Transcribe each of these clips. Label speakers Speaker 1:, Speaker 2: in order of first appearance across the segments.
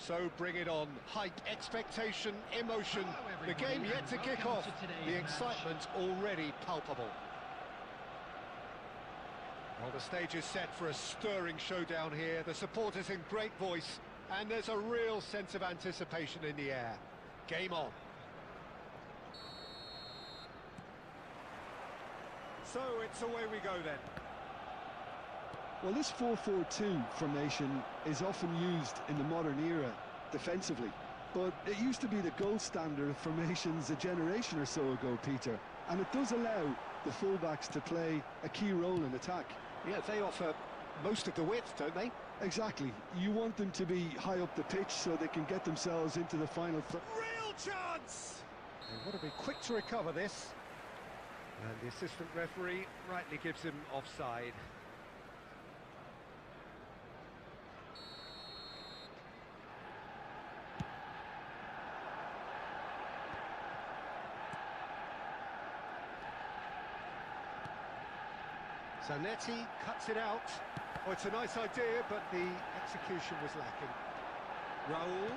Speaker 1: So bring it on. Hype, expectation, emotion. The game yet to kick off. The excitement already palpable. Well, the stage is set for a stirring showdown here. The supporters in great voice, and there's a real sense of anticipation in the air. Game on. So it's away we go then.
Speaker 2: Well, this 4-4-2 formation is often used in the modern era defensively, but it used to be the gold standard of formations a generation or so ago, Peter, and it does allow the fullbacks to play a key role in attack.
Speaker 1: Yeah, they offer most of the width, don't they?
Speaker 2: Exactly. You want them to be high up the pitch so they can get themselves into the final third.
Speaker 1: Real chance! They want to be quick to recover this. And the assistant referee rightly gives him offside. Zanetti cuts it out. Oh, it's a nice idea, but the execution was lacking. Raul,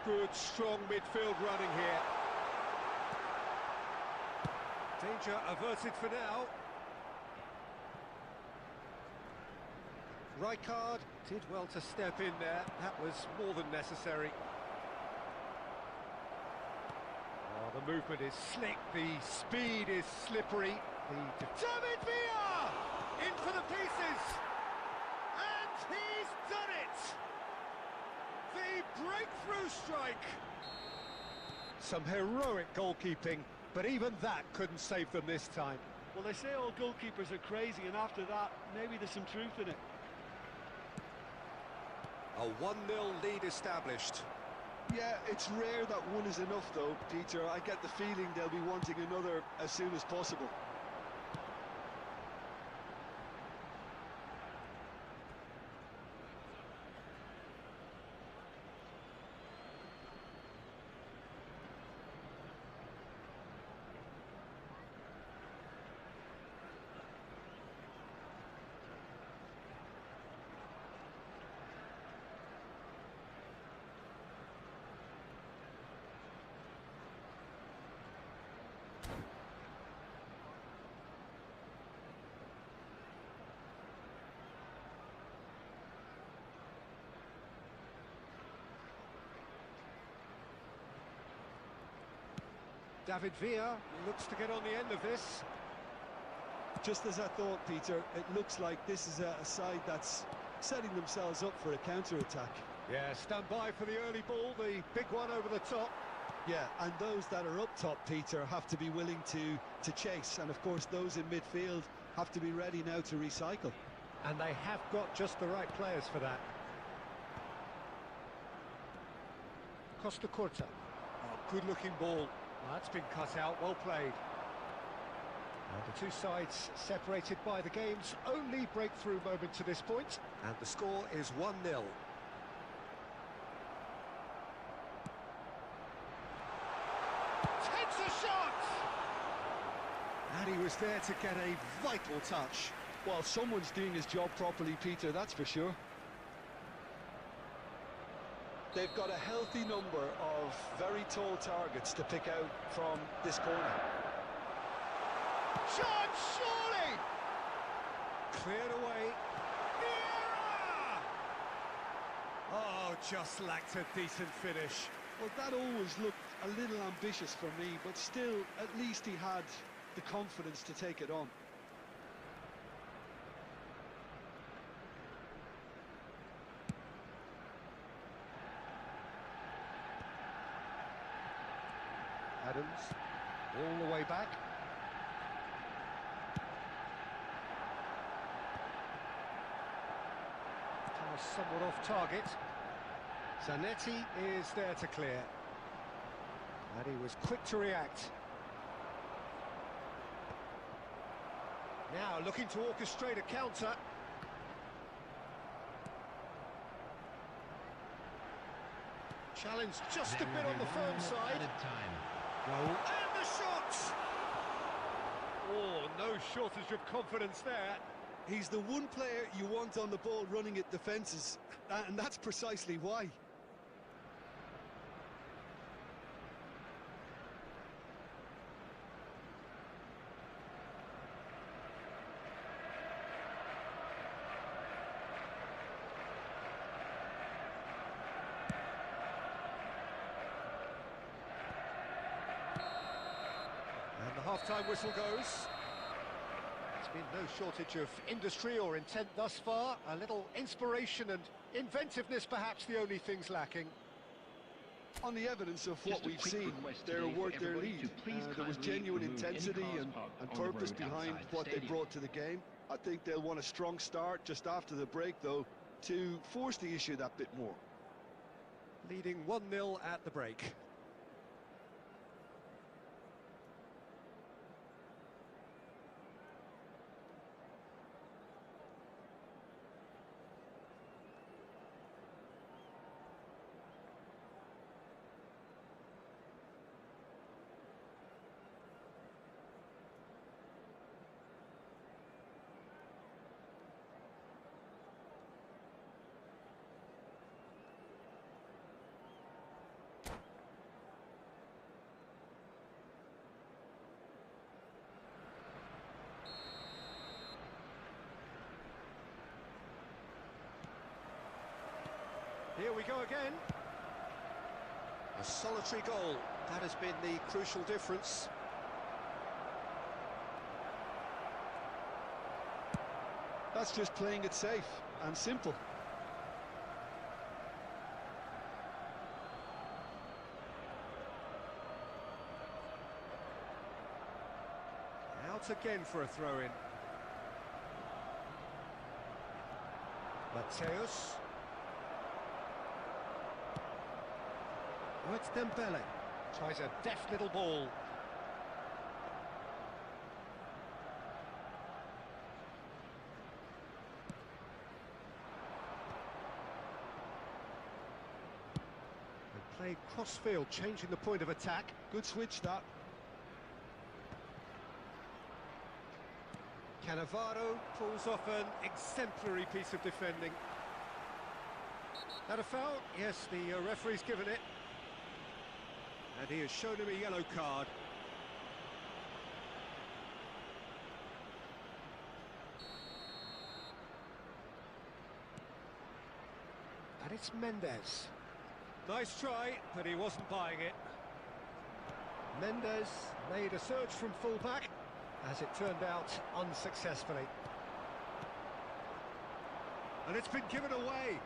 Speaker 1: good, strong midfield running here. Danger averted for now. Rijkaard did well to step in there. That was more than necessary. Oh, the movement is slick. The speed is slippery. David Villa! In for the pieces! And he's done it! The breakthrough strike! Some heroic goalkeeping, but even that couldn't save them this time.
Speaker 3: Well, they say all goalkeepers are crazy, and after that, maybe there's some truth in it.
Speaker 1: A 1-0 lead established.
Speaker 2: Yeah, it's rare that one is enough, though, Peter. I get the feeling they'll be wanting another as soon as possible.
Speaker 1: David Villa looks to get on the end of this.
Speaker 2: Just as I thought, Peter, it looks like this is a side that's setting themselves up for a counter-attack.
Speaker 1: Yeah, stand by for the early ball, the big one over the top.
Speaker 2: Yeah, and those that are up top, Peter, have to be willing to chase. And, of course, those in midfield have to be ready now to recycle.
Speaker 1: And they have got just the right players for that. Costa Curta. Oh, good-looking ball. Well, that's been cut out, well played. And the two sides separated by the game's only breakthrough moment to this point. And the score is 1-0. Takes a shot! And he was there to get a vital touch.
Speaker 2: Well, someone's doing his job properly, Peter, that's for sure. They've got a healthy number of very tall targets to pick out from this corner.
Speaker 1: Shot, surely! Cleared away. Vieira! Oh, just lacked a decent finish.
Speaker 2: Well, that always looked a little ambitious for me, but still, at least he had the confidence to take it on.
Speaker 1: Adams, all the way back. Pass somewhat off target. Zanetti is there to clear. And he was quick to react. Now looking to orchestrate a counter. Challenge just a bit on the firm side. And the shot! Oh, no shortage of confidence there.
Speaker 2: He's the one player you want on the ball running at defences, and that's precisely why.
Speaker 1: The half-time whistle goes. There's been no shortage of industry or intent thus far. A little inspiration and inventiveness, perhaps the only things lacking.
Speaker 2: On the evidence of what we've seen, they're worth their lead. There was genuine intensity and purpose behind what they brought to the game. I think they'll want a strong start just after the break, though, to force the issue that bit more.
Speaker 1: Leading 1-0 at the break. Here we go again. A solitary goal. That has been the crucial difference.
Speaker 2: That's just playing it safe and simple.
Speaker 1: Out again for a throw-in. Mateus. Oh, it's Dembele. Tries a deft little ball. And play cross-field, changing the point of attack.
Speaker 2: Good switch, that.
Speaker 1: Cannavaro pulls off an exemplary piece of defending. That a foul? Yes, the referee's given it. And he has shown him a yellow card. And it's Mendes. Nice try, but he wasn't buying it. Mendes made a surge from full-back, as it turned out unsuccessfully. And it's been given away.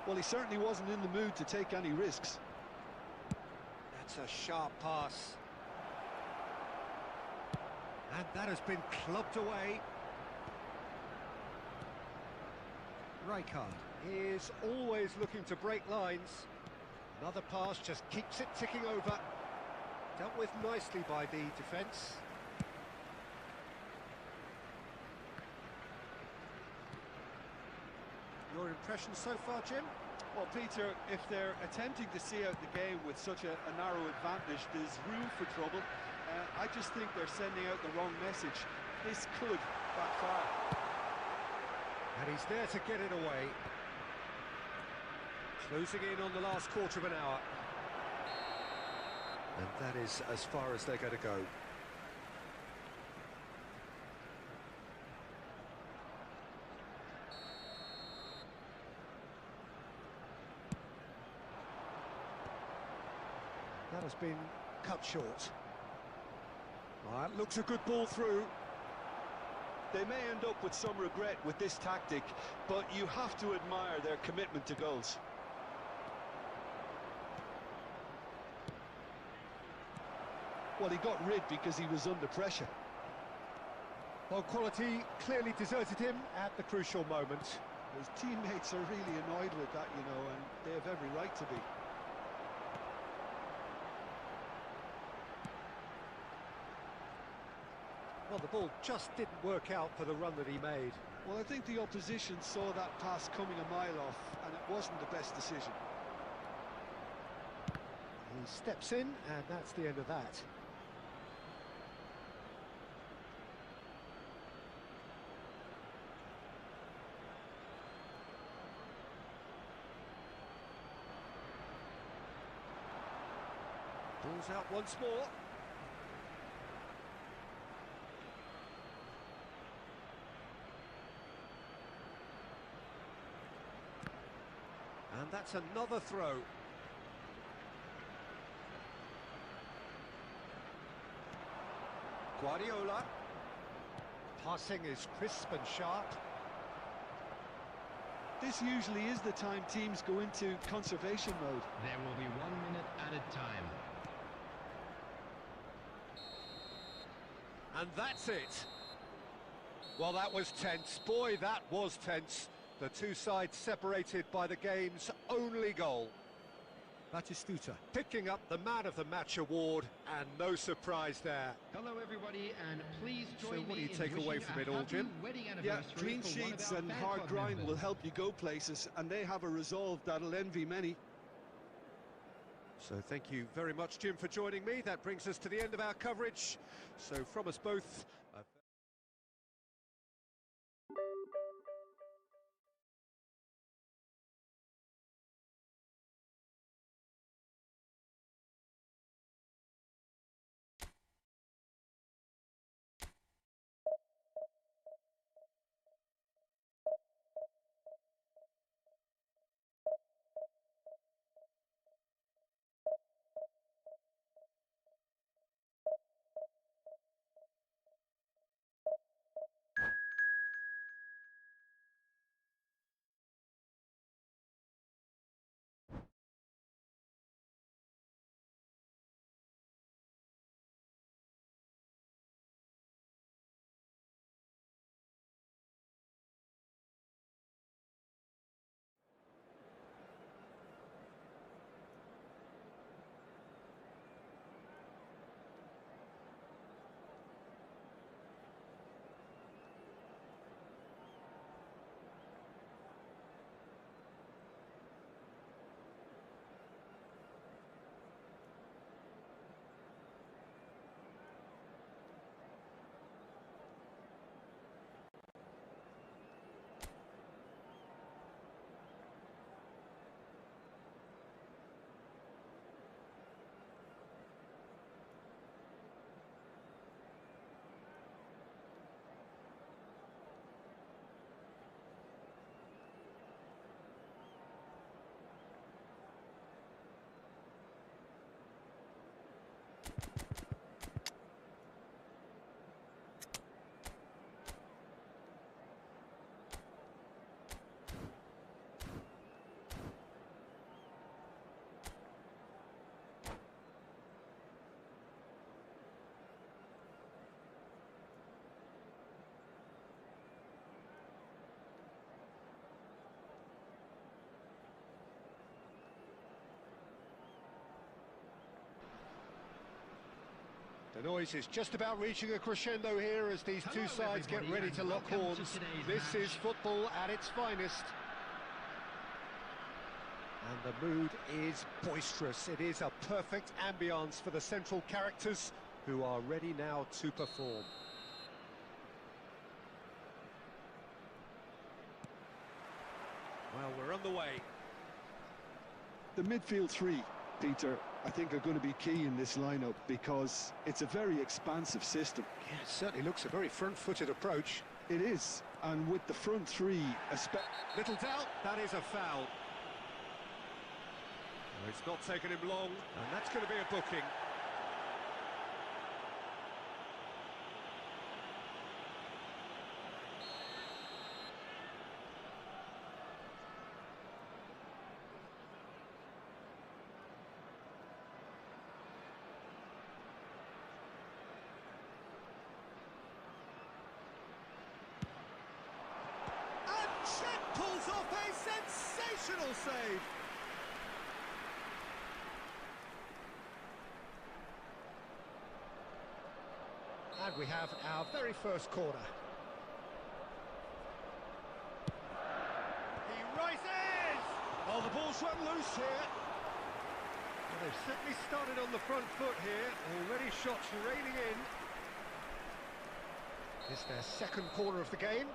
Speaker 2: Well, he certainly wasn't in the mood to take any risks.
Speaker 1: That's a sharp pass. And that has been clubbed away. Rijkaard is always looking to break lines. Another pass just keeps it ticking over. Dealt with nicely by the defence. Your impression so far, Jim?
Speaker 3: Well, Peter, if they're attempting to see out the game with such a narrow advantage, there's room for trouble. I just think they're sending out the wrong message. This could backfire.
Speaker 1: And he's there to get it away. Closing in on the last quarter of an hour. And that is as far as they're going to go. That has been cut short. That looks a good ball through.
Speaker 2: They may end up with some regret with this tactic, but you have to admire their commitment to goals. Well, he got rid because he was under pressure.
Speaker 1: Well, quality clearly deserted him at the crucial moment.
Speaker 2: His teammates are really annoyed with that, you know, and they have every right to be.
Speaker 1: Well, the ball just didn't work out for the run that he made.
Speaker 2: Well, I think the opposition saw that pass coming a mile off, and it wasn't the best decision.
Speaker 1: He steps in, and that's the end of that. Ball's out once more. And that's another throw. Guardiola. Passing is crisp and sharp.
Speaker 2: This usually is the time teams go into conservation mode.
Speaker 4: There will be 1 minute at a time.
Speaker 1: And that's it. Well, that was tense. Boy, that was tense. The two sides separated by the game's only goal. Batistuta picking up the Man of the Match award, and no surprise there.
Speaker 4: Hello, everybody, and please join
Speaker 1: So what do you
Speaker 4: me in
Speaker 1: take away
Speaker 4: wishing
Speaker 1: from
Speaker 4: a
Speaker 1: it all,
Speaker 4: happy
Speaker 1: Jim?
Speaker 4: wedding
Speaker 2: Yeah,
Speaker 4: anniversary
Speaker 2: clean
Speaker 4: for one of
Speaker 2: sheets
Speaker 4: our
Speaker 2: and
Speaker 4: fan
Speaker 2: hard
Speaker 4: club
Speaker 2: grind
Speaker 4: members.
Speaker 2: will help you go places, and they have a resolve that'll envy many.
Speaker 1: So thank you very much, Jim, for joining me. That brings us to the end of our coverage. So from us both... The noise is just about reaching a crescendo here as these two sides get ready to lock horns. This is football at its finest. And the mood is boisterous. It is a perfect ambience for the central characters who are ready now to perform. Well, we're on the way.
Speaker 2: The midfield three, Peter, I think are going to be key in this lineup because it's a very expansive system.
Speaker 1: Yeah, it certainly looks a very front-footed approach.
Speaker 2: It is, and with the front three,
Speaker 1: Little doubt, that is a foul. Well, it's not taken him long, and that's going to be a booking. Chet pulls off a sensational save. And we have our very first corner. He rises! Oh, the ball's run loose here. Well, they've certainly started on the front foot here. Already shots raining in. It's their second corner of the game.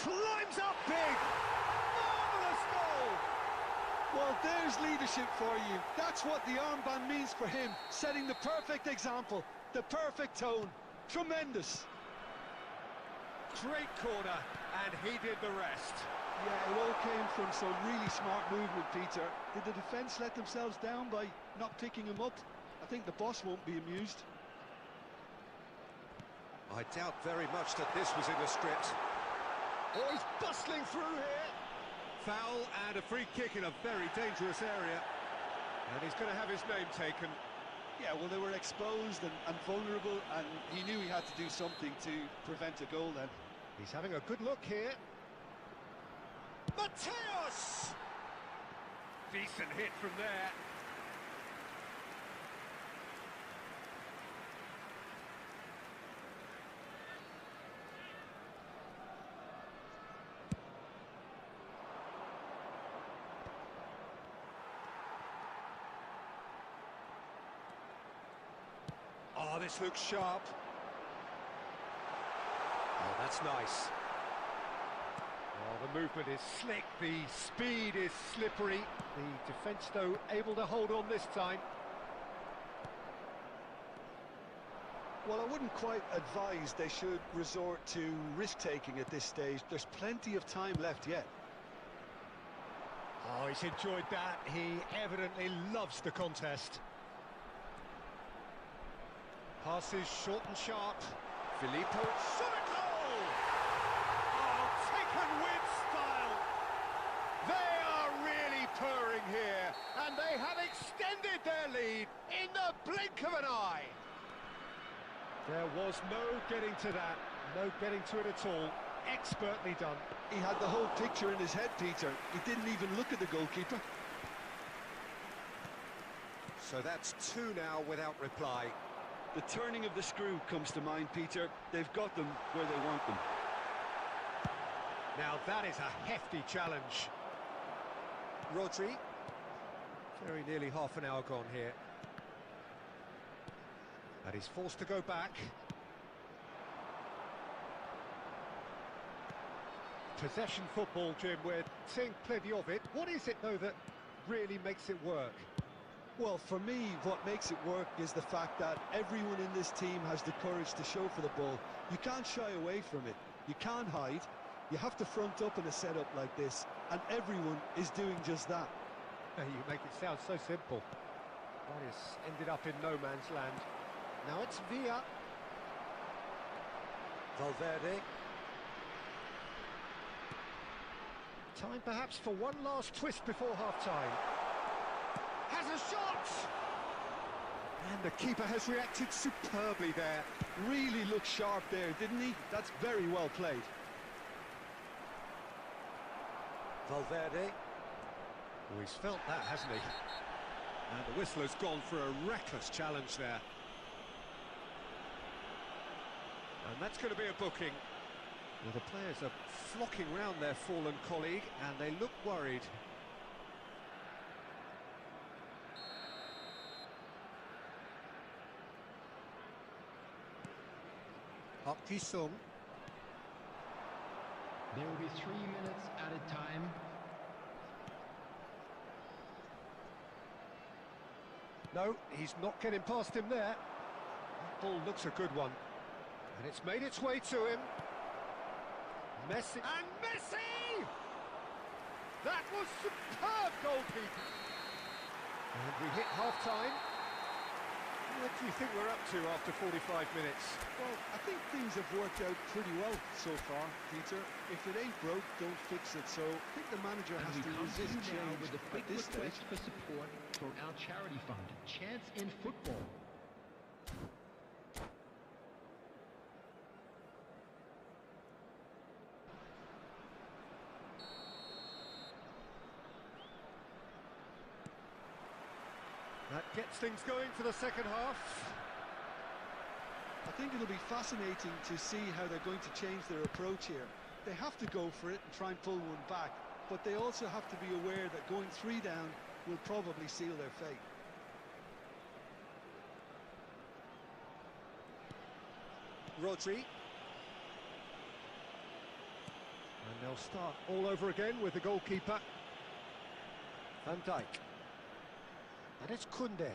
Speaker 1: Climbs up big! Marvellous goal!
Speaker 2: well, there's leadership for you. That's what the armband means for him, setting the perfect example, the perfect tone. Tremendous.
Speaker 1: Great corner, and he did the rest.
Speaker 2: Yeah, it all came from some really smart movement, Peter. Did the defence let themselves down by not picking him up? I think the boss won't be amused.
Speaker 1: I doubt very much that this was in the script. Oh, he's bustling through here. Foul and a free kick in a very dangerous area. And he's going to have his name taken.
Speaker 3: Yeah, well, they were exposed and vulnerable, and he knew he had to do something to prevent a goal then.
Speaker 1: He's having a good look here. Mateos! Decent hit from there. Oh, this looks sharp. Oh, that's nice. Oh, the movement is slick, the speed is slippery. The defence, though, able to hold on this time.
Speaker 2: Well, I wouldn't quite advise they should resort to risk-taking at this stage. There's plenty of time left yet.
Speaker 1: Oh, he's enjoyed that. He evidently loves the contest. Passes short and sharp. Filippo, shot a goal! Oh, taken with style. They are really purring here, and they have extended their lead in the blink of an eye. There was no getting to that, no getting to it at all. Expertly done.
Speaker 2: He had the whole picture in his head, Peter. He didn't even look at the goalkeeper.
Speaker 1: So that's two now without reply.
Speaker 2: The turning of the screw comes to mind, Peter. They've got them where they want them.
Speaker 1: Now that is a hefty challenge. Rodri. Very nearly half an hour gone here. And he's forced to go back. Possession football, Jim, we're seeing plenty of it. What is it, though, that really makes it work?
Speaker 2: Well, for me, what makes it work is the fact that everyone in this team has the courage to show for the ball. You can't shy away from it. You can't hide. You have to front up in a setup like this, and everyone is doing just that.
Speaker 1: You make it sound so simple. That has ended up in no man's land. Now it's Villa. Valverde. Time perhaps for one last twist before half-time. Has a shot! And the keeper has reacted superbly there.
Speaker 2: Really looked sharp there, didn't he? That's very well played.
Speaker 1: Valverde. Oh, he's felt that, hasn't he? And the whistle has gone for a reckless challenge there. And that's going to be a booking. Well, the players are flocking round their fallen colleague, and they look worried. Park Ji-sung.
Speaker 4: There will be 3 minutes added time.
Speaker 1: No, he's not getting past him there. Ball looks a good one. And it's made its way to him. Messi. And Messi! That was superb goalkeeping. And we hit half-time. What do you think we're up to after 45 minutes?
Speaker 2: Well, I think things have worked out pretty well so far, Peter. If it ain't broke, don't fix it. So I think the manager has to resist change
Speaker 4: with a quick
Speaker 2: at this
Speaker 4: request
Speaker 2: stage.
Speaker 4: for support from our charity fund, Chance in Football.
Speaker 1: That gets things going for the second half.
Speaker 2: I think it'll be fascinating to see how they're going to change their approach here. They have to go for it and try and pull one back, but they also have to be aware that going 3 down will probably seal their fate.
Speaker 1: Rodri. And they'll start all over again with the goalkeeper. Van Dijk. And it's Koundé.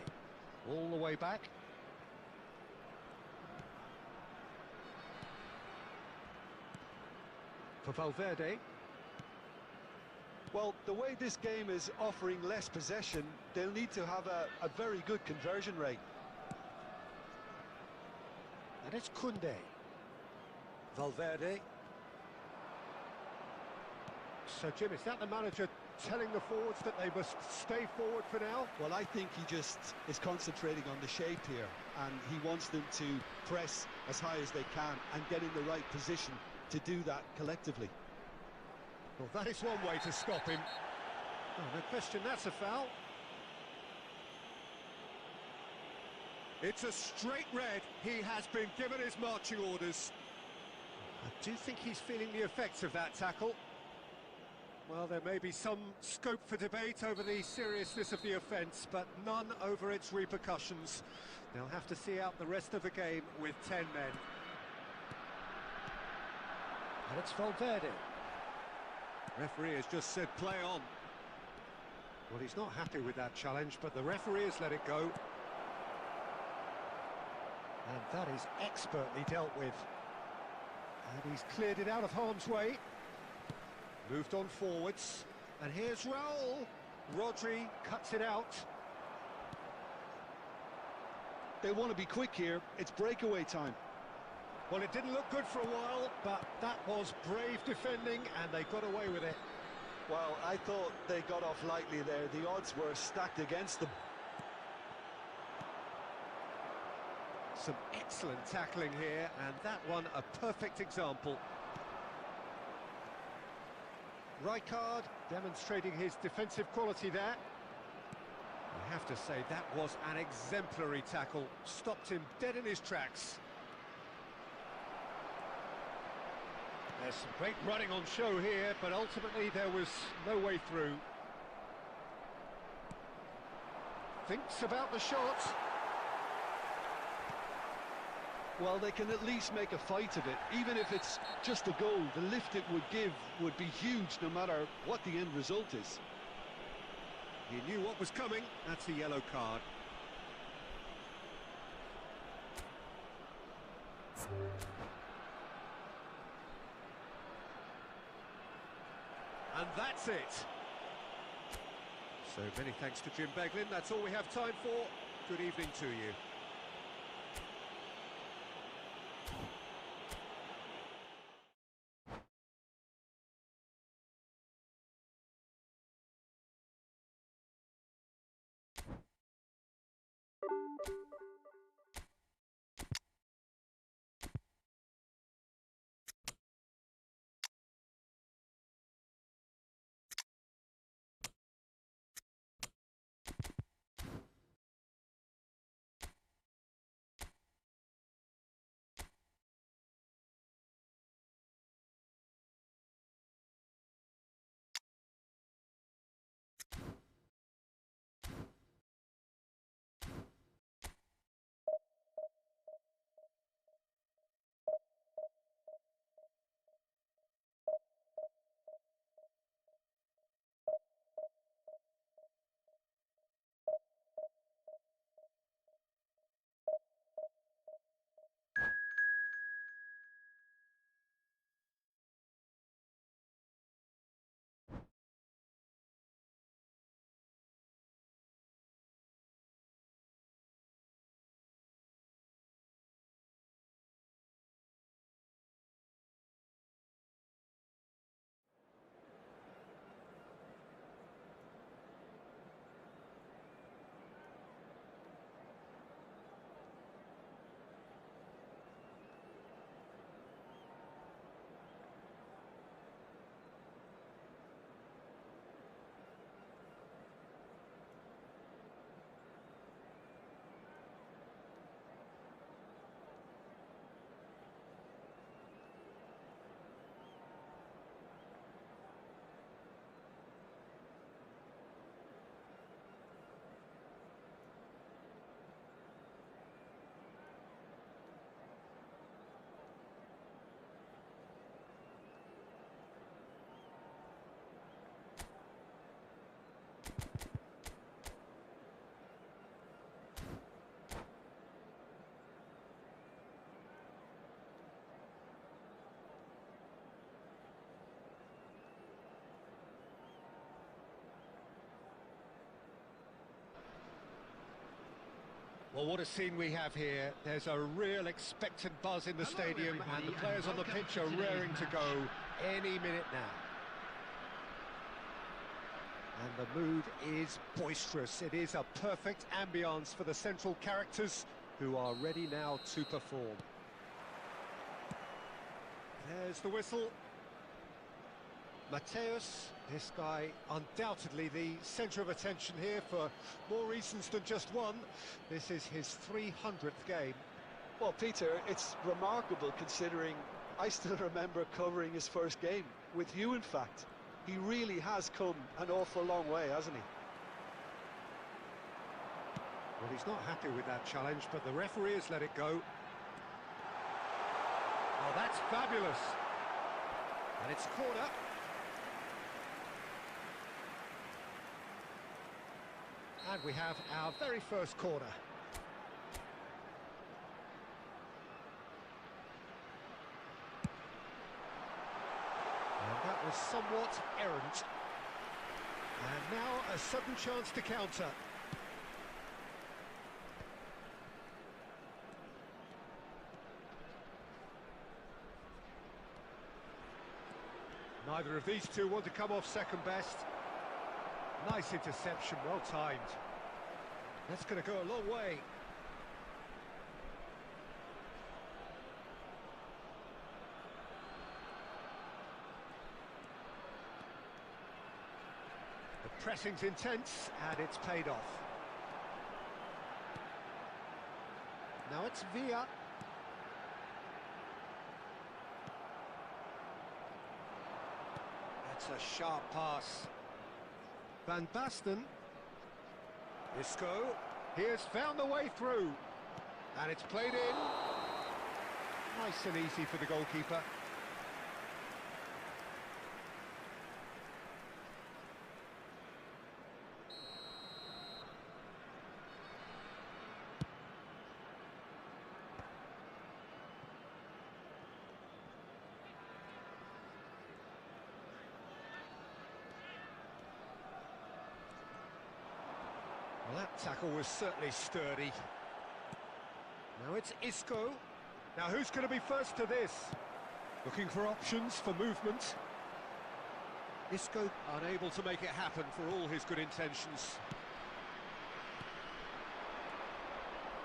Speaker 1: All the way back. For Valverde.
Speaker 2: Well, the way this game is offering less possession, they'll need to have a very good conversion rate.
Speaker 1: And it's Koundé. Valverde. So, Jim, is that the manager telling the forwards that they must stay forward for now?
Speaker 2: Well, I think he just is concentrating on the shape here, and he wants them to press as high as they can and get in the right position to do that collectively.
Speaker 1: Well, that is one way to stop him. Oh, no question, that's a foul. It's a straight red. He has been given his marching orders. I do think he's feeling the effects of that tackle. Well, there may be some scope for debate over the seriousness of the offence, but none over its repercussions. They'll have to see out the rest of the game with 10 men. And it's Valverde. Referee has just said play on. Well, he's not happy with that challenge, but the referee has let it go. And that is expertly dealt with. And he's cleared it out of harm's way. Moved on forwards. And here's Raul. Rodri cuts it out.
Speaker 2: They want to be quick here. It's breakaway time.
Speaker 1: Well, it didn't look good for a while, but that was brave defending, and they got away with it.
Speaker 2: Well, I thought they got off lightly there. The odds were stacked against them.
Speaker 1: Some excellent tackling here, and that one a perfect example. Rijkaard demonstrating his defensive quality there. I have to say, that was an exemplary tackle. Stopped him dead in his tracks. There's some great running on show here, but ultimately there was no way through. Thinks about the shot.
Speaker 2: Well, they can at least make a fight of it. Even if it's just a goal, the lift it would give would be huge no matter what the end result is.
Speaker 1: He knew what was coming. That's a yellow card. And that's it. So many thanks to Jim Beglin. That's all we have time for. Good evening to you. Well, what a scene we have here. There's a real expectant buzz in the stadium, and the players on the pitch are raring to go any minute now. And the mood is boisterous. It is a perfect ambience for the central characters, who are ready now to perform. There's the whistle. Mateus, this guy undoubtedly the centre of attention here for more reasons than just one. This is his 300th game.
Speaker 2: Well, Peter, it's remarkable considering I still remember covering his first game, with you in fact. He really has come an awful long way, hasn't he?
Speaker 1: Well, he's not happy with that challenge, but the referee has let it go. Oh, that's fabulous. And it's a corner. And we have our very first corner. And that was somewhat errant. And now a sudden chance to counter. Neither of these two want to come off second best. Nice interception, well timed. That's going to go a long way. The pressing's intense, and it's paid off. Now it's Villa. That's a sharp pass. Van Basten. Isco. He has found the way through. And it's played in. Nice and easy for the goalkeeper. Well, that tackle was certainly sturdy. Now it's Isco. Now who's going to be first to this? Looking for options for movement. Isco unable to make it happen for all his good intentions.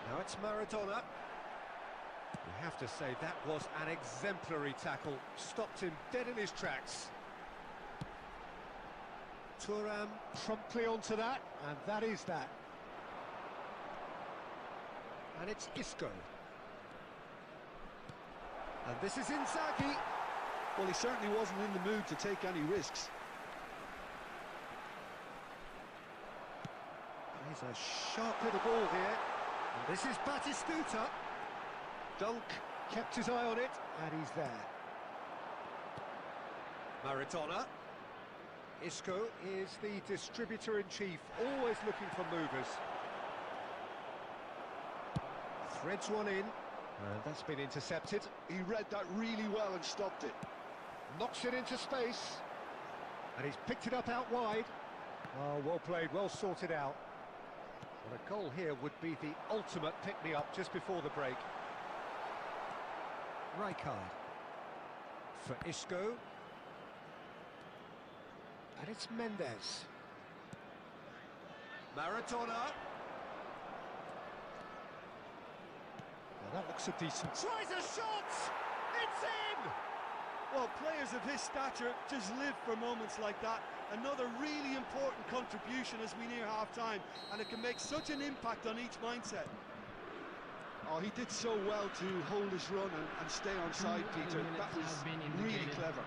Speaker 1: Now it's Maradona. You have to say that was an exemplary tackle. Stopped him dead in his tracks. Thuram promptly onto that, and that is that. And it's Isco. And this is Inzaghi.
Speaker 2: Well, he certainly wasn't in the mood to take any risks.
Speaker 1: There's a sharp little ball here. And this is Batistuta. Dunk kept his eye on it, and he's there. Maradona. Isco is the distributor-in-chief, always looking for movers. Threads one in, and that's been intercepted.
Speaker 2: He read that really well and stopped it.
Speaker 1: Knocks it into space, and he's picked it up out wide. Oh, well played, well sorted out. Well, a goal here would be the ultimate pick-me-up just before the break. Rijkaard for Isco. And it's Mendes. Maradona. Well, that looks a decent... Tries a shot! It's in!
Speaker 3: Well, players of his stature just live for moments like that. Another really important contribution as we near half-time, and it can make such an impact on each mindset.
Speaker 2: Oh, he did so well to hold his run and stay on side, Peter. That was really clever.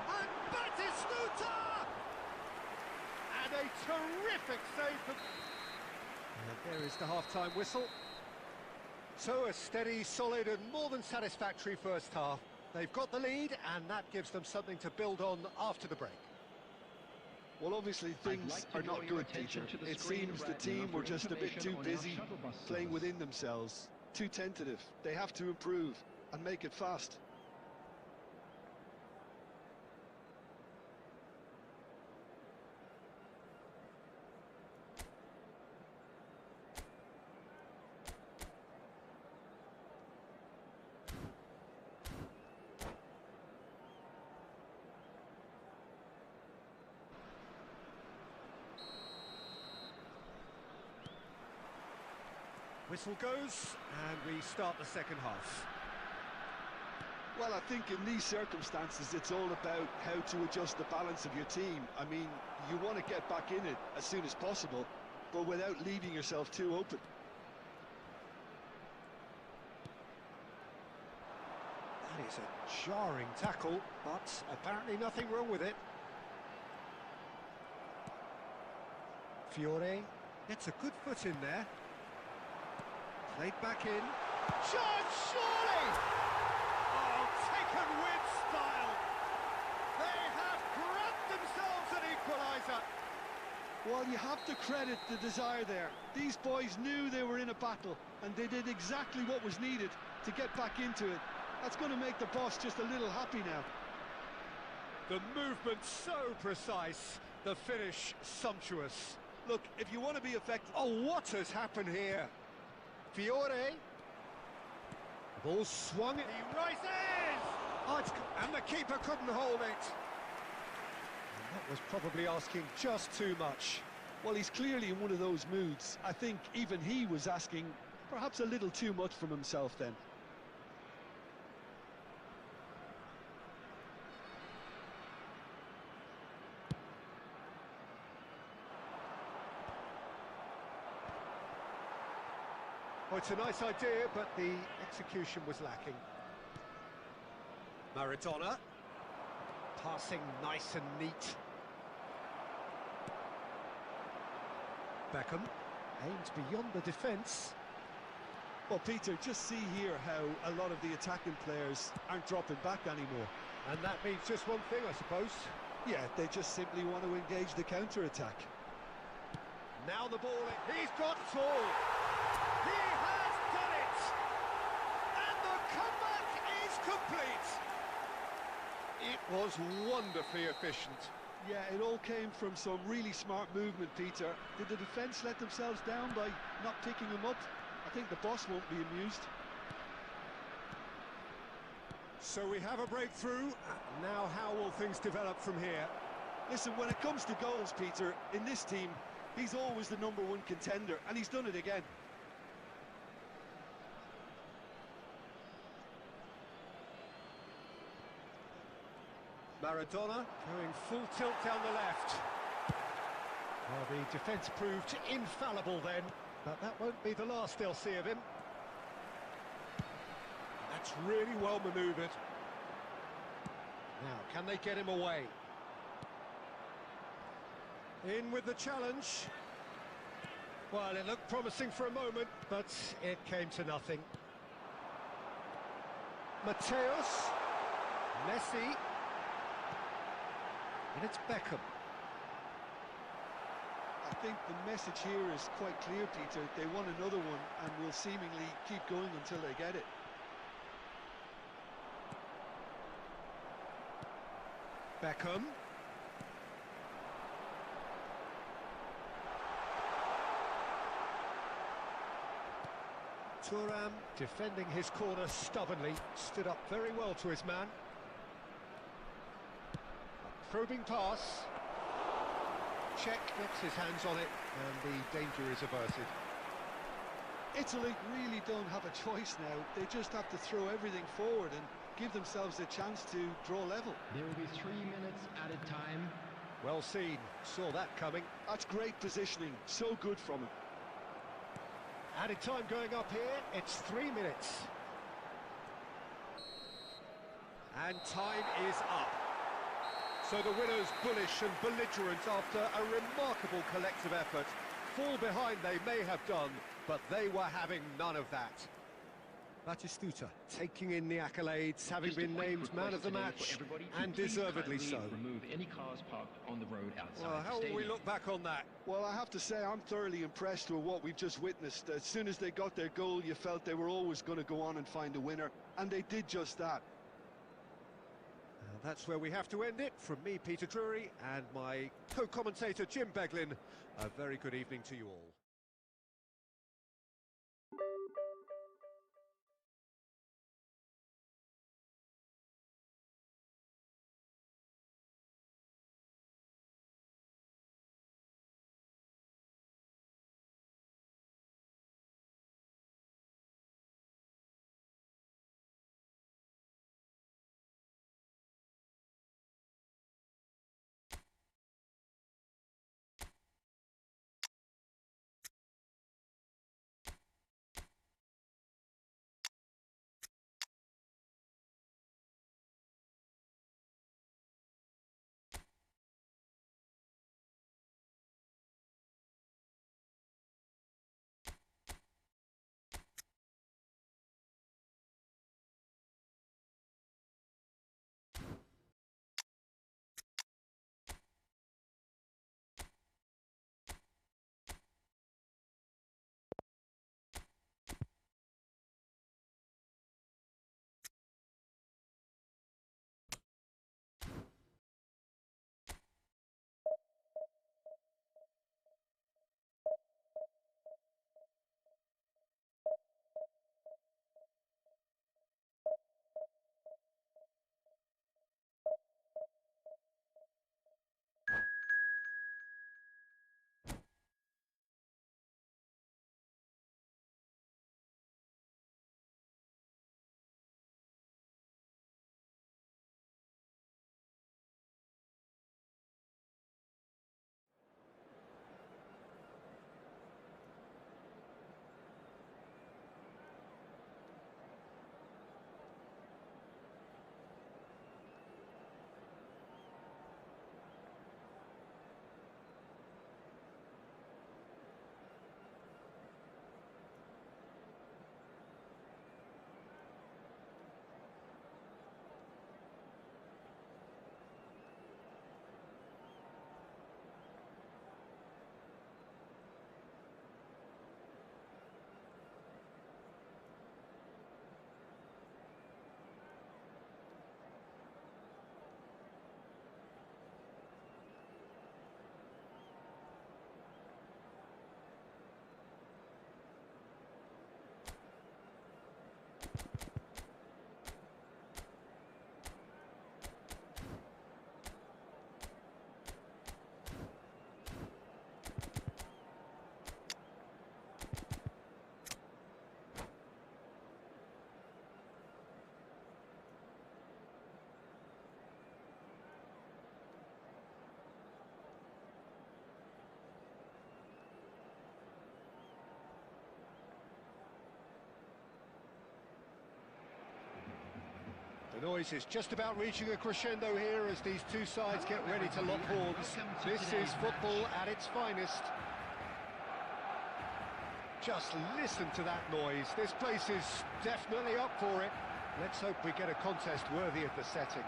Speaker 1: And Batistuta! And a terrific save from... And there is the half-time whistle. So a steady, solid and more than satisfactory first half. They've got the lead, and that gives them something to build on after the break.
Speaker 2: Well, obviously things are not good, Peter. It seems the team were just a bit too busy playing within themselves, too tentative. They have to improve and make it fast.
Speaker 1: Whistle goes, and we start the second half.
Speaker 2: Well, I think in these circumstances, it's all about how to adjust the balance of your team. I mean, you want to get back in it as soon as possible, but without leaving yourself too open.
Speaker 1: That is a jarring tackle, but apparently nothing wrong with it. Fiore gets a good foot in there. Played back in. Shot, surely! Oh, taken with style! They have grabbed themselves an equaliser!
Speaker 2: Well, you have to credit the desire there. These boys knew they were in a battle, and they did exactly what was needed to get back into it. That's going to make the boss just a little happy now.
Speaker 1: The movement so precise, the finish sumptuous.
Speaker 3: Look, if you want to be effective...
Speaker 1: Oh, what has happened here? Fiore. The ball swung. He rises! Oh, and the keeper couldn't hold it. And that was probably asking just too much.
Speaker 2: Well, he's clearly in one of those moods. I think even he was asking perhaps a little too much from himself then.
Speaker 1: Oh, it's a nice idea, but the execution was lacking. Maradona. Passing nice and neat. Beckham aims beyond the defence.
Speaker 2: Well, Peter, just see here how a lot of the attacking players aren't dropping back anymore.
Speaker 1: And that means just one thing, I suppose.
Speaker 2: Yeah, they just simply want to engage the counter-attack.
Speaker 1: Now the ball, he's got it all. He has done it! And the comeback is complete! It was wonderfully efficient.
Speaker 2: Yeah, it all came from some really smart movement, Peter. Did the defence let themselves down by not picking him up? I think the boss won't be amused.
Speaker 1: So we have a breakthrough. Now how will things develop from here?
Speaker 2: Listen, when it comes to goals, Peter, in this team, he's always the #1 contender, and he's done it again.
Speaker 1: Maradona going full tilt down the left. Well, the defence proved infallible then, but that won't be the last they'll see of him. That's really well manoeuvred. Now, can they get him away? In with the challenge. Well, it looked promising for a moment, but it came to nothing. Mateus. Messi. And it's Beckham.
Speaker 2: I think the message here is quite clear, Peter. They want another one and will seemingly keep going until they get it.
Speaker 1: Beckham. Thuram defending his corner stubbornly, stood up very well to his man. Probing pass. Check gets his hands on it, and the danger is averted.
Speaker 2: Italy really don't have a choice now. They just have to throw everything forward and give themselves a chance to draw level.
Speaker 4: There will be 3 minutes added time.
Speaker 1: Well seen, saw that coming.
Speaker 2: That's great positioning, so good from him.
Speaker 1: Added time going up here, it's 3 minutes. And time is up. So the winners, bullish and belligerent after a remarkable collective effort. Fall behind they may have done, but they were having none of that. Batistuta taking in the accolades, having been named man of the match, and deservedly so.
Speaker 4: Remove any cars parked on the road outside
Speaker 1: Well, how will we look back on that?
Speaker 2: Well, I have to say I'm thoroughly impressed with what we've just witnessed. As soon as they got their goal, you felt they were always going to go on and find a winner, and they did just that.
Speaker 1: That's where we have to end it. From me, Peter Drury, and my co-commentator, Jim Beglin, a very good evening to you all. The noise is just about reaching a crescendo here as these two sides get ready to lock horns. This is football at its finest. Just listen to that noise. This place is definitely up for it. Let's hope we get a contest worthy of the setting.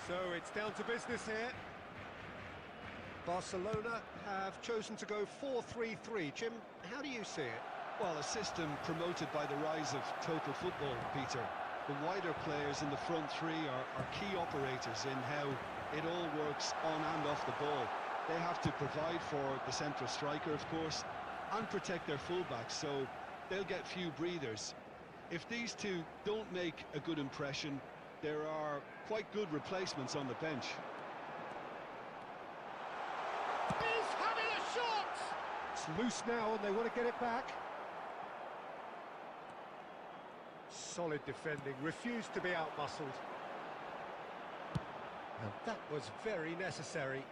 Speaker 1: So it's down to business here. Barcelona have chosen to go 4-3-3. Jim, how do you see it?
Speaker 2: Well, a system promoted by the rise of total football, Peter. The wider players in the front three are key operators in how it all works on and off the ball. They have to provide for the central striker, of course, and protect their fullbacks, so they'll get few breathers. If these two don't make a good impression, there are quite good replacements on the bench.
Speaker 1: He's having a shot! It's loose now and they want to get it back. Solid defending, refused to be out-muscled. And that was very necessary.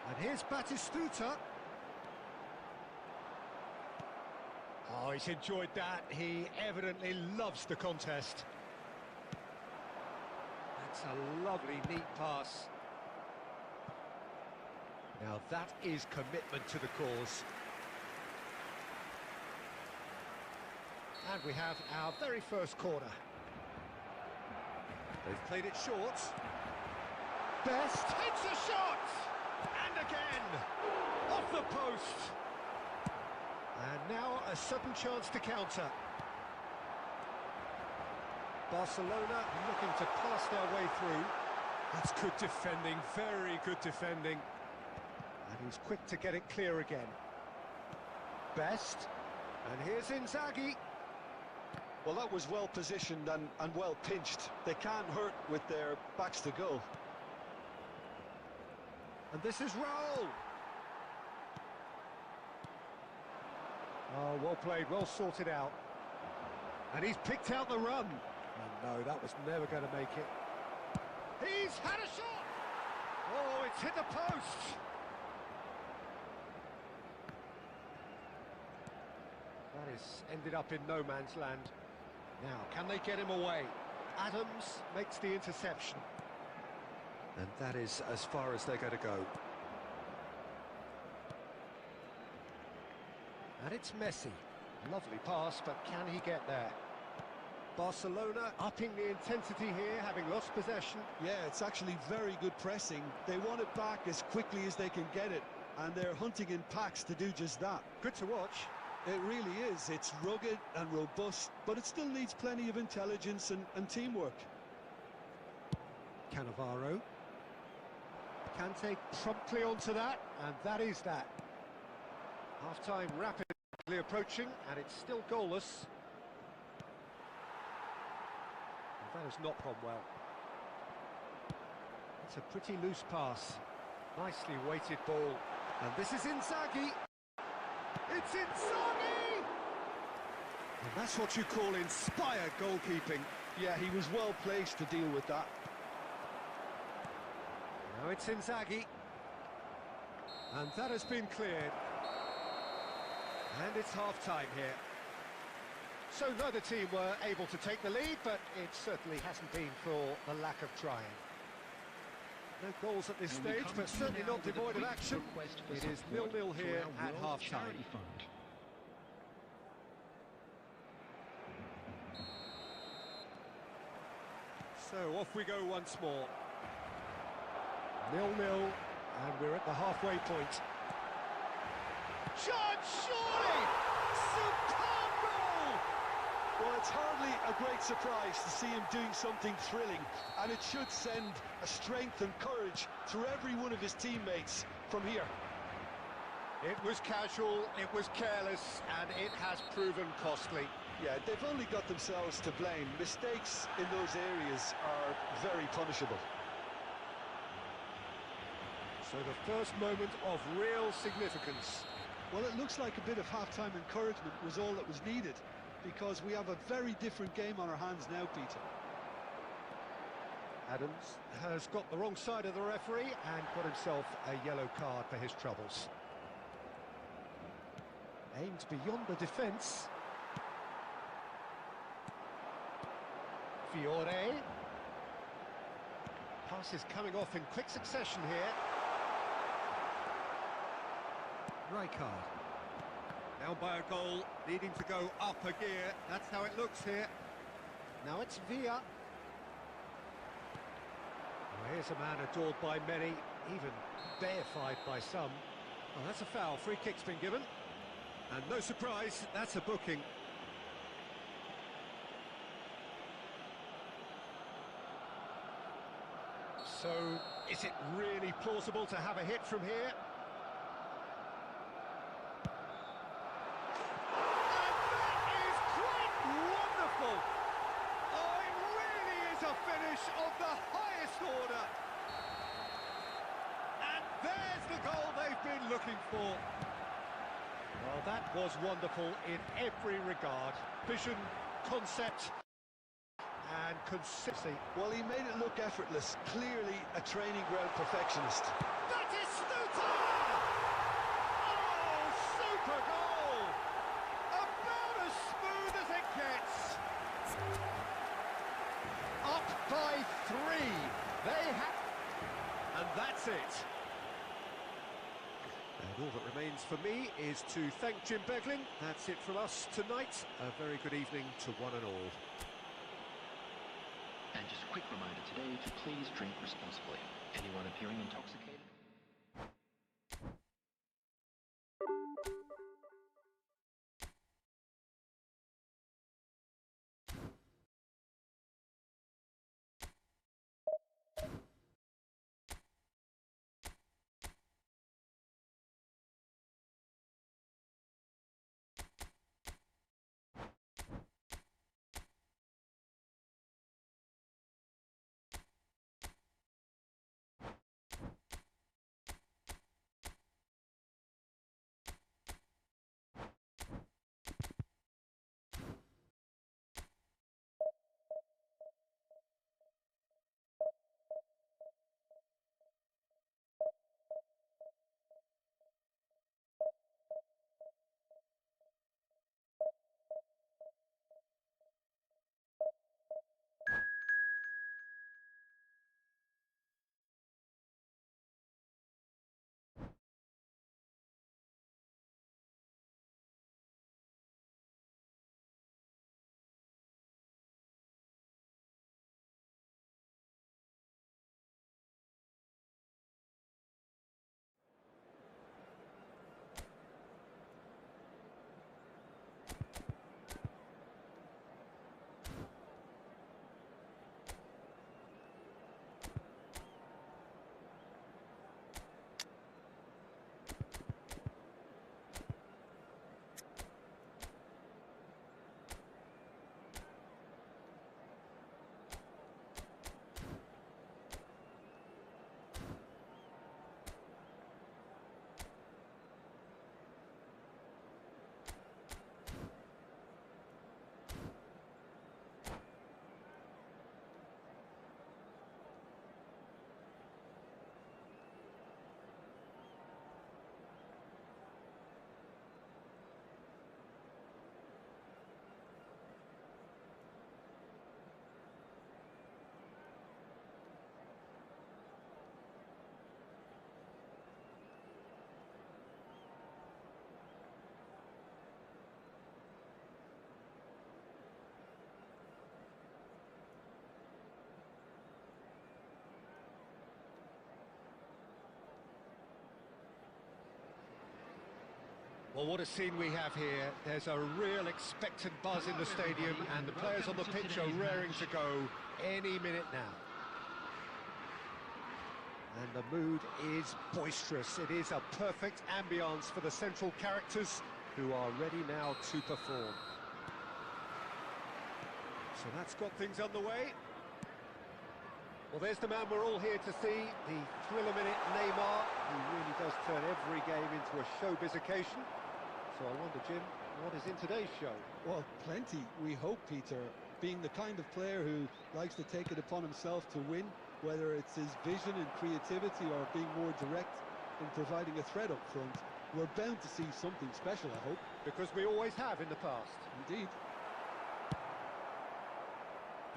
Speaker 1: And here's Batistuta. Oh, he's enjoyed that. He evidently loves the contest. That's a lovely, neat pass. Now that is commitment to the cause. And we have our very first corner. They've played it short. Best hits a shot! And again! Off the post! And now a sudden chance to counter. Barcelona looking to pass their way through. That's good defending, very good defending. And he's quick to get it clear again. Best. And here's Inzaghi.
Speaker 2: Well, that was well positioned and well pinched. They can't hurt with their backs to goal.
Speaker 1: And this is Raul. Oh, well played, well sorted out. And he's picked out the run. And no, that was never going to make it. He's had a shot! Oh, it's hit the post! That is ended up in no man's land. Now, can they get him away? Adams makes the interception. And that is as far as they're going to go. And it's Messi. Lovely pass, but can he get there? Barcelona upping the intensity here, having lost possession.
Speaker 2: Yeah, it's actually very good pressing. They want it back as quickly as they can get it, and they're hunting in packs to do just that.
Speaker 1: Good to watch.
Speaker 2: It really is. It's rugged and robust, but it still needs plenty of intelligence and teamwork.
Speaker 1: Cannavaro. Kante promptly onto that, and that is that. Half-time rapidly approaching, and it's still goalless. And that has not gone well. It's a pretty loose pass. Nicely weighted ball. And this is Inzaghi. It's Inzaghi! And that's what you call inspired goalkeeping.
Speaker 2: Yeah, he was well placed to deal with that.
Speaker 1: Now it's Inzaghi. And that has been cleared. And it's half-time here. So neither team were able to take the lead, but it certainly hasn't been for the lack of trying. No goals at this stage, but certainly not devoid of action. It is 0-0 here at half-time. So off we go once more. 0-0, and we're at the halfway point. Shot, surely! Superb goal!
Speaker 2: Well, it's hardly a great surprise to see him doing something thrilling, and it should send a strength and courage through every one of his teammates from here.
Speaker 1: It was casual, it was careless, and it has proven costly.
Speaker 2: Yeah, they've only got themselves to blame. Mistakes in those areas are very punishable.
Speaker 1: So the first moment of real significance.
Speaker 2: Well, it looks like a bit of half-time encouragement was all that was needed, because we have a very different game on our hands now, Peter.
Speaker 1: Adams has got the wrong side of the referee and got himself a yellow card for his troubles. Aimed beyond the defence. Fiore. Passes coming off in quick succession here. Rijkaard. Now by a goal, needing to go up a gear. That's how it looks here. Now it's Villa. Well, here's a man adored by many, even deified by some. Oh, that's a foul. Free kick's been given. And no surprise, that's a booking. So, is it really plausible to have a hit from here? Wonderful! Oh, it really is a finish of the highest order. And there's the goal they've been looking for. Well, that was wonderful in every regard. Vision, concept, and consistency.
Speaker 2: Well, he made it look effortless. Clearly a training ground perfectionist.
Speaker 1: That is Stuta! Oh, super goal! About as smooth as it gets. Up by 3. They have... And that's it. And all that remains for me is to thank Jim Beglin. That's it from us tonight. A very good evening to one and all.
Speaker 4: And just a quick reminder today to please drink responsibly. Anyone appearing intoxicated?
Speaker 1: Well, what a scene we have here. There's a real expectant buzz in the stadium, and the players on the pitch are raring to go any minute now. And the mood is boisterous. It is a perfect ambience for the central characters who are ready now to perform. So that's got things underway. Well, there's the man we're all here to see, the thriller-minute Neymar. He really does turn every game into a showbiz occasion. So I wonder, Jim, what is in today's show?
Speaker 2: Well, plenty, we hope, Peter. Being the kind of player who likes to take it upon himself to win, whether it's his vision and creativity or being more direct in providing a threat up front, we're bound to see something special, I hope.
Speaker 1: Because we always have in the past.
Speaker 2: Indeed.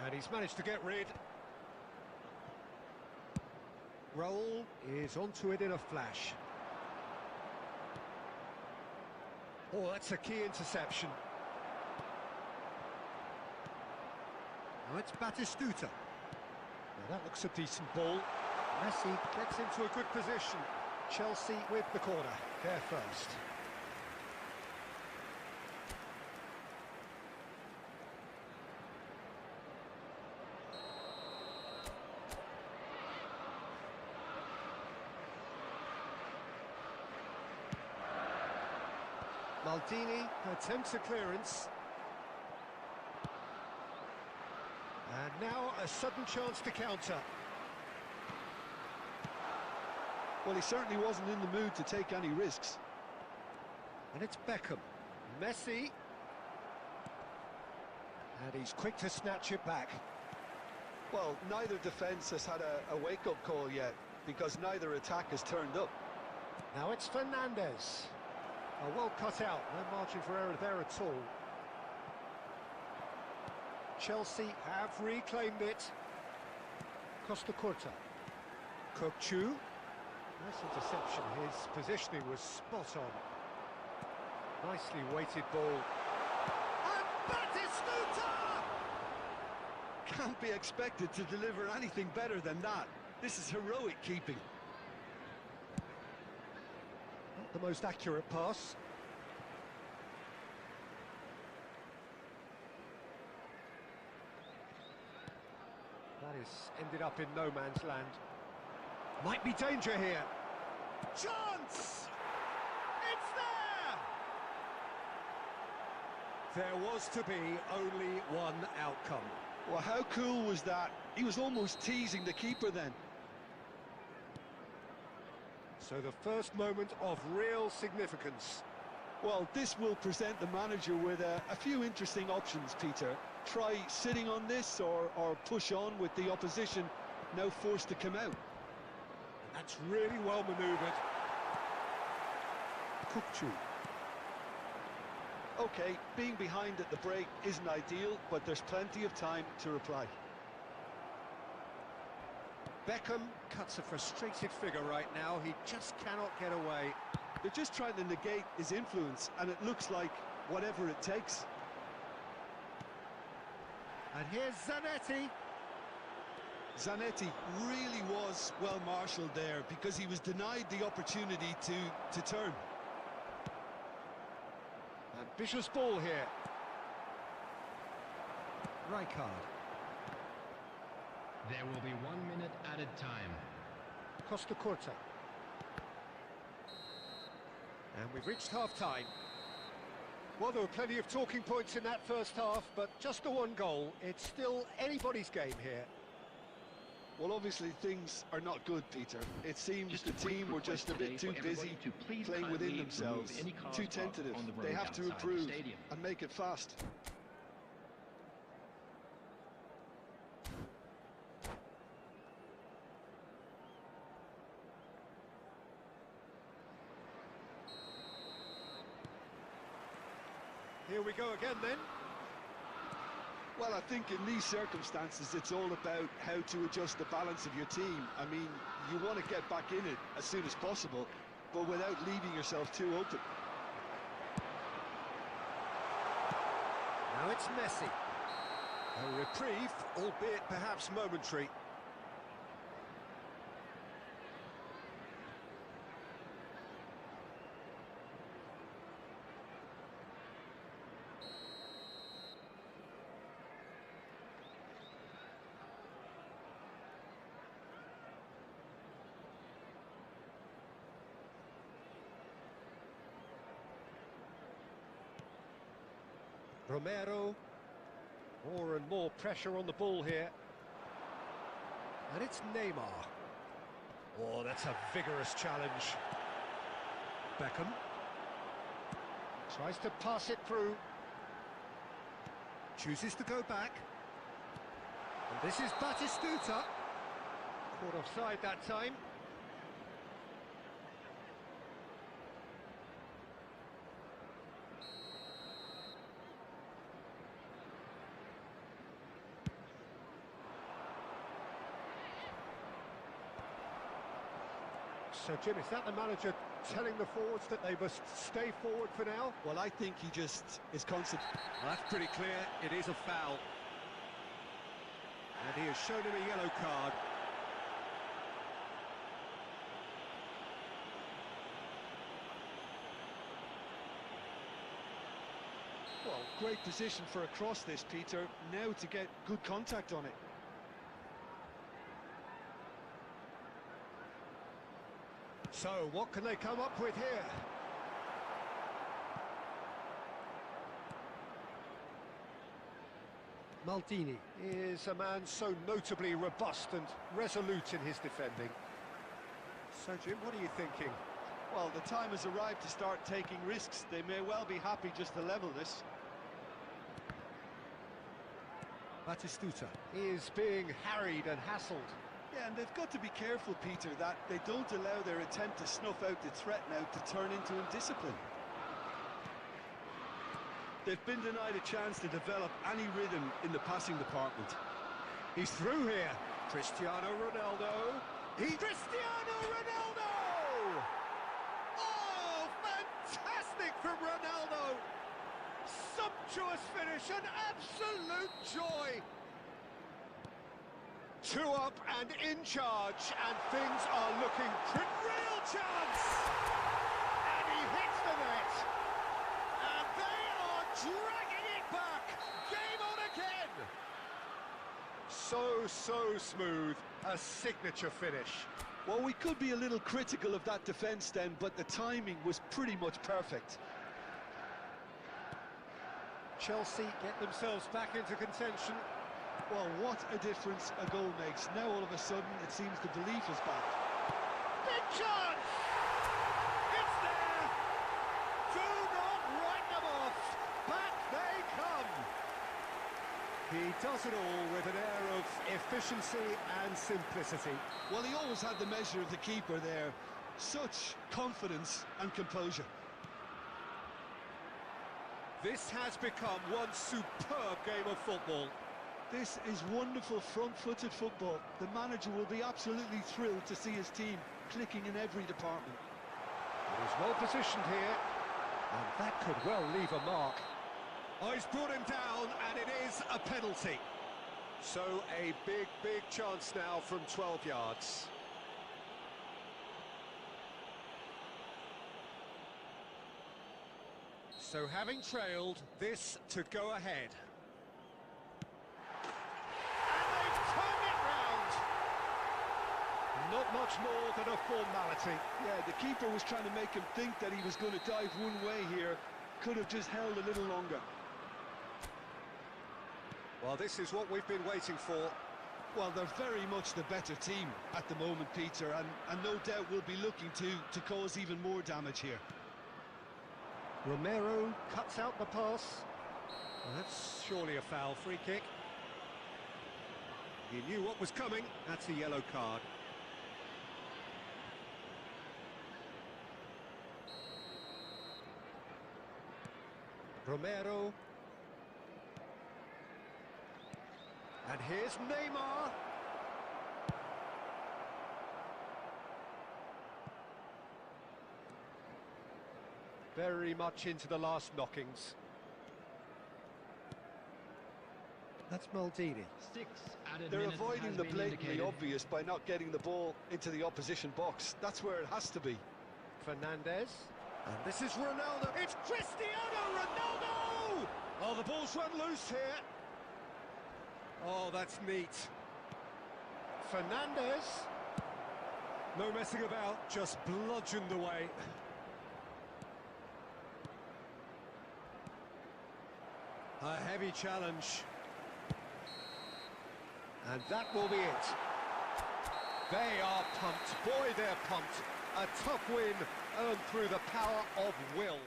Speaker 1: And he's managed to get rid. Raul is onto it in a flash. Oh, that's a key interception. Now it's Batistuta. Now that looks a decent ball. Messi gets into a good position. Chelsea with the corner. They're first. Maldini attempts a clearance. And now a sudden chance to counter.
Speaker 2: Well, he certainly wasn't in the mood to take any risks.
Speaker 1: And it's Beckham. Messi. And he's quick to snatch it back.
Speaker 2: Well, neither defence has had a wake-up call yet, because neither attack has turned up.
Speaker 1: Now it's Fernandez. Oh, well cut out, no margin for error there at all. Chelsea have reclaimed it. Costa Curta. Kokchu. Nice interception, his positioning was spot on. Nicely weighted ball. And Batistuta!
Speaker 2: Can't be expected to deliver anything better than that. This is heroic keeping.
Speaker 1: Not the most accurate pass. That is ended up in no man's land. Might be danger here. Chance! It's there! There was to be only one outcome.
Speaker 2: Well, how cool was that? He was almost teasing the keeper then.
Speaker 1: So the first moment of real significance.
Speaker 2: Well, this will present the manager with a few interesting options, Peter. Try sitting on this or push on with the opposition now forced to come out.
Speaker 1: That's really well manoeuvred. Kokchu.
Speaker 2: Okay, being behind at the break isn't ideal, but there's plenty of time to reply.
Speaker 1: Beckham cuts a frustrated figure right now. He just cannot get away.
Speaker 2: They're just trying to negate his influence, and it looks like whatever it takes.
Speaker 1: And here's Zanetti.
Speaker 2: Zanetti really was well marshalled there because he was denied the opportunity to turn.
Speaker 1: Ambitious ball here. Rijkaard.
Speaker 5: There will be 1 minute added time.
Speaker 1: Costa Curta. And we've reached half-time. Well, there were plenty of talking points in that first half, but just the one goal. It's still anybody's game here.
Speaker 2: Well, obviously things are not good, Peter. It seems the team were just a bit too busy playing within themselves, too tentative. They have to improve and make it fast.
Speaker 1: Here we go again then.
Speaker 2: Well, I think in these circumstances, it's all about how to adjust the balance of your team. I mean, you want to get back in it as soon as possible, but without leaving yourself too open.
Speaker 1: Now it's Messi. A reprieve, albeit perhaps momentary. Romero, more and more pressure on the ball here. And it's Neymar. Oh, that's a vigorous challenge. Beckham. Tries to pass it through. Chooses to go back. And this is Batistuta. Caught offside that time. So, Jim, is that the manager telling the forwards that they must stay forward for now?
Speaker 3: Well, I think he just is constant.
Speaker 1: Well, that's pretty clear. It is a foul. And he has shown him a yellow card.
Speaker 3: Well, great position for a cross this, Peter. Now to get good contact on it.
Speaker 1: So, what can they come up with here? Maldini is a man so notably robust and resolute in his defending. So, Jim, what are you thinking?
Speaker 3: Well, the time has arrived to start taking risks. They may well be happy just to level this.
Speaker 1: Batistuta is being harried and hassled.
Speaker 3: Yeah, and they've got to be careful, Peter, that they don't allow their attempt to snuff out the threat now to turn into indiscipline. They've been denied a chance to develop any rhythm in the passing department.
Speaker 1: He's through here. Cristiano Ronaldo. Cristiano Ronaldo! Oh, fantastic from Ronaldo! Sumptuous finish, an absolute joy! 2 up and in charge, and things are looking real chance! And he hits the net! And they are dragging it back! Game on again! So smooth, a signature finish.
Speaker 3: Well, we could be a little critical of that defence then, but the timing was pretty much perfect.
Speaker 1: Chelsea get themselves back into contention.
Speaker 3: Well, what a difference a goal makes. Now all of a sudden it seems the belief is back.
Speaker 1: Big chance! It's there! Do not write them off! Back they come! He does it all with an air of efficiency and simplicity.
Speaker 3: Well, he always had the measure of the keeper there. Such confidence and composure.
Speaker 1: This has become one superb game of football.
Speaker 3: This is wonderful front-footed football. The manager will be absolutely thrilled to see his team clicking in every department.
Speaker 1: He's well positioned here, and that could well leave a mark. Oh, he's brought him down, and it is a penalty. So a big chance now from 12 yards. So having trailed, this to go ahead. Not much more than a formality.
Speaker 3: Yeah, the keeper was trying to make him think that he was going to dive one way here. Could have just held a little longer.
Speaker 1: Well, this is what we've been waiting for.
Speaker 3: Well, they're very much the better team at the moment, Peter, and no doubt will be looking to cause even more damage here.
Speaker 1: Romero cuts out the pass. Well, that's surely a foul. Free kick. He knew what was coming. That's a yellow card. Romero. And here's Neymar. Very much into the last knockings. That's Maldini.
Speaker 5: 6 added
Speaker 3: They're
Speaker 5: minutes
Speaker 3: avoiding
Speaker 5: has
Speaker 3: the
Speaker 5: been
Speaker 3: blatantly
Speaker 5: indicated.
Speaker 3: obvious by not getting the ball into the opposition box. That's where it has to be.
Speaker 1: Fernandez. And this is Ronaldo. It's Cristiano Ronaldo! Oh, the ball's run loose here. Oh, that's neat. Fernandez. No messing about, just bludgeoned away. A heavy challenge. And that will be it. They are pumped. Boy, they're pumped. A tough win earned through the power of will.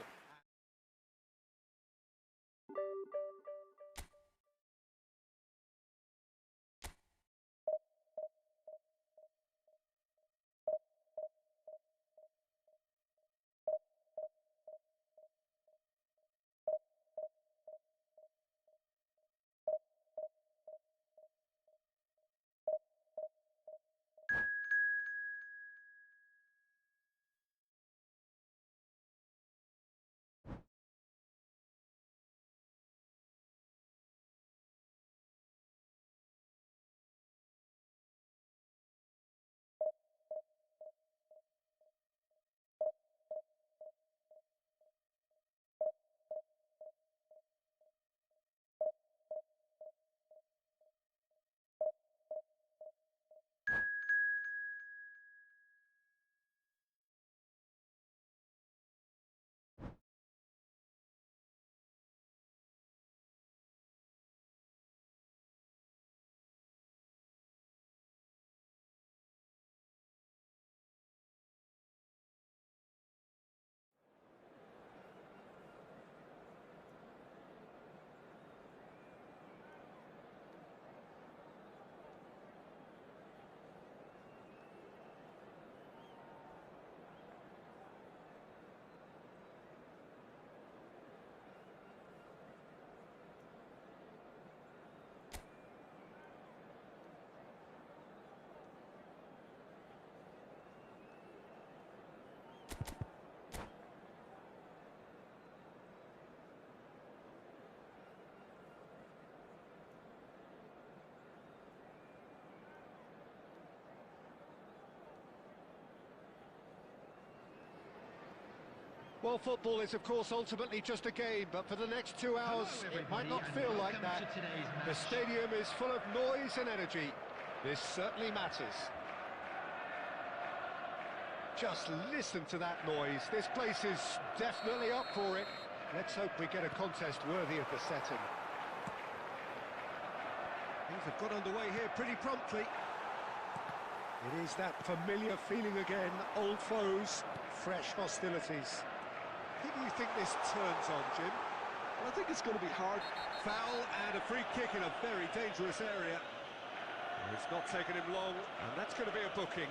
Speaker 1: Well, football is, of course, ultimately just a game, but for the next 2 hours, it might not feel like that. The stadium is full of noise and energy. This certainly matters. Just listen to that noise. This place is definitely up for it. Let's hope we get a contest worthy of the setting. Things have got underway here pretty promptly. It is that familiar feeling again, old foes, fresh hostilities.
Speaker 3: Who do you think this turns on, Jim?
Speaker 2: Well, I think it's going to be hard.
Speaker 1: Foul and a free kick in a very dangerous area. It's not taken him long, and that's going to be a booking.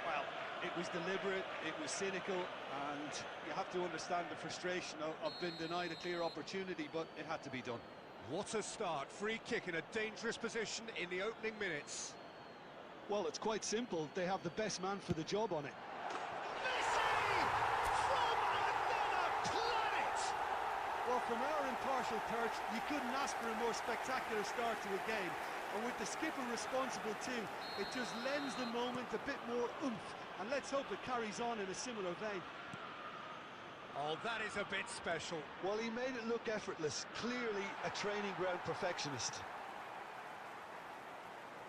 Speaker 3: Well, it was deliberate, it was cynical, and you have to understand the frustration of being denied a clear opportunity, but it had to be done.
Speaker 1: What a start. Free kick in a dangerous position in the opening minutes.
Speaker 2: Well, it's quite simple. They have the best man for the job on it.
Speaker 3: Well, from our impartial perch, you couldn't ask for a more spectacular start to a game. And with the skipper responsible too, it just lends the moment a bit more oomph. And let's hope it carries on in a similar vein.
Speaker 1: Oh, that is a bit special.
Speaker 2: Well, he made it look effortless. Clearly a training ground perfectionist.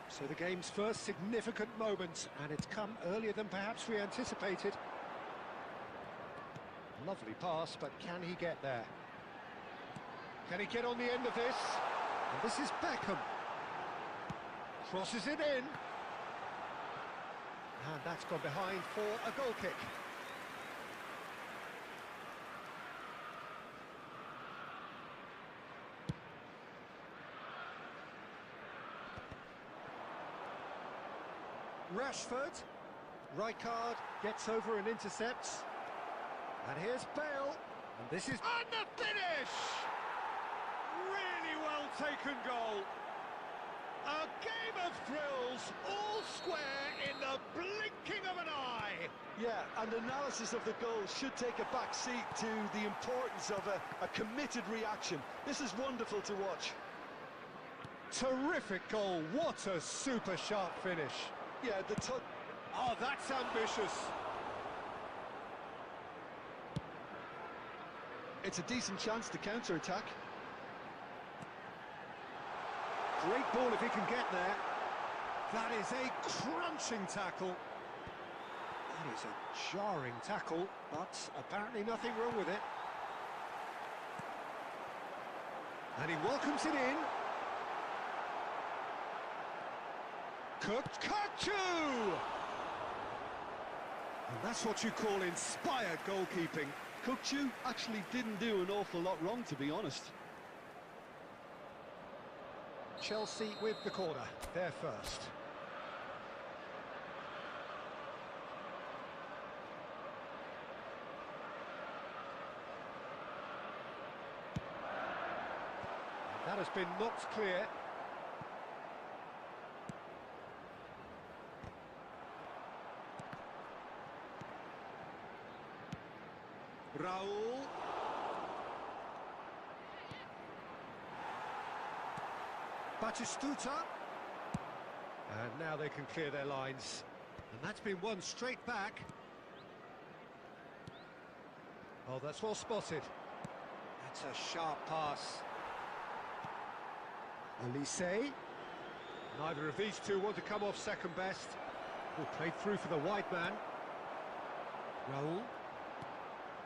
Speaker 1: So the game's first significant moment, and it's come earlier than perhaps we anticipated. Lovely pass, but can he get there? Can he get on the end of this? And this is Beckham. Crosses it in. And that's gone behind for a goal kick. Rashford. Rijkaard gets over and intercepts. And here's Bale. And this is... And the finish! Really well taken goal. A game of thrills, all square in the blinking of an eye.
Speaker 2: Yeah, and analysis of the goal should take a back seat to the importance of a committed reaction. This is wonderful to watch.
Speaker 1: Terrific goal. What a super sharp finish.
Speaker 2: Yeah, the touch.
Speaker 1: Oh, that's ambitious.
Speaker 2: It's a decent chance to counter-attack.
Speaker 1: Great ball if he can get there. That is a crunching tackle. That is a jarring tackle, but apparently nothing wrong with it. And he welcomes it in. Cooked, Kachu! And that's what you call inspired goalkeeping.
Speaker 2: Kukçu actually didn't do an awful lot wrong, to be honest.
Speaker 1: Chelsea with the corner, they're first. That has been knocked clear. Raul. Batistuta. And now they can clear their lines. And that's been won straight back. Oh, that's well spotted. That's a sharp pass. Elise. Neither of these two want to come off second best. Well, played through for the wide man. Raul.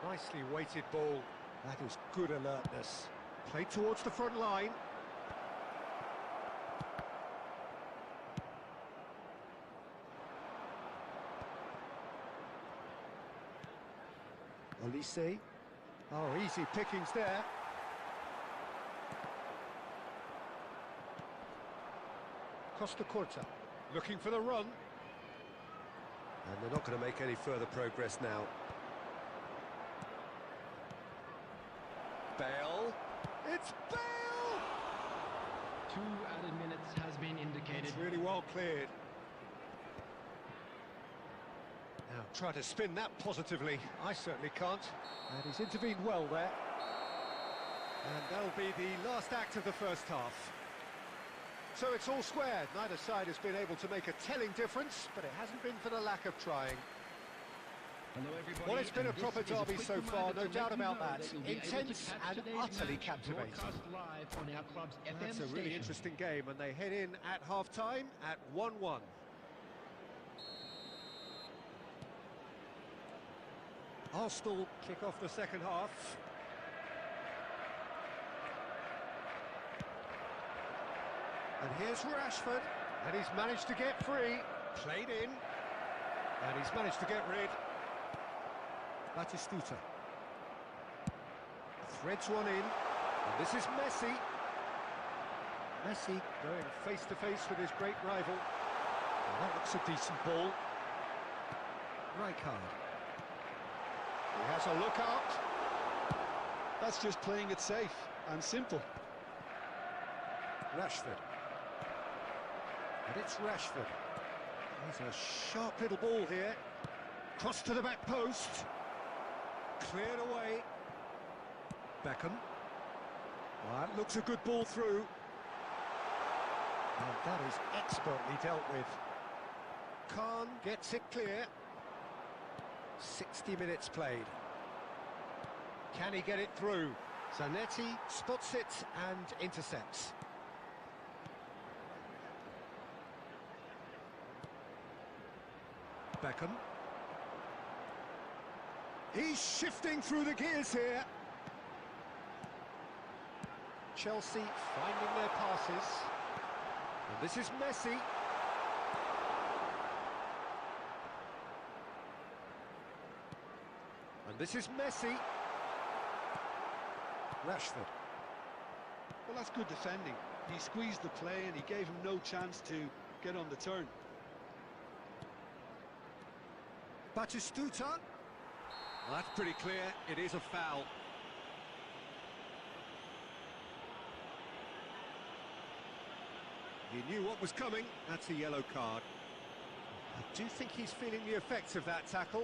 Speaker 1: Nicely weighted ball. That is good alertness. Played towards the front line. Elise. Oh, easy pickings there. Costa Curta, looking for the run. And they're not going to make any further progress now. Bale. It's Bale!
Speaker 5: 2 added minutes has been indicated.
Speaker 1: It's really well cleared. Now, try to spin that positively. I certainly can't. And he's intervened well there. And that'll be the last act of the first half. So it's all squared. Neither side has been able to make a telling difference, but it hasn't been for the lack of trying.
Speaker 5: Hello everybody.
Speaker 1: Well, it's been a
Speaker 5: And
Speaker 1: proper
Speaker 5: this is a
Speaker 1: derby
Speaker 5: quick
Speaker 1: so far,
Speaker 5: reminder
Speaker 1: no
Speaker 5: to
Speaker 1: doubt
Speaker 5: let you
Speaker 1: about
Speaker 5: know
Speaker 1: that.
Speaker 5: you'll be able to
Speaker 1: Intense
Speaker 5: catch
Speaker 1: and
Speaker 5: today's
Speaker 1: utterly
Speaker 5: match
Speaker 1: captivating.
Speaker 5: broadcast live on our club's
Speaker 1: That's
Speaker 5: FM
Speaker 1: a really
Speaker 5: station.
Speaker 1: interesting game, and they head in at half-time at 1-1. Arsenal kick off the second half. And here's Rashford, and he's managed to get free. Played in, and he's managed to get rid. Batistuta. Threads one in, and this is Messi. Messi going face-to-face with his great rival. And that looks a decent ball. Rijkaard. He has a look out.
Speaker 2: That's just playing it safe and simple.
Speaker 1: Rashford. And it's Rashford. There's a sharp little ball here. Cross to the back post. Cleared away. Beckham. Well, that looks a good ball through. And that is expertly dealt with. Khan gets it clear. 60 minutes played. Can he get it through? Zanetti spots it and intercepts. Beckham. He's shifting through the gears here. Chelsea finding their passes. And this is Messi. And this is Messi. Rashford.
Speaker 2: Well, that's good defending. He squeezed the play and he gave him no chance to get on the turn.
Speaker 1: Batistuta. Well, that's pretty clear. It is a foul. He knew what was coming. That's a yellow card. I do think he's feeling the effects of that tackle.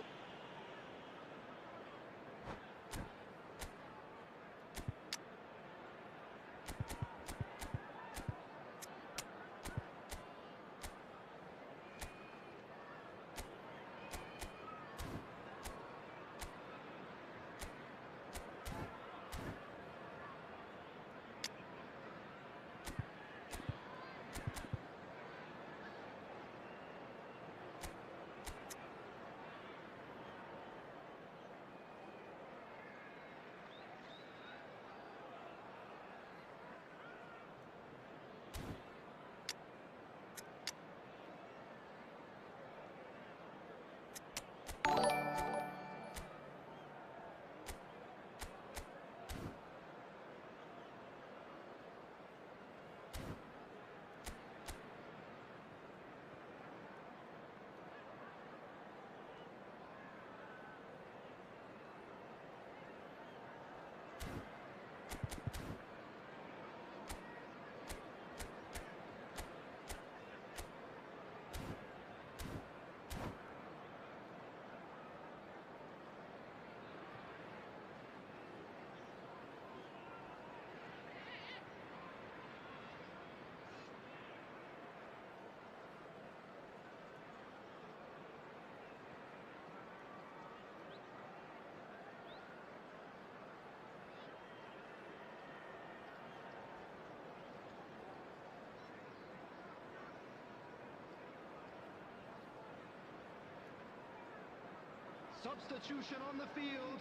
Speaker 5: Substitution on the field.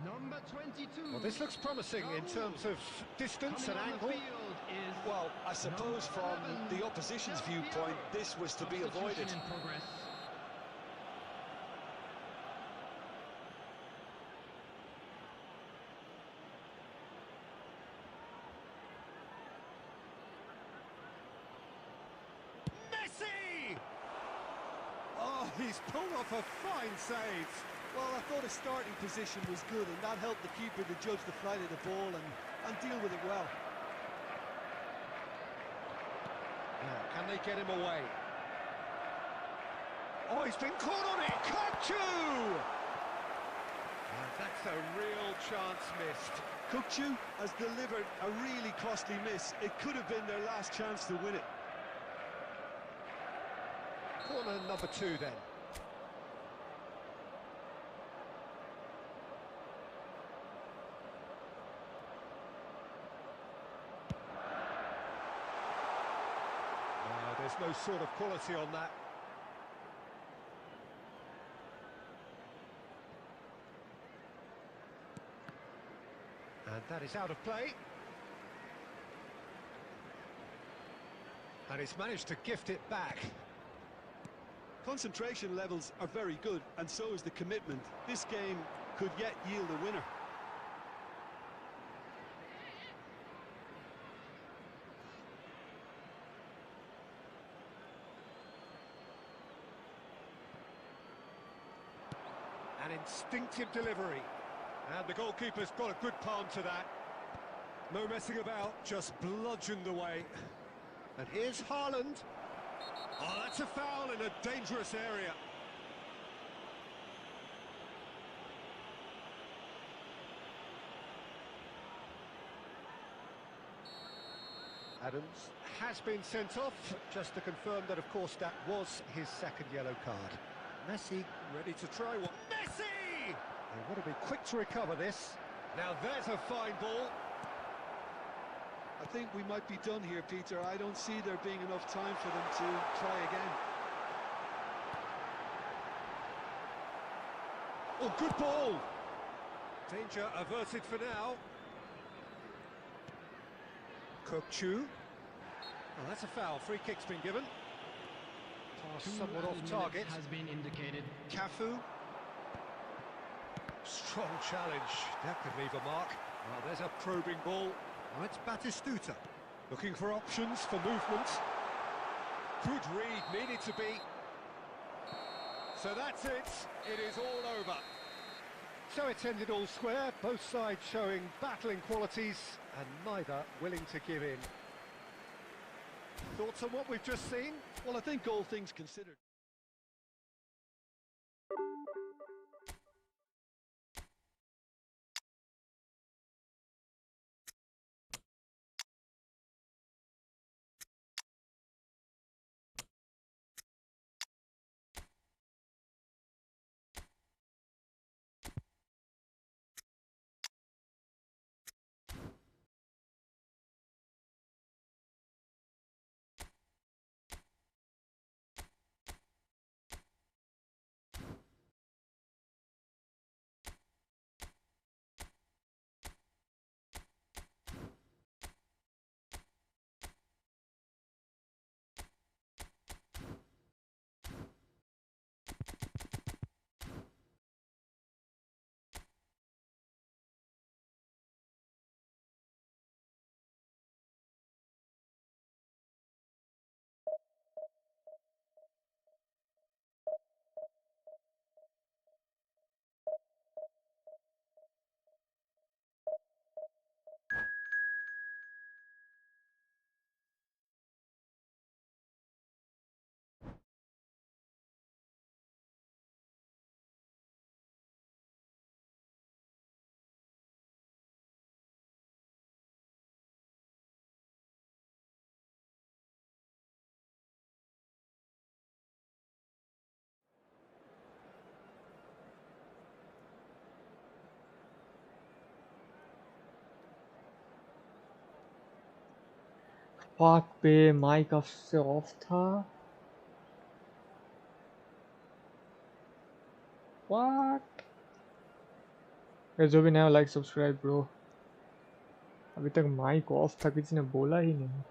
Speaker 5: Number 22.
Speaker 1: Well, this looks promising in terms of distance and angle.
Speaker 2: Well, I suppose from the opposition's viewpoint, this was to be avoided.
Speaker 5: In progress.
Speaker 1: Messi! Oh, he's pulled off a fine save.
Speaker 3: Well, I thought his starting position was good, and that helped the keeper to judge the flight of the ball and deal with it well.
Speaker 1: Now, can they get him away? Oh, he's been caught on it! Kukçu! And that's a real chance missed.
Speaker 3: Kukçu has delivered a really costly miss. It could have been their last chance to win it.
Speaker 1: Corner number 2 then. There's no sort of quality on that. And that is out of play. And he's managed to gift it back.
Speaker 3: Concentration levels are very good, and so is the commitment. This game could yet yield a winner.
Speaker 1: An instinctive delivery. And the goalkeeper's got a good palm to that. No messing about, just bludgeoned away. And here's Haaland. Oh, that's a foul in a dangerous area. Adams has been sent off, just to confirm that, of course, that was his second yellow card. Messi ready to try one. Messi! They want to be quick to recover this. Now there's a fine ball.
Speaker 3: I think we might be done here, Peter. I don't see there being enough time for them to try again.
Speaker 1: Oh, good ball. Danger averted for now. Kukçu. Oh, that's a foul. Free kick's been given. Pass somewhat off target.
Speaker 5: Has been indicated.
Speaker 1: Cafu. Strong challenge. That could leave a mark. Well, there's a probing ball. Now it's Batistuta. Looking for options for movement. Good read, needed to be. So that's it. It is all over. So it's ended all square, both sides showing battling qualities and neither willing to give in. Thoughts on what we've just seen?
Speaker 3: Well, I think all things considered.
Speaker 6: Fuck be Microsoft. What? जो भी नया like subscribe bro. अभी तक mic off था, किसी ने बोला ही नहीं.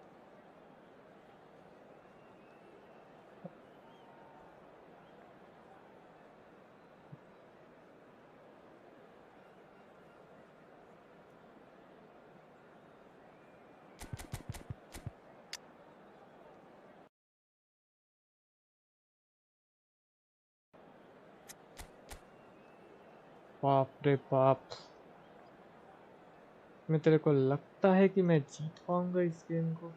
Speaker 6: बाप रे बाप. मैं तेरे को लगता है कि मैं जीत पाऊंगा इस गेम को.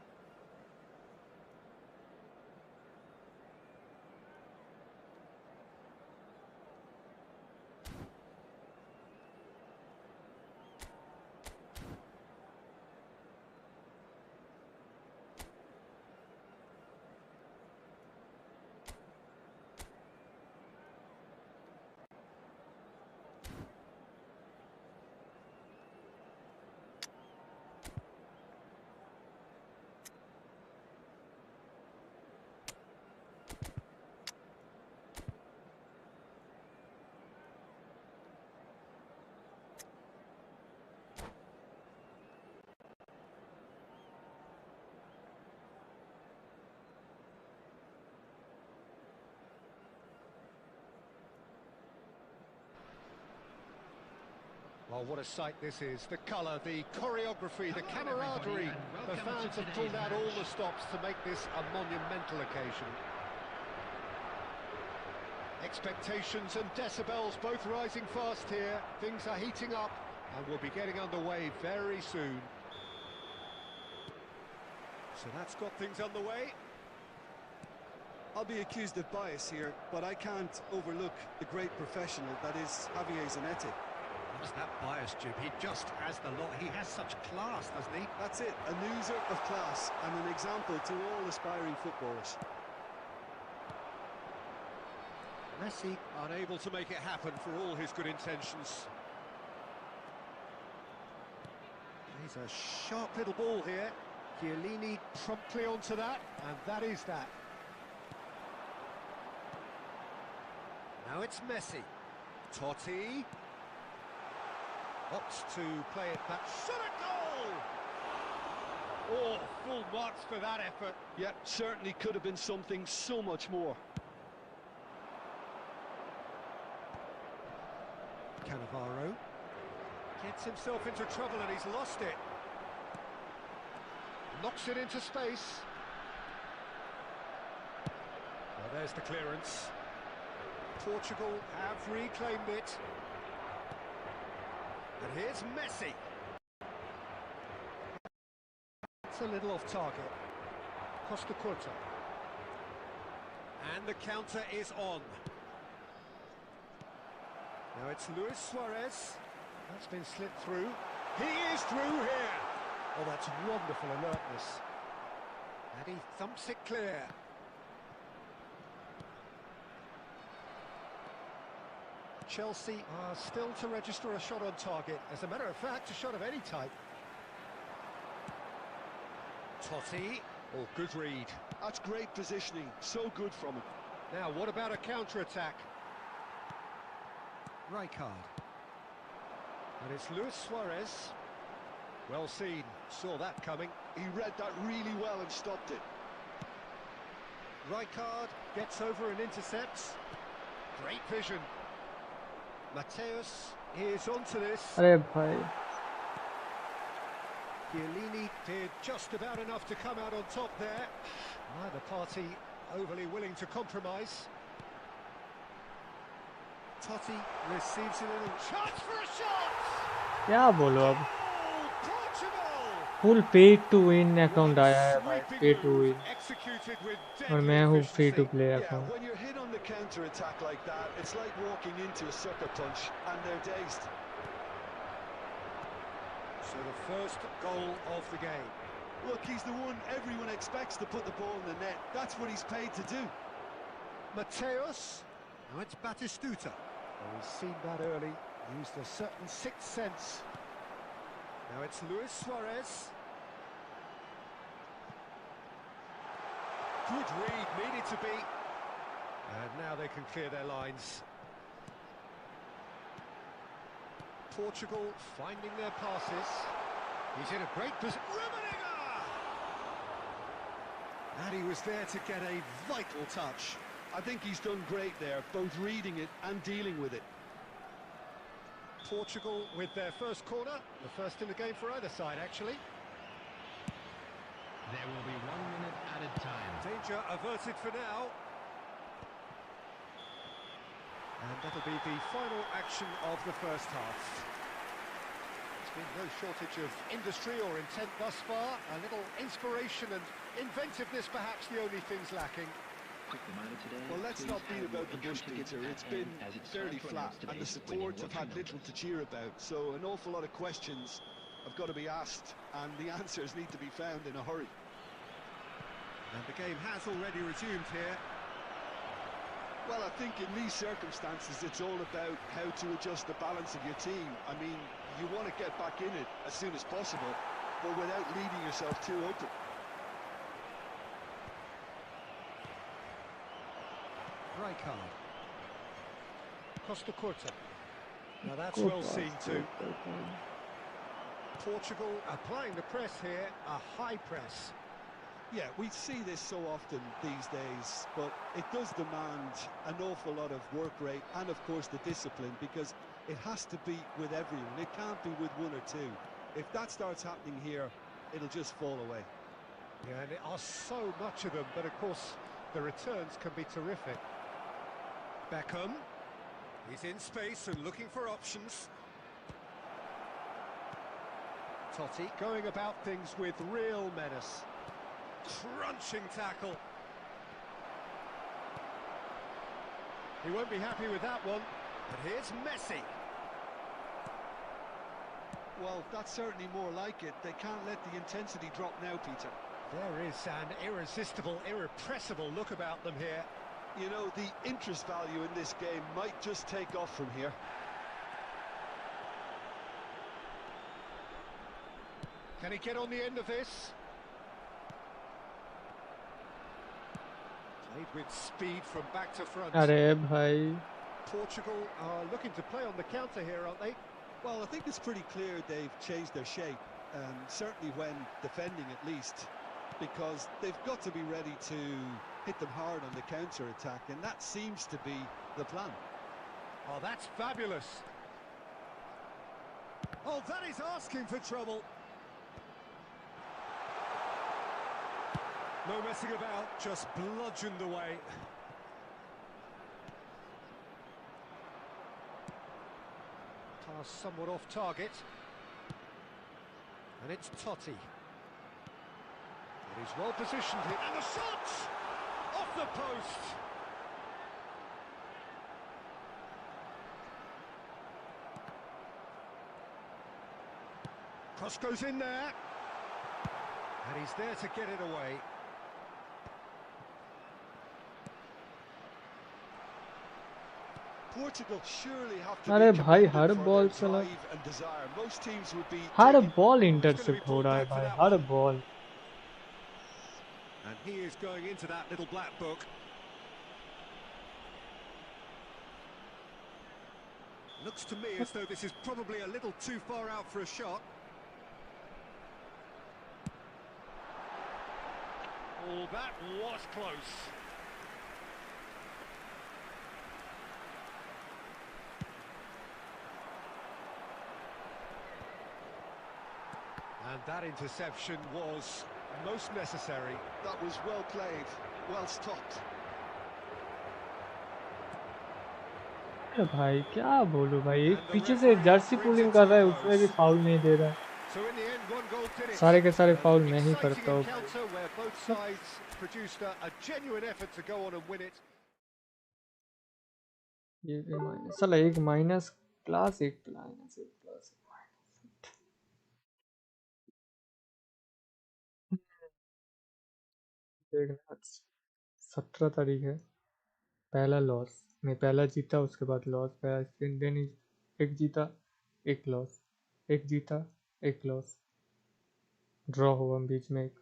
Speaker 1: Well, what a sight this is. The colour, the choreography, the camaraderie. The fans have pulled out all the stops to make this a monumental occasion. Expectations and decibels both rising fast here. Things are heating up and we'll be getting underway very soon. So that's got things underway.
Speaker 3: I'll be accused of bias here, but I can't overlook the great professional that is Javier Zanetti.
Speaker 1: What's that bias, Jim? He just has the lot. He has such class, doesn't he?
Speaker 3: That's it, an oozer of class and an example to all aspiring footballers.
Speaker 1: Messi unable to make it happen for all his good intentions. He's a sharp little ball here. Chiellini promptly onto that, and that is that. Now it's Messi. Totti. Opts to play it back. Shot a goal! Oh, full marks for that effort.
Speaker 3: Yeah, certainly could have been something so much more.
Speaker 1: Cannavaro gets himself into trouble and he's lost it. Knocks it into space. Well, there's the clearance. Portugal have reclaimed it. And here's Messi. It's a little off target. Costa Curta. And the counter is on. Now it's Luis Suarez. That's been slipped through. He is through here. Oh, that's wonderful alertness. And he thumps it clear. Chelsea are still to register a shot on target. As a matter of fact, a shot of any type. Totti. Oh, good read.
Speaker 3: That's great positioning. So good from him.
Speaker 1: Now, what about a counter-attack? Rijkaard. And it's Luis Suarez. Well seen. Saw that coming.
Speaker 3: He read that really well and stopped it.
Speaker 1: Rijkaard gets over and intercepts. Great vision. Mateus is onto this.
Speaker 6: अरे भाई.
Speaker 1: Chiellini did just about enough to come out on top there. Neither party overly willing to compromise. Totti receives it in. Chance for a shot!
Speaker 6: क्या बोलो अब?
Speaker 1: Oh, Portugal!
Speaker 6: Full pay to win account आया है भाई. Pay to win.
Speaker 1: Executed with
Speaker 6: और
Speaker 1: deadly
Speaker 6: मैं हूँ free to
Speaker 1: efficiency.
Speaker 6: Play
Speaker 3: Yeah,
Speaker 6: account.
Speaker 3: when you're hit on the counter-attack like that, it's like walking into a sucker punch and they're dazed.
Speaker 1: So the first goal of the game.
Speaker 3: Look, he's the one everyone expects to put the ball in the net. That's what he's paid to do.
Speaker 1: Mateus. Now it's Batistuta. Oh, he's seen that early. Used a certain sixth sense. Now it's Luis Suarez. Good read, needed to be. And now they can clear their lines. Portugal finding their passes. He's in a great position.
Speaker 3: And he was there to get a vital touch.
Speaker 2: I think he's done great there, both reading it and dealing with it.
Speaker 1: Portugal with their first corner, the first in the game for either side, actually.
Speaker 5: There will be 1 minute added time.
Speaker 1: Danger averted for now. And that'll be the final action of the first half. There's been no shortage of industry or intent thus far. A little inspiration and inventiveness, perhaps the only things lacking.
Speaker 4: Quick reminder today,
Speaker 2: Well, let's not beat about the bush, Peter. It's been fairly flat, and the supports have had little to cheer about. So an awful lot of questions have got to be asked, and the answers need to be found in a hurry.
Speaker 3: And the game has already resumed here.
Speaker 2: Well, I think in these circumstances, it's all about how to adjust the balance of your team. I mean, you want to get back in it as soon as possible, but without leaving yourself too open.
Speaker 1: Rijkaard. Costa Curta. Now that's well seen too. Portugal applying the press here, a high press.
Speaker 2: Yeah, we see this so often these days, but it does demand an awful lot of work rate and, of course, the discipline, because it has to be with everyone. It can't be with one or two. If that starts happening here, it'll just fall away.
Speaker 1: Yeah, and there are so much of them, but of course the returns can be terrific. Beckham, he's in space and looking for options. Totti going about things with real menace. Crunching tackle. He won't be happy with that one, but here's Messi.
Speaker 2: Well, that's certainly more like it. They can't let the intensity drop now, Peter.
Speaker 1: There is an irresistible, irrepressible look about them here.
Speaker 2: You know, the interest value in this game might just take off from here.
Speaker 1: Can he get on the end of this? Played with speed from back to front.
Speaker 6: अरे भाई
Speaker 1: Portugal are looking to play on the counter here, aren't they?
Speaker 2: Well, I think it's pretty clear they've changed their shape, certainly when defending at least, because they've got to be ready to hit them hard on the counter-attack, and that seems to be the plan.
Speaker 1: Oh, that's fabulous. Oh, that is asking for trouble. No messing about, just bludgeoned away. Pass somewhat off target. And it's Totti. It is well positioned here. And the shot! Off the post! Cross goes in there. And he's there to get it away.
Speaker 2: Portugal surely have to
Speaker 6: अरे
Speaker 2: be
Speaker 6: भाई
Speaker 2: commended
Speaker 6: her
Speaker 2: for
Speaker 6: ball
Speaker 2: their
Speaker 6: चला
Speaker 2: drive and desire. Most teams would be
Speaker 6: her
Speaker 2: taking
Speaker 6: ball intercept हो रहा है भाई हर ball
Speaker 1: And he is going into that little black book. Looks to me as though this is probably a little too far out for a shot. Oh, that was close. And that interception was most necessary.
Speaker 2: That was well played, well stopped.
Speaker 6: अरे भाई क्या बोलूं भाई एक पीछे से Jersey pulling कर रहा है उसमें भी फाउल नहीं दे रहा
Speaker 1: So in the end, one goal did it.
Speaker 6: सारे के सारे फाउल मैं ही
Speaker 1: Exciting
Speaker 6: करता हूँ
Speaker 1: encounter where both sides produced a genuine effort to go on and win it.
Speaker 6: ये भी माइनस साला एक माइनस प्लस एक माइनस एक प्लस माइनस 17 तारीख है पहला लॉस नहीं पहला जीता उसके बाद लॉस पहला स्पिन देन एक जीता एक लॉस एक जीता एक लॉस ड्रॉ हुआ बीच में एक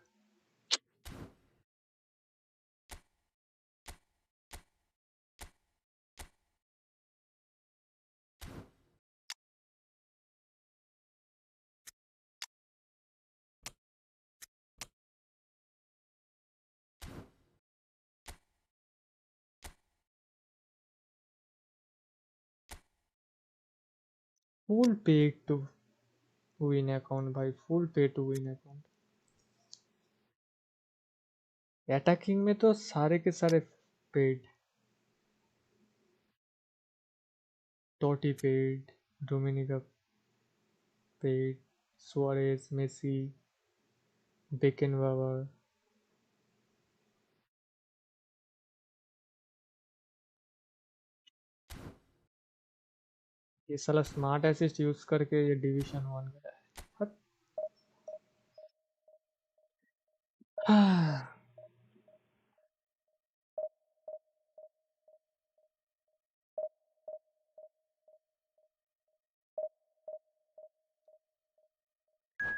Speaker 6: full pay to win account भाई, full pay to win account. Attacking में तो सारे के सारे पेड, टोटी पेड, डोमिनिका पेड, सुआरेज, मेसी, बेकेनबावर। ये साला स्मार्ट असिस्ट यूज करके ये डिवीजन 1 गया है। हट।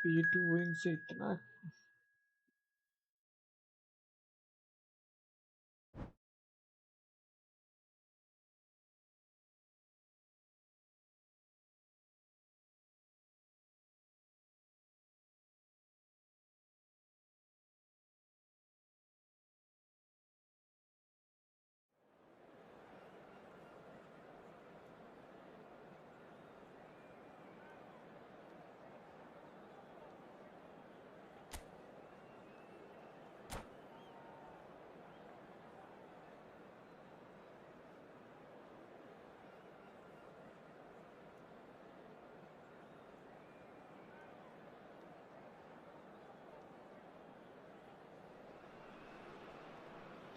Speaker 6: P2 विन से इतना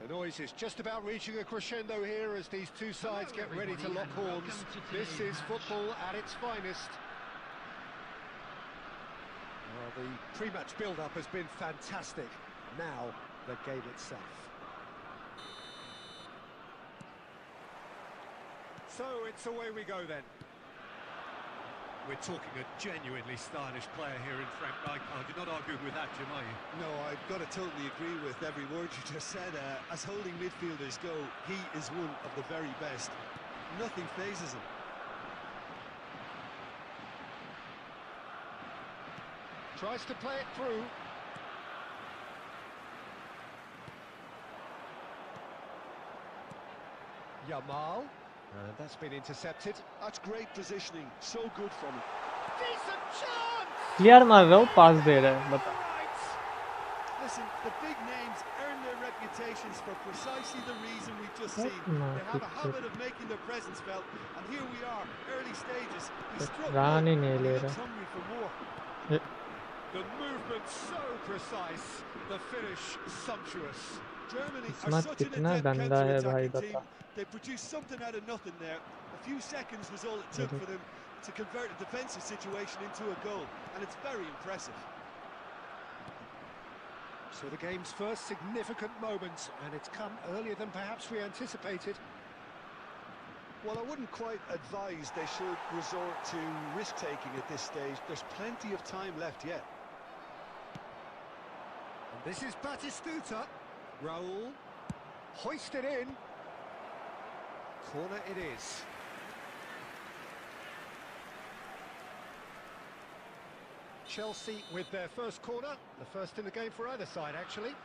Speaker 1: The noise is just about reaching a crescendo here as these two sides get ready to lock horns. This is football at its finest. Well, the pre-match build-up has been fantastic. Now, the game itself. So, it's away we go then.
Speaker 3: We're talking a genuinely stylish player here in Frank Rijkaard. You're not arguing with that, Jim, are you?
Speaker 7: No, I've got to totally agree with every word you just said. As holding midfielders go, he is one of the very best. Nothing phases him.
Speaker 1: Tries to play it through. Yamal. That's been intercepted.
Speaker 7: That's great positioning. So good from him.
Speaker 1: Decent chance!
Speaker 6: Clear मार रहा हूँ, पास दे रहा है, बता।
Speaker 3: Listen, the big names earn their reputations for precisely the reason we've just seen. They have a habit of making their presence felt, and here we are, early stages. He struck
Speaker 6: run he
Speaker 3: well,
Speaker 6: नहीं
Speaker 3: and he
Speaker 6: ले
Speaker 3: looks
Speaker 6: रहा।
Speaker 3: hungry for more.
Speaker 1: The movement so precise, the finish sumptuous.
Speaker 3: Germany are
Speaker 6: किस्मत
Speaker 3: such an
Speaker 6: कितना
Speaker 3: adept
Speaker 6: गंदा है भाई,
Speaker 3: counter-attacking team.
Speaker 6: बता।
Speaker 3: They produced something out of nothing there. A few seconds was all it took for them to convert a defensive situation into a goal, and it's very impressive.
Speaker 1: So the game's first significant moment, and it's come earlier than perhaps we anticipated.
Speaker 7: Well, I wouldn't quite advise they should resort to risk-taking at this stage. There's plenty of time left yet.
Speaker 1: And this is Batistuta. Raul. Hoisted in. Corner it is. Chelsea with their first corner, the first in the game for either side, actually.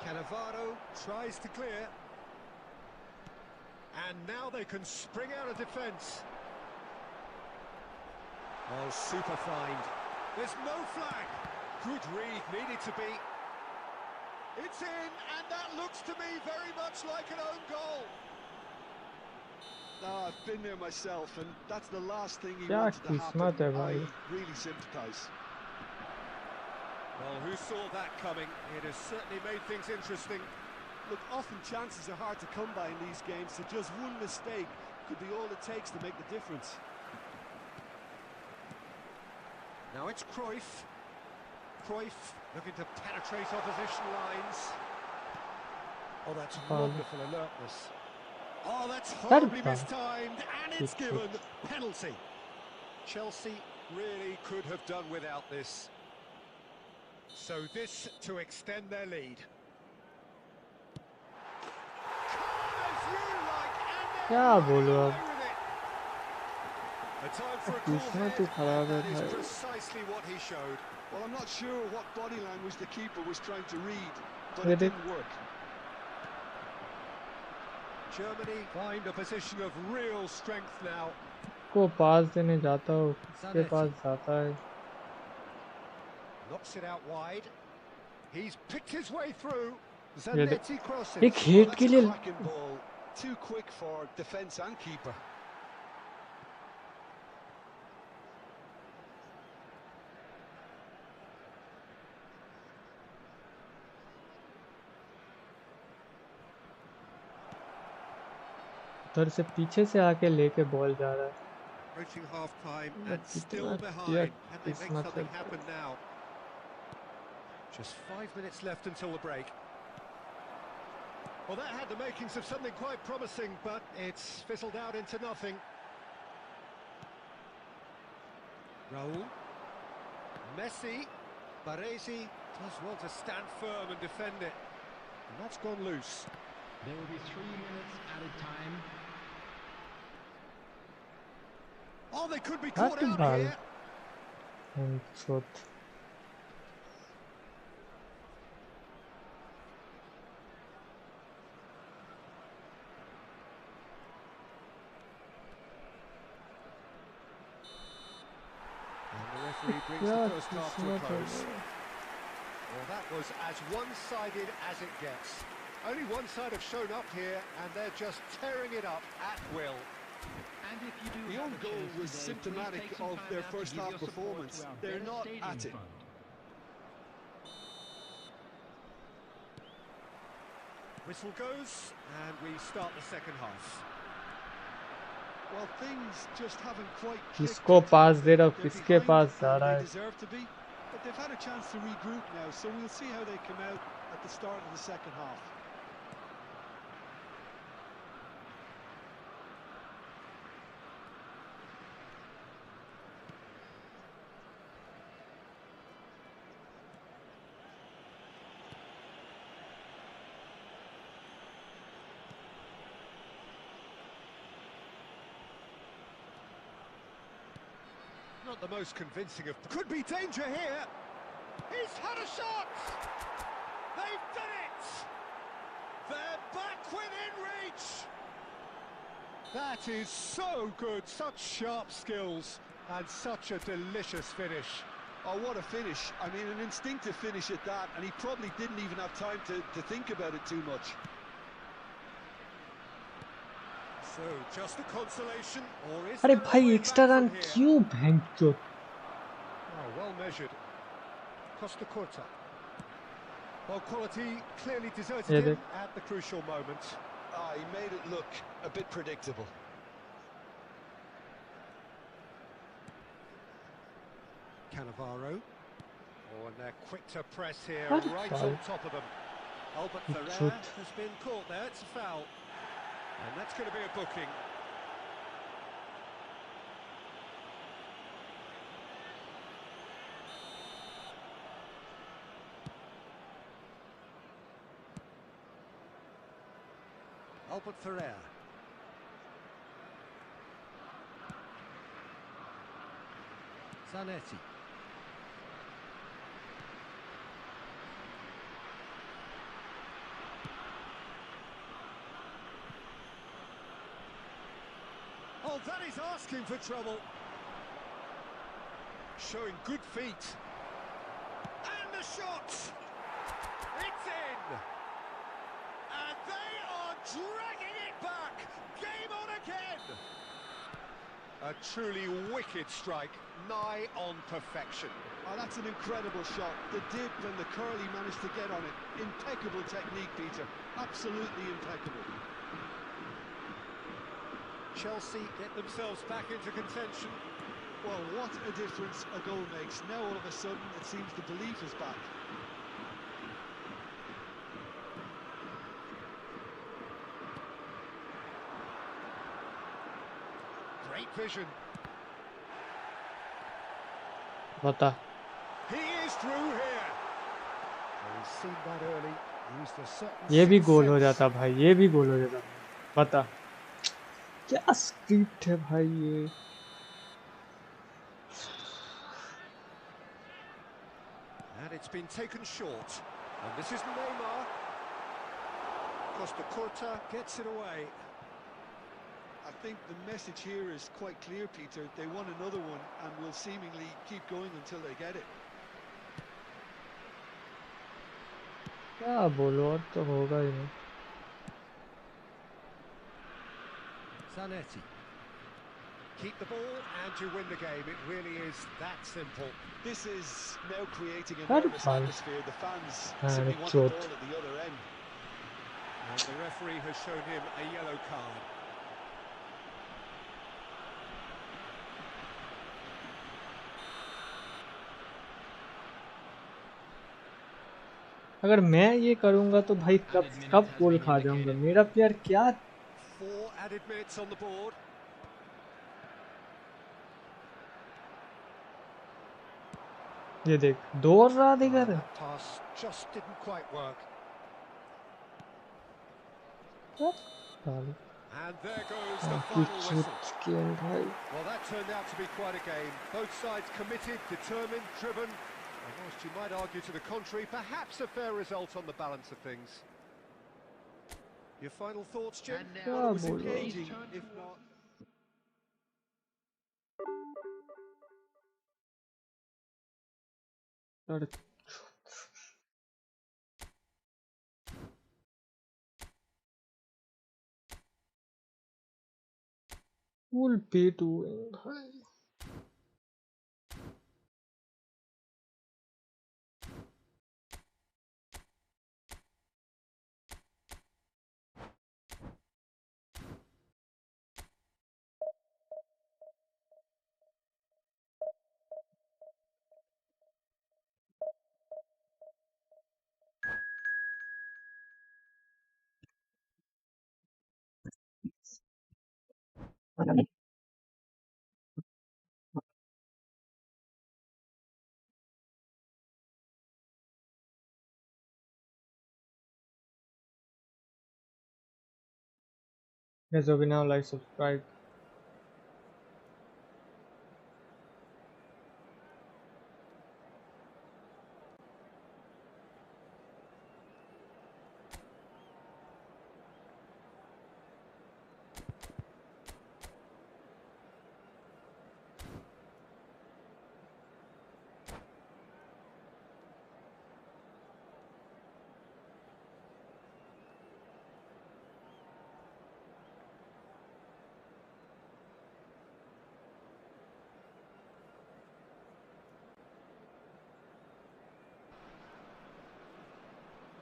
Speaker 1: Cannavaro tries to clear. And now they can spring out of defence. Oh, super find. There's no flag. Good read, needed to be. It's in, and that looks to me very much like an own goal.
Speaker 7: No, I've been there myself, and that's the last thing he
Speaker 6: क्या
Speaker 7: wanted to
Speaker 6: किस्मत है
Speaker 7: happen.
Speaker 6: भाई।
Speaker 7: I really sympathise.
Speaker 1: Well, who saw that coming? It has certainly made things interesting.
Speaker 3: Look, often chances are hard to come by in these games, so just one mistake could be all it takes to make the difference.
Speaker 1: Now it's Cruyff. Cruyff looking to penetrate opposition lines. Oh, that's wonderful alertness. Oh, that's horribly mistimed, and it's given penalty. Chelsea really could have done without this. So this to extend their lead. Calm as you like, and
Speaker 6: क्या बोलूं अब?
Speaker 1: away with it. A time for a cool
Speaker 6: किस्मत
Speaker 1: head,
Speaker 6: ही खराब
Speaker 1: and
Speaker 6: है
Speaker 1: that is
Speaker 6: भाई।
Speaker 1: precisely what he showed.
Speaker 7: Well, I'm not sure what body language the keeper was trying to read, but
Speaker 6: ये
Speaker 7: it
Speaker 6: देख,
Speaker 7: didn't work.
Speaker 1: Germany find a position of real strength now.
Speaker 6: को पास देने जाता हो, किसके पास जाता है?
Speaker 1: Knocks it out wide. He's picked his way through.
Speaker 6: ये देख,
Speaker 1: Zanetti crosses.
Speaker 6: एक
Speaker 7: Well,
Speaker 6: हेड
Speaker 7: that's
Speaker 6: के
Speaker 7: a
Speaker 6: लिए
Speaker 7: cracking ball. Too quick for defence and keeper.
Speaker 6: उधर से पीछे से आके लेके बॉल जा रहा है।
Speaker 1: Approaching half time
Speaker 6: मतलब
Speaker 1: and still
Speaker 6: कितना
Speaker 1: behind. Can they make
Speaker 6: किस्मत
Speaker 1: something
Speaker 6: है।
Speaker 1: happen now? Just 5 minutes left until the break. Well, that had the makings of something quite promising, but it's fizzled out into nothing. Raul. Messi. Baresi does well to stand firm and defend it. And that's gone loose.
Speaker 5: There will be 3 minutes added time.
Speaker 1: Oh, they could be caught out
Speaker 6: ball.
Speaker 1: here.
Speaker 6: Shot.
Speaker 1: And the referee brings the first half to a close. Well, that was as one-sided as it gets. Only one side have shown up here, and they're just tearing it up at will.
Speaker 5: And if you do
Speaker 7: The
Speaker 5: have
Speaker 7: own
Speaker 5: a
Speaker 7: goal
Speaker 5: chance
Speaker 7: was
Speaker 5: today,
Speaker 7: symptomatic
Speaker 5: please take some
Speaker 7: of
Speaker 5: time
Speaker 7: their
Speaker 5: out to
Speaker 7: first
Speaker 5: give
Speaker 7: half
Speaker 5: your support
Speaker 7: performance.
Speaker 5: to our
Speaker 7: They're
Speaker 5: Better
Speaker 7: not
Speaker 5: Stadium
Speaker 7: at it.
Speaker 5: Fund.
Speaker 1: Whistle goes, and we start the second half.
Speaker 7: Well, things just haven't quite clicked.
Speaker 6: किसको पास दे रहा हो,
Speaker 7: They're
Speaker 6: किसके
Speaker 7: behind
Speaker 6: पास जा
Speaker 7: where
Speaker 6: रहा
Speaker 7: they
Speaker 6: है?
Speaker 7: deserve to be, but they've had a chance to regroup now, so we'll see how they come out at the start of the second half.
Speaker 1: Not the most convincing of... Could be danger here. He's had a shot. They've done it. They're back within reach. That is so good. Such sharp skills and such a delicious finish.
Speaker 7: Oh, what a finish. I mean, an instinctive finish at that, and he probably didn't even have time to think about it too much.
Speaker 1: So, just a consolation, or is
Speaker 6: अरे
Speaker 1: there a
Speaker 6: भाई
Speaker 1: way
Speaker 6: extra
Speaker 1: back
Speaker 6: run
Speaker 1: from here?
Speaker 6: क्यों भैंचोद?
Speaker 1: Oh, well measured. Costa Curta. Well, quality clearly deserted him at the crucial moment.
Speaker 7: Ah, he made it look a bit predictable.
Speaker 1: Cannavaro. Oh, and they're quick to press here,
Speaker 6: What
Speaker 1: right
Speaker 6: foul?
Speaker 1: on top of them. Albert
Speaker 6: Good
Speaker 1: Ferrer
Speaker 6: shoot.
Speaker 1: has been caught there, it's a foul. And that's going to be a booking. Albert Ferrer. Zanetti. Oh, that is asking for trouble. Showing good feet. And the shot! It's in! And they are dragging it back! Game on again! A truly wicked strike, nigh on perfection.
Speaker 7: Oh, that's an incredible shot. The dip and the curl he managed to get on it. Impeccable technique, Peter. Absolutely impeccable.
Speaker 1: Chelsea get themselves back into contention.
Speaker 7: Well, what a difference a goal makes. Now all of a sudden it seems the belief is back.
Speaker 1: Great vision.
Speaker 6: बता
Speaker 1: He is through here. Well, he's seen that early. Used a certain
Speaker 6: ये भी
Speaker 1: sixth
Speaker 6: गोल हो
Speaker 1: sense.
Speaker 6: जाता भाई, ये भी गोल हो जाता। बता क्या स्क्रिप्ट है भाई ये।
Speaker 1: And it's been taken short. And this is Neymar. Costa Curta gets it away.
Speaker 3: I think the message here is quite clear, Peter. They want another one and will seemingly keep going until they get it.
Speaker 6: क्या बोलो और तो होगा ही नहीं.
Speaker 1: Zanetti. Keep the ball and you win the game. It really is that simple.
Speaker 3: This is now creating a
Speaker 6: That
Speaker 3: nervous
Speaker 6: fun.
Speaker 3: atmosphere. The fans
Speaker 6: And
Speaker 3: simply
Speaker 6: it's
Speaker 3: want the
Speaker 6: short.
Speaker 3: ball at the other end.
Speaker 1: And the referee has shown him a yellow card.
Speaker 6: अगर मैं ये करूंगा तो भाई कब गोल खा जाऊंगा. मेरा प्लेयर क्या
Speaker 1: 4 added minutes on the board.
Speaker 6: ये देख दौड़ रहा देख रहा.
Speaker 1: That pass just didn't quite work. And there goes the final whistle. Well, that turned out to be quite a game. Both sides committed, determined, driven. And whilst you might argue to the contrary, perhaps a fair result on the balance of things. Your final thoughts, Jim?
Speaker 3: Well, it was engaging, if not...
Speaker 6: Full pay to win. Yes, okay, now like, subscribe.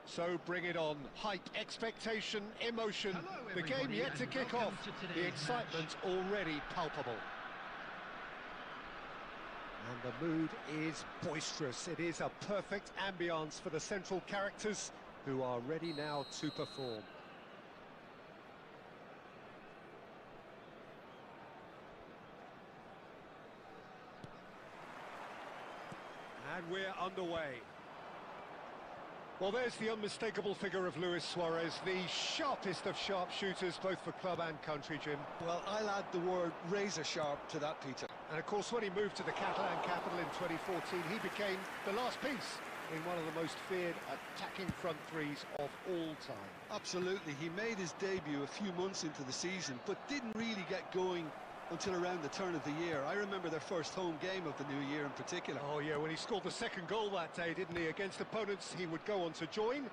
Speaker 1: So bring it on. Hype, expectation, emotion.
Speaker 5: Hello,
Speaker 1: The game yet to
Speaker 5: and
Speaker 1: kick
Speaker 5: welcome
Speaker 1: off.
Speaker 5: to
Speaker 1: The
Speaker 5: today's
Speaker 1: excitement already palpable. And the mood is boisterous. It is a perfect ambience for the central characters who are ready now to perform. And we're underway. Well, there's the unmistakable figure of Luis Suarez, the sharpest of sharpshooters, both for club and country, Jim.
Speaker 3: Well, I'll add the word razor sharp to that, Peter.
Speaker 1: And of course, when he moved to the Catalan capital in 2014, he became the last piece in one of the most feared attacking front threes of all time.
Speaker 3: Absolutely. He made his debut a few months into the season, but didn't really get going until around the turn of the year. I remember their first home game of the new year in particular.
Speaker 1: Oh yeah, when he scored the second goal that day, didn't he? Against opponents he would go on to join,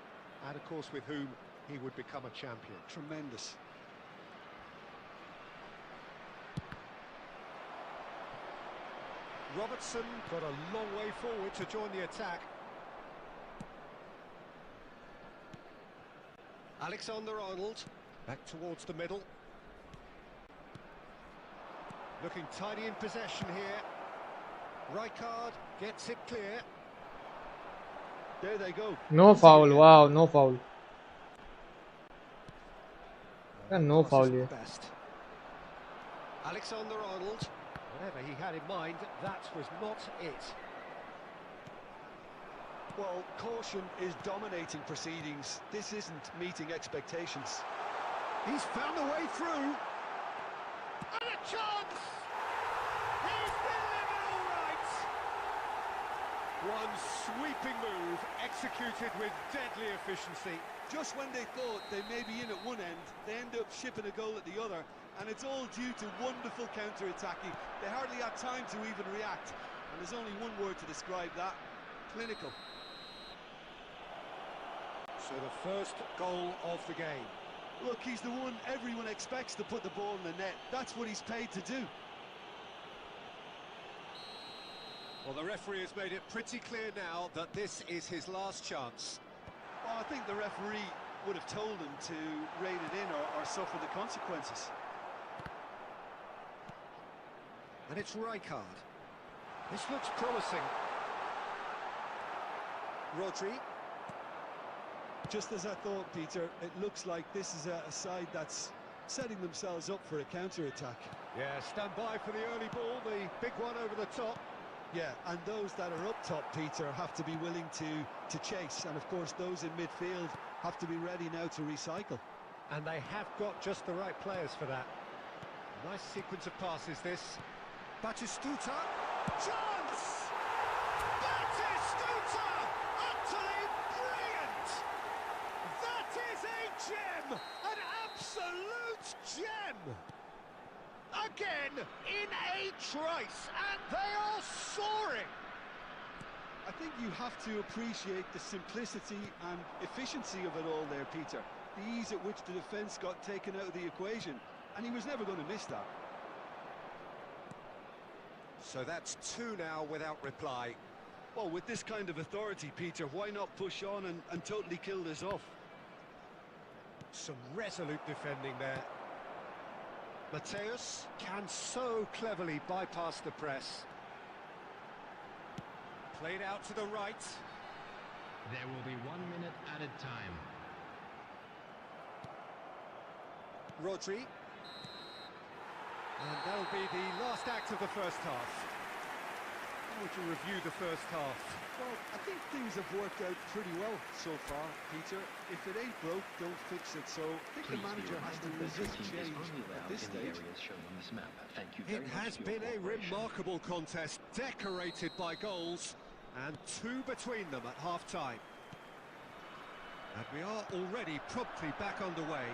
Speaker 1: and of course with whom he would become a champion.
Speaker 3: Tremendous.
Speaker 1: Robertson got a long way forward to join the attack. Alexander-Arnold back towards the middle. Looking tidy in possession here. Rijkaard gets it clear.
Speaker 3: There they go.
Speaker 6: No foul, wow, no foul. No foul here.
Speaker 1: Alexander-Arnold, whatever he had in mind, that was not it.
Speaker 3: Well, caution is dominating proceedings. This isn't meeting expectations.
Speaker 1: He's found a way through. And a chance! He's delivered all right! One sweeping move, executed with deadly efficiency.
Speaker 7: Just when they thought they may be in at one end, they end up shipping a goal at the other, and it's all due to wonderful counter-attacking. They hardly had time to even react, and there's only one word to describe that: clinical.
Speaker 1: So the first goal of the game.
Speaker 7: Look, he's the one everyone expects to put the ball in the net. That's what he's paid to do.
Speaker 1: Well, the referee has made it pretty clear now that this is his last chance.
Speaker 7: Well, I think the referee would have told him to rate it in or suffer the consequences.
Speaker 1: And it's Rijkaard. This looks promising. Rodri.
Speaker 7: Just as I thought, Peter, it looks like this is a side that's setting themselves up for a counter-attack.
Speaker 1: Yeah, stand by for the early ball, the big one over the top.
Speaker 7: Yeah, and those that are up top, Peter, have to be willing to chase. And, of course, those in midfield have to be ready now to recycle.
Speaker 1: And they have got just the right players for that. Nice sequence of passes, this. Batistuta. Chance! Batistuta! Utterly brilliant! That is a gem! An absolute gem! Again, in a trice, and they are soaring!
Speaker 7: I think you have to appreciate the simplicity and efficiency of it all there, Peter. The ease at which the defence got taken out of the equation, and he was never going to miss that.
Speaker 1: So that's two now without reply.
Speaker 7: Well, with this kind of authority, Peter, why not push on and totally kill this off?
Speaker 1: Some resolute defending there. Mateus can so cleverly bypass the press. Played out to the right.
Speaker 5: There will be 1 minute added time.
Speaker 1: Rodri. And that'll be the last act of the first half. How would you review the first half?
Speaker 7: Well, I think things have worked out pretty well so far, Peter. If it ain't broke, don't fix it. So I think the manager has to resist change at this stage.
Speaker 1: It has been a remarkable contest, decorated by goals, and two between them at half-time. And we are already promptly back underway.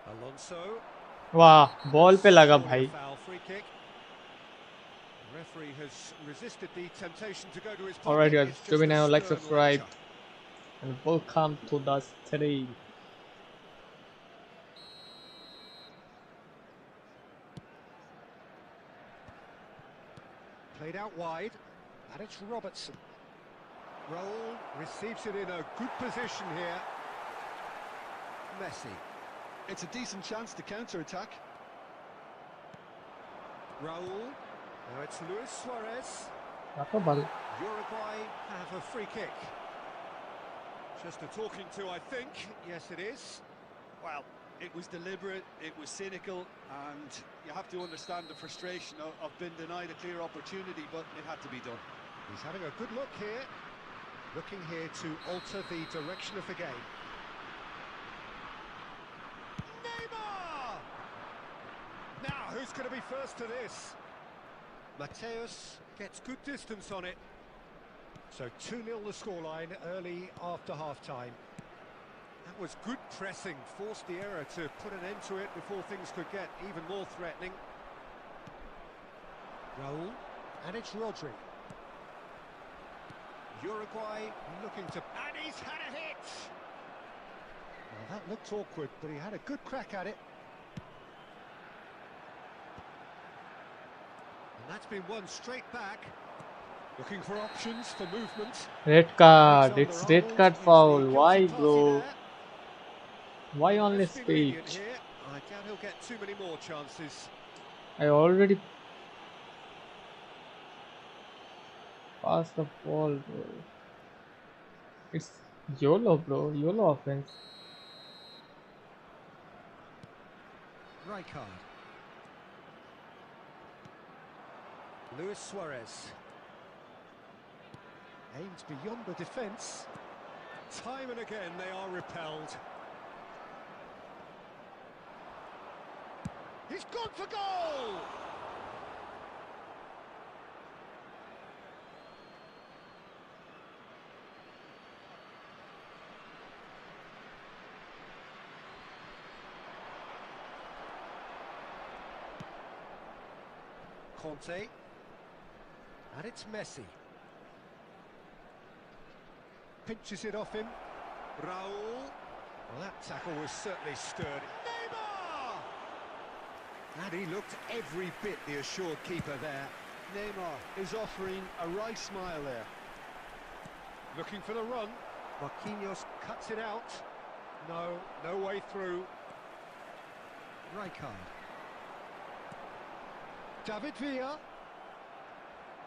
Speaker 1: Alonso.
Speaker 6: वाह ball पे लगा भाई.
Speaker 1: Foul, free kick. The referee has resisted the temptation to go to his pocket.
Speaker 6: Alright guys,
Speaker 1: It's just
Speaker 6: do we
Speaker 1: a
Speaker 6: now like,
Speaker 1: stern
Speaker 6: subscribe,
Speaker 1: lecture.
Speaker 6: and welcome to the stream.
Speaker 1: Played out wide, and it's Robertson. Raul receives it in a good position here. Messi.
Speaker 7: It's a decent chance to counter-attack.
Speaker 1: Raul. Now it's Luis Suarez.
Speaker 6: Apa baru?
Speaker 1: Uruguay have a free kick. Just a talking to, I think. Yes, it is.
Speaker 7: Well, it was deliberate, it was cynical, and you have to understand the frustration of being denied a clear opportunity, but it had to be done.
Speaker 1: He's having a good look here. Looking here to alter the direction of the game. Neymar! Now, who's going to be first to this? Mateus gets good distance on it. So 2-0 the scoreline early after half-time. That was good pressing, forced the error to put an end to it before things could get even more threatening. Raul, and it's Rodri. Uruguay looking to... And he's had a hit! Well, that looked awkward, but he had a good crack at it. And that's been won straight back. Looking for options for movement.
Speaker 6: Red card. It's red card foul. Why, bro? Why only speed?
Speaker 1: I doubt he'll get too many more chances.
Speaker 6: I already passed the ball, bro. It's YOLO, bro. YOLO offense.
Speaker 1: Rijkaard. Luis Suarez. Aims beyond the defence. Time and again they are repelled. He's gone for goal! Conte. And it's Messi. Pinches it off him. Raul. Well, that tackle was certainly sturdy. Neymar! And he looked every bit the assured keeper there.
Speaker 3: Neymar is offering a right smile there.
Speaker 1: Looking for the run. Marquinhos cuts it out. No way through. Rijkaard. David Villa.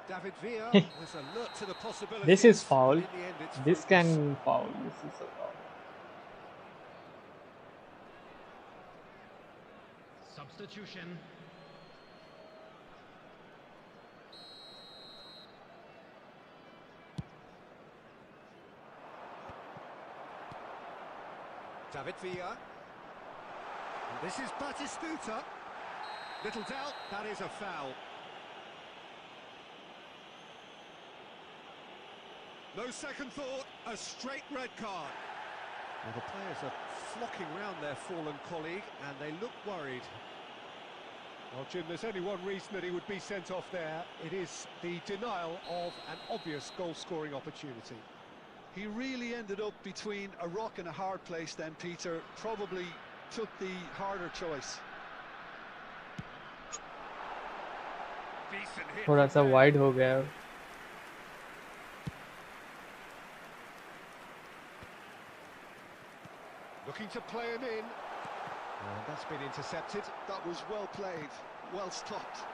Speaker 1: David Villa was alert to the possibility.
Speaker 6: This is foul.
Speaker 1: In the end, it's
Speaker 6: This
Speaker 1: fruitless.
Speaker 6: can foul. This is a foul.
Speaker 5: Substitution.
Speaker 1: David Villa. And this is Batistuta. Little doubt, that is a foul. No second thought, a straight red card. Well, the players are flocking round their fallen colleague, and they look worried. Well, Jim, there's only one reason that he would be sent off there. It is the denial of an obvious goal-scoring opportunity.
Speaker 3: He really ended up between a rock and a hard place then, Peter. Probably took the harder choice.
Speaker 1: Decent hit.
Speaker 6: थोड़ा सा wide हो गया.
Speaker 1: Looking to play him in. And that's been intercepted.
Speaker 3: That was well played, well stopped.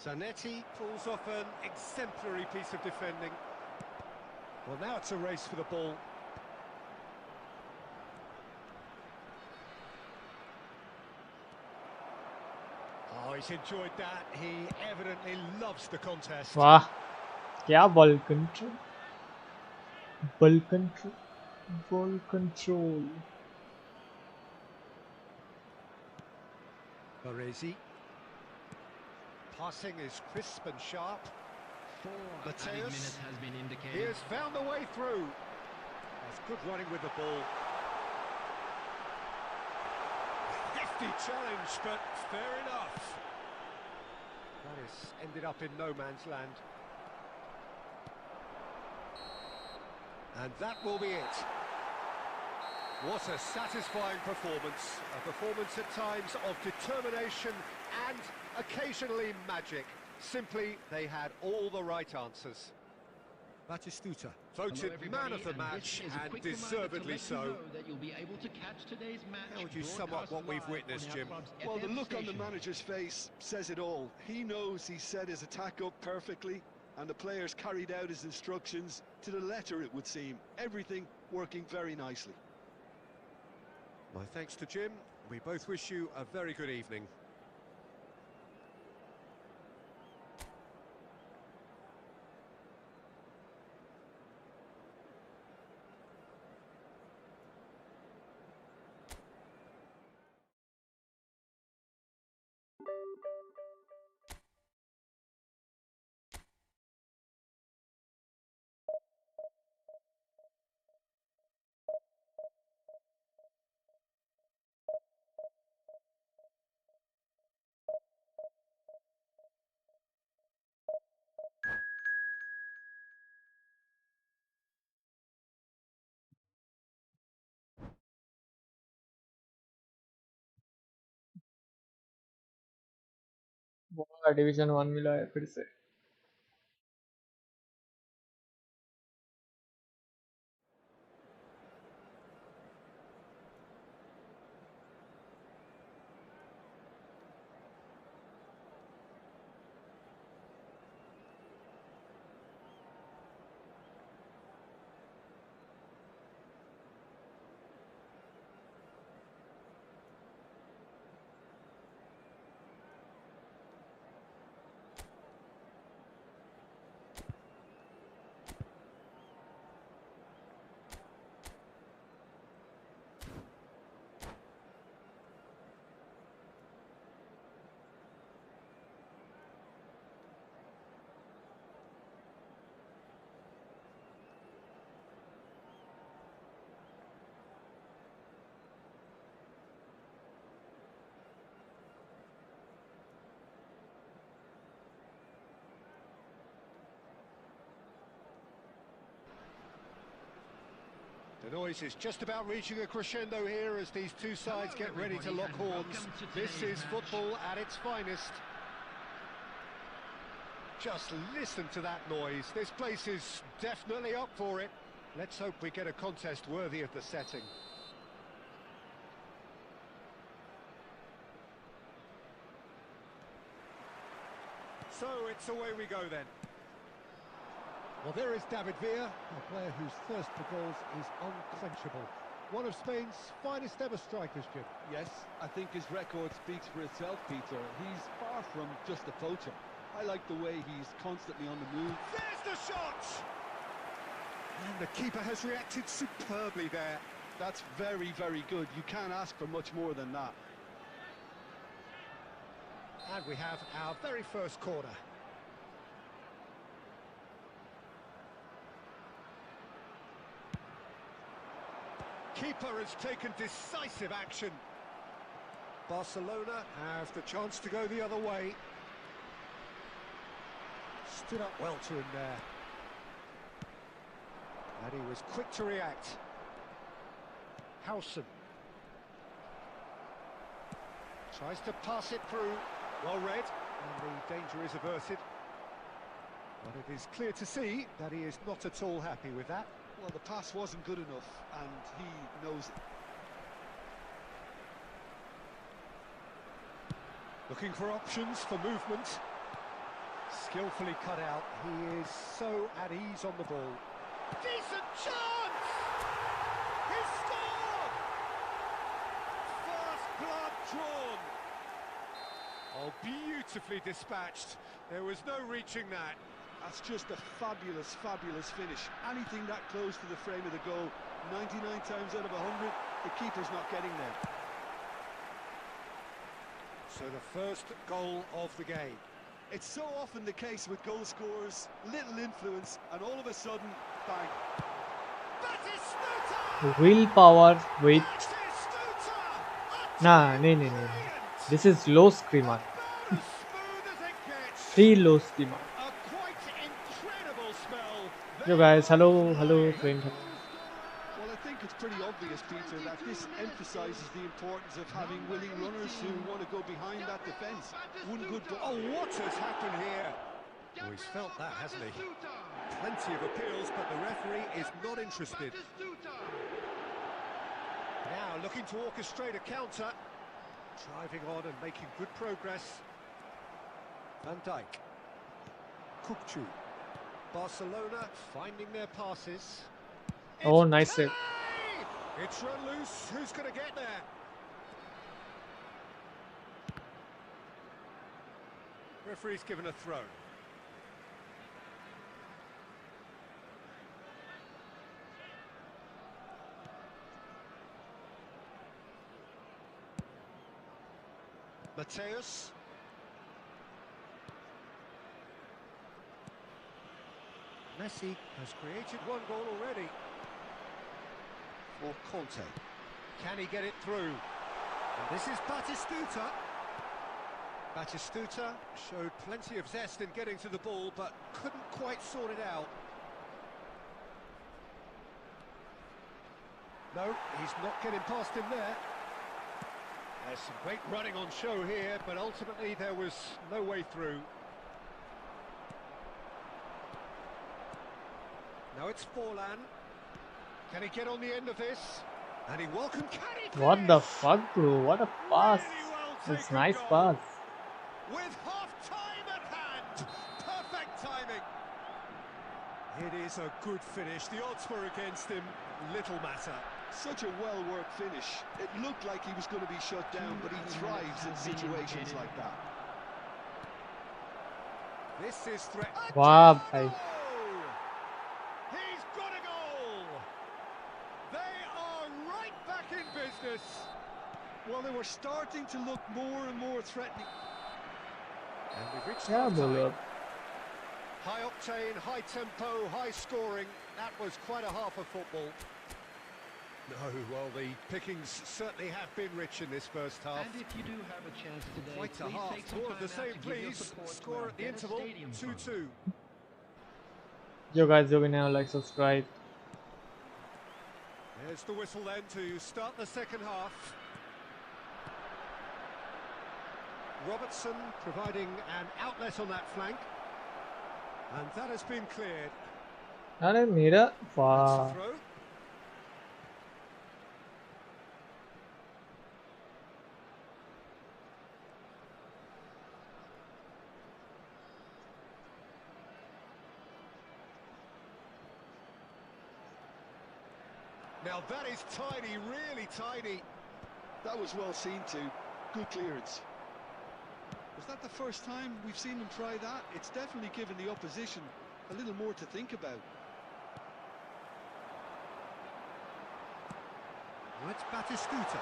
Speaker 1: Zanetti pulls off an exemplary piece of defending. Well, now it's a race for the ball. Oh, he's enjoyed that. He evidently loves the contest.
Speaker 6: वाह, क्या ball control. Ball control. Ball control.
Speaker 1: Baresi. Passing is crisp and sharp.
Speaker 5: 4 added
Speaker 1: Mateus.
Speaker 5: minutes has been
Speaker 1: He
Speaker 5: indicated.
Speaker 1: has found the way through. That's good running with the ball. Hefty challenge, but fair enough. That has ended up in no man's land. And that will be it. What a satisfying performance. A performance at times of determination and occasionally magic. Simply, they had all the right answers.
Speaker 3: Batistuta.
Speaker 1: Voted man of the match, and deservedly so.
Speaker 5: That you'll be able to catch today's match.
Speaker 1: How would you sum up what we've witnessed, Jim?
Speaker 3: Well, the look on the manager's face says it all. He knows he set his attack up perfectly, and the players carried out his instructions to the letter, it would seem. Everything working very nicely.
Speaker 1: My thanks to Jim. We both wish you a very good evening.
Speaker 6: वाह, division 1 मिला है फिर से.
Speaker 1: noise is just about reaching a crescendo here as these two sides get ready to lock horns. This is football at its finest. Just listen to that noise. This place is definitely up for it. Let's hope we get a contest worthy of the setting. So it's away we go then. Well, there is David Villa, a player whose thirst for goals is unquenchable. One of Spain's finest ever strikers, Jim.
Speaker 3: Yes, I think his record speaks for itself, Peter. He's far from just a poacher. I like the way he's constantly on the move.
Speaker 1: There's the shot! And the keeper has reacted superbly there.
Speaker 3: That's very, very good. You can't ask for much more than that.
Speaker 1: And we have our very first corner. Keeper has taken decisive action. Barcelona have the chance to go the other way. Stood up well to him there. And he was quick to react. Howson. Tries to pass it through. Well read. And the danger is averted. But it is clear to see that he is not at all happy with that.
Speaker 3: Well, the pass wasn't good enough, and he knows it.
Speaker 1: Looking for options for movement. Skillfully cut out. He is so at ease on the ball. Decent chance! He scored! First blood drawn. Oh, beautifully dispatched. There was no reaching that.
Speaker 3: That's just a fabulous, fabulous finish. Anything that close to the frame of the goal, 99 times out of 100, the keeper's not getting there.
Speaker 1: So the first goal of the game.
Speaker 3: It's so often the case with goal scorers, little influence, and all of a sudden, bang.
Speaker 6: Willpower with... Nah, no. This is low screamer. 3 low screamer. Yo guys, hello, friend.
Speaker 3: Well, I think it's pretty obvious, Peter, that this emphasises the importance of having willing runners who want to go behind that defence. One good ball.
Speaker 1: Oh, what has happened here? Oh, he's felt that, hasn't he? Plenty of appeals, but the referee is not interested. Now looking to orchestrate a counter. Driving on and making good progress. Van Dijk. Kukçu. Barcelona finding their passes.
Speaker 6: Oh, nice save.
Speaker 1: It's run loose. Who's going to get there? Referee's given a throw. Mateus. Messi has created one goal already. For Conte. Can he get it through? And this is Batistuta. Batistuta showed plenty of zest in getting to the ball, but couldn't quite sort it out. No, he's not getting past him there. There's some great running on show here, but ultimately there was no way through. Now it's Forlan. Can he get on the end of this? And he welcome. Can he?
Speaker 6: What the fuck, bro? What a pass!
Speaker 1: Really
Speaker 6: It's nice
Speaker 1: goal.
Speaker 6: pass.
Speaker 1: With half-time at hand, perfect timing. It is a good finish. The odds were against him. Little matter.
Speaker 3: Such a well-worked finish. It looked like he was going to be shut down, but he thrives in situations like that.
Speaker 1: This is threat.
Speaker 6: Wow, bhai.
Speaker 1: He's got a goal. They are right back in business.
Speaker 3: Well, they were starting to look more and more threatening.
Speaker 1: And we've reached
Speaker 6: Yeah,
Speaker 1: half-time.
Speaker 6: bowler.
Speaker 1: High octane, high tempo, high scoring. That was quite a half of football. No, well, the pickings certainly have been rich in this first half.
Speaker 5: And if you do have a chance today,
Speaker 1: Quite a
Speaker 5: please
Speaker 1: half.
Speaker 5: take some
Speaker 1: More
Speaker 5: time
Speaker 1: of the
Speaker 5: out
Speaker 1: same,
Speaker 5: to give your
Speaker 1: please.
Speaker 5: support to
Speaker 1: Score
Speaker 5: our
Speaker 1: at the
Speaker 5: Dennis
Speaker 1: interval,
Speaker 5: Stadium Fund.
Speaker 1: 2-2.
Speaker 6: Yo guys, जो भी नया like subscribe.
Speaker 1: There's the whistle then to start the second half. Robertson providing an outlet on that flank. And that has been cleared.
Speaker 6: अरे मेरा
Speaker 1: That's
Speaker 6: वाह
Speaker 1: the throw. Now that is tiny, really tiny.
Speaker 3: That was well seen too. Good clearance. Was that the first time we've seen him try that? It's definitely given the opposition a little more to think about.
Speaker 1: Well, it's Batistuta,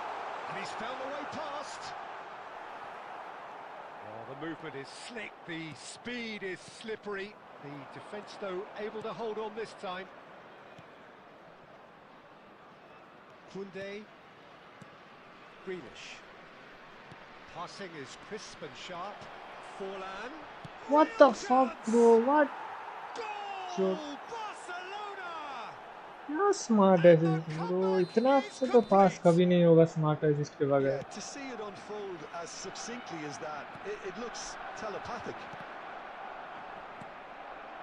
Speaker 1: and he's found the way past. Well, the movement is slick, the speed is slippery. The defence, though, able to hold on this time. Kunde, Grealish. Passing is crisp and sharp. Forlan.
Speaker 6: what the fuck bro what
Speaker 1: Goal! Barcelona!
Speaker 6: क्या smart assist bro इतना अच्छा तो पास कभी नहीं होगा smart assist के
Speaker 3: Yeah,
Speaker 6: बगैर
Speaker 3: to see it unfold as succinctly as that, it looks telepathic.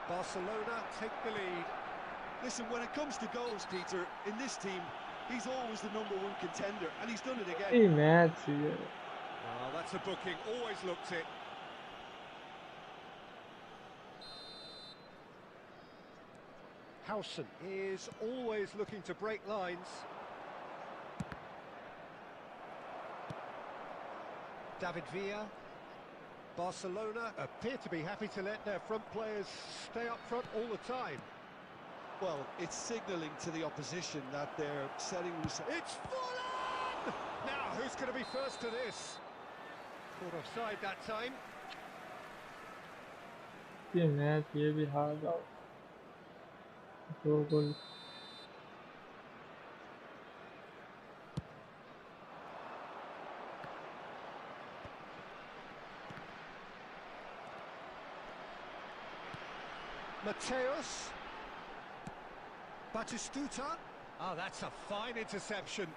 Speaker 1: Barcelona take the lead.
Speaker 3: Listen, when it comes to goals, Peter, in this team, he's always the #1 contender, and he's done it again.
Speaker 6: ये match है
Speaker 1: Well, that's a booking, always looked it. Howson is always looking to break lines. David Villa. Barcelona appear to be happy to let their front players stay up front all the time.
Speaker 3: Well, it's signalling to the opposition that they're setting themselves.
Speaker 1: It's Forlan! Now, who's going to be first to this? Caught offside that time.
Speaker 6: ये match ये भी हार जाओ 2 गोल
Speaker 1: Mateos. Batistuta. Oh, that's a fine interception.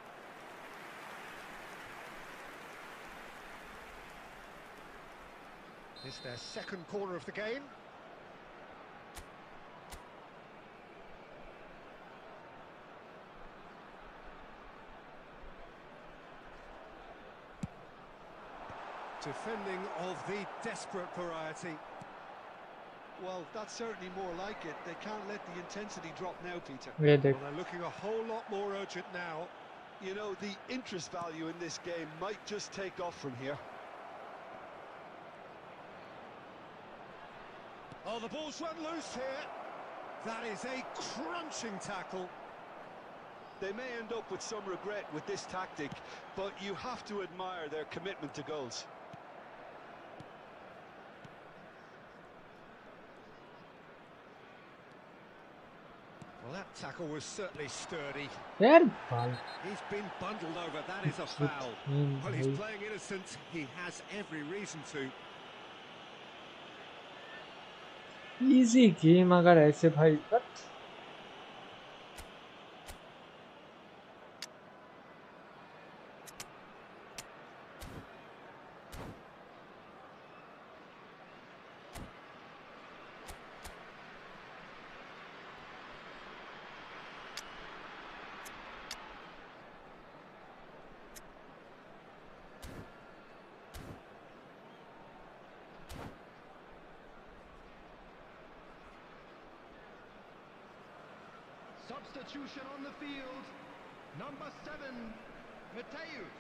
Speaker 1: It's their second corner of the game. Defending of the desperate variety.
Speaker 3: Well, that's certainly more like it. They can't let the intensity drop now, Peter.
Speaker 6: ये देख
Speaker 1: Well, they're looking a whole lot more urgent now.
Speaker 3: You know, the interest value in this game might just take off from here.
Speaker 1: Oh, the ball's run loose here. That is a crunching tackle.
Speaker 3: They may end up with some regret with this tactic, but you have to admire their commitment to goals.
Speaker 1: Well, that tackle was certainly sturdy.
Speaker 6: यार भाई
Speaker 1: He's been bundled over. That is a foul. Well, he's playing innocent. He has every reason to.
Speaker 6: Easy game अगर ऐसे भाई but
Speaker 5: Substitution on the field. Number 7, Mateus.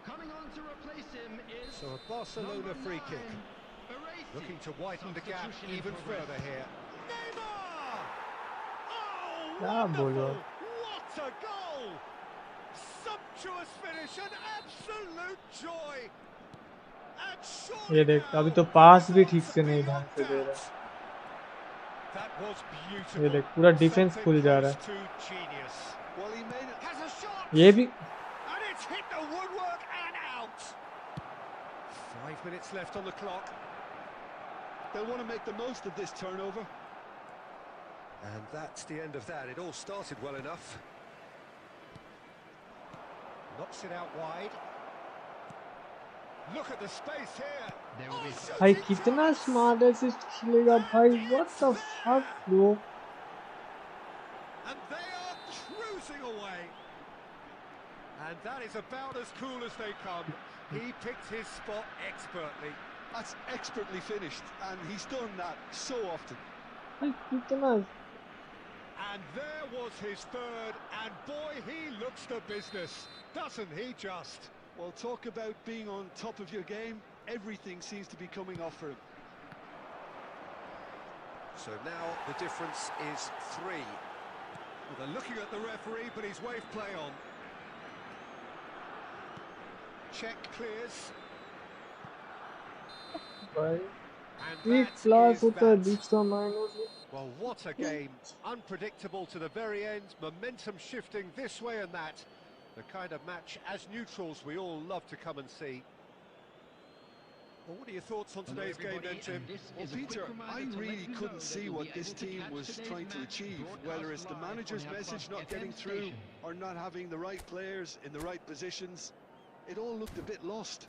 Speaker 5: Coming on to replace him is
Speaker 1: So a Barcelona free kick. Looking to widen the gap even further here. Neymar! Oh,
Speaker 6: क्या बोलो
Speaker 1: wonderful! What a goal! Sumptuous finish, an absolute joy. And surely
Speaker 6: ये देख
Speaker 1: now,
Speaker 6: अभी तो पास भी ठीक से नहीं
Speaker 1: beyond
Speaker 6: ढंग से दे रहा
Speaker 1: doubt. That was beautiful.
Speaker 6: ये देख पूरा डिफेंस
Speaker 1: Something
Speaker 6: खुल जा रहा
Speaker 1: close to genius.
Speaker 3: Well, he made it.
Speaker 1: Has a shot.
Speaker 6: है ये भी
Speaker 1: And it's hit the woodwork and out. 5 minutes left on the clock.
Speaker 3: They'll want to make the most of this turnover.
Speaker 1: And that's the end of that. It all started well enough. Knocks it out wide. Look at the space here.
Speaker 5: There will be
Speaker 6: भाई कितना smart assist खेलेगा भाई, what the fuck bro.
Speaker 1: And they are cruising away. And that is about as cool as they come. He picked his spot expertly.
Speaker 3: That's expertly finished, and he's done that so often.
Speaker 6: भाई कितना
Speaker 1: And there was his third, and boy, he looks the business, doesn't he just?
Speaker 3: Well, talk about being on top of your game. Everything seems to be coming off for him.
Speaker 1: So now the difference is 3. Well, they're looking at the referee, but he's waved play on. Check clears.
Speaker 6: भाई
Speaker 1: And
Speaker 6: एक
Speaker 1: that
Speaker 6: class
Speaker 1: is
Speaker 6: होता है
Speaker 1: that.
Speaker 6: दूसरा minus.
Speaker 1: Well, what a game. Unpredictable to the very end. Momentum shifting this way and that. The kind of match, as neutrals, we all love to come and see. Well, what are your thoughts on today's game then, Tim?
Speaker 3: Well, Peter, I really couldn't see what this team was trying to achieve, whether it's the manager's message not getting through or not having the right players in the right positions. It all looked a bit lost.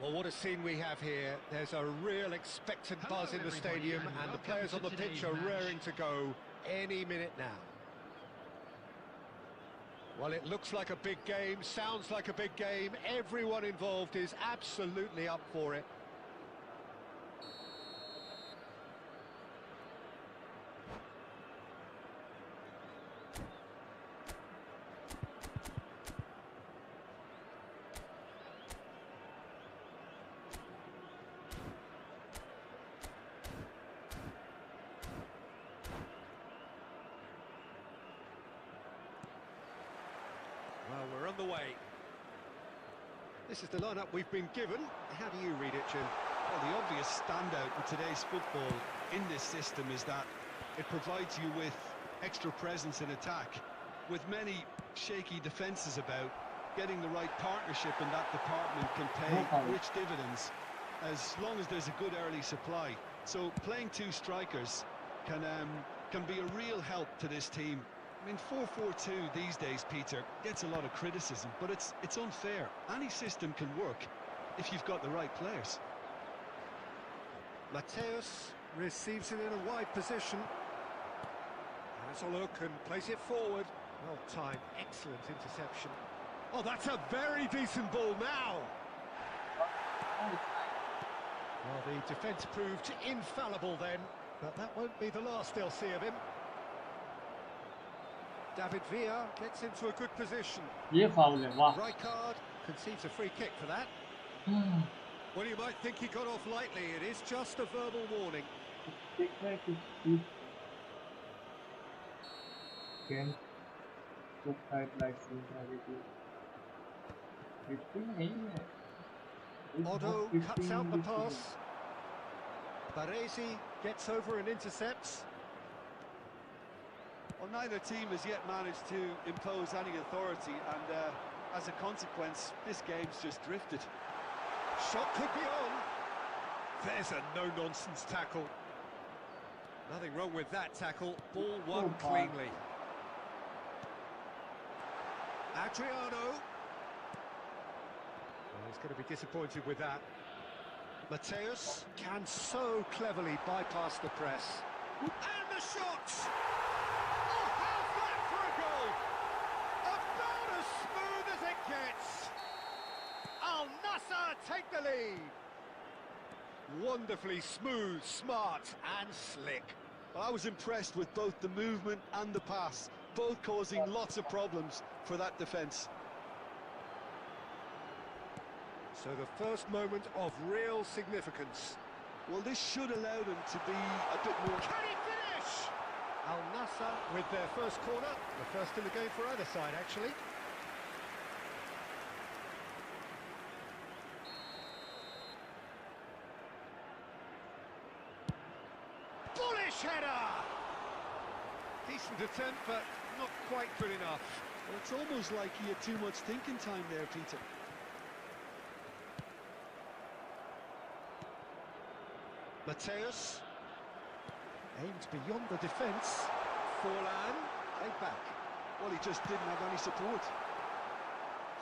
Speaker 1: Well, what a scene we have here. There's a real expectant buzz in the stadium, and the players on the pitch are raring to go any minute now. Well, it looks like a big game, sounds like a big game. Everyone involved is absolutely up for it. Well, we're on the way. This is the lineup we've been given. How do you read it, Jim?
Speaker 3: Well, the obvious standout in today's football in this system is that it provides you with extra presence in attack. With many shaky defences about, getting the right partnership in that department can pay rich dividends, as long as there's a good early supply. So playing two strikers can be a real help to this team. I mean, 4-4-2 these days, Peter, gets a lot of criticism, but it's unfair. Any system can work if you've got the right players.
Speaker 1: Mateus receives it in a wide position. Has a look and plays it forward. Well timed, excellent interception. Oh, that's a very decent ball now. Well, the defence proved infallible then, but that won't be the last they'll see of him. David Villa gets into a good position.
Speaker 6: ये foul है वाह
Speaker 1: Right card, concedes a free kick for that. Well, you might think he got off lightly. It is just a verbal warning. Otto cuts out the pass. Baresi gets over and intercepts.
Speaker 7: Well, neither team has yet managed to impose any authority, and as a consequence, this game's just drifted.
Speaker 1: Shot could be on. There's a no-nonsense tackle. Nothing wrong with that tackle. Ball won cleanly. Adriano. Well, he's going to be disappointed with that. Mateus can so cleverly bypass the press. And the shot! Oh, how's that for a goal? About as smooth as it gets. Al Nassr take the lead. Wonderfully smooth, smart and slick.
Speaker 7: Well, I was impressed with both the movement and the pass, both causing lots of problems for that defence.
Speaker 1: So the first moment of real significance.
Speaker 7: Well, this should allow them to be a bit more...
Speaker 1: Can he finish? Al Nassr with their first corner, the first in the game for either side, actually. Bullish header! Decent attempt, but not quite good enough.
Speaker 3: Well, it's almost like he had too much thinking time there, Peter.
Speaker 1: Mateus aimed beyond the defence. Forlan laid back.
Speaker 7: Well, he just didn't have any support.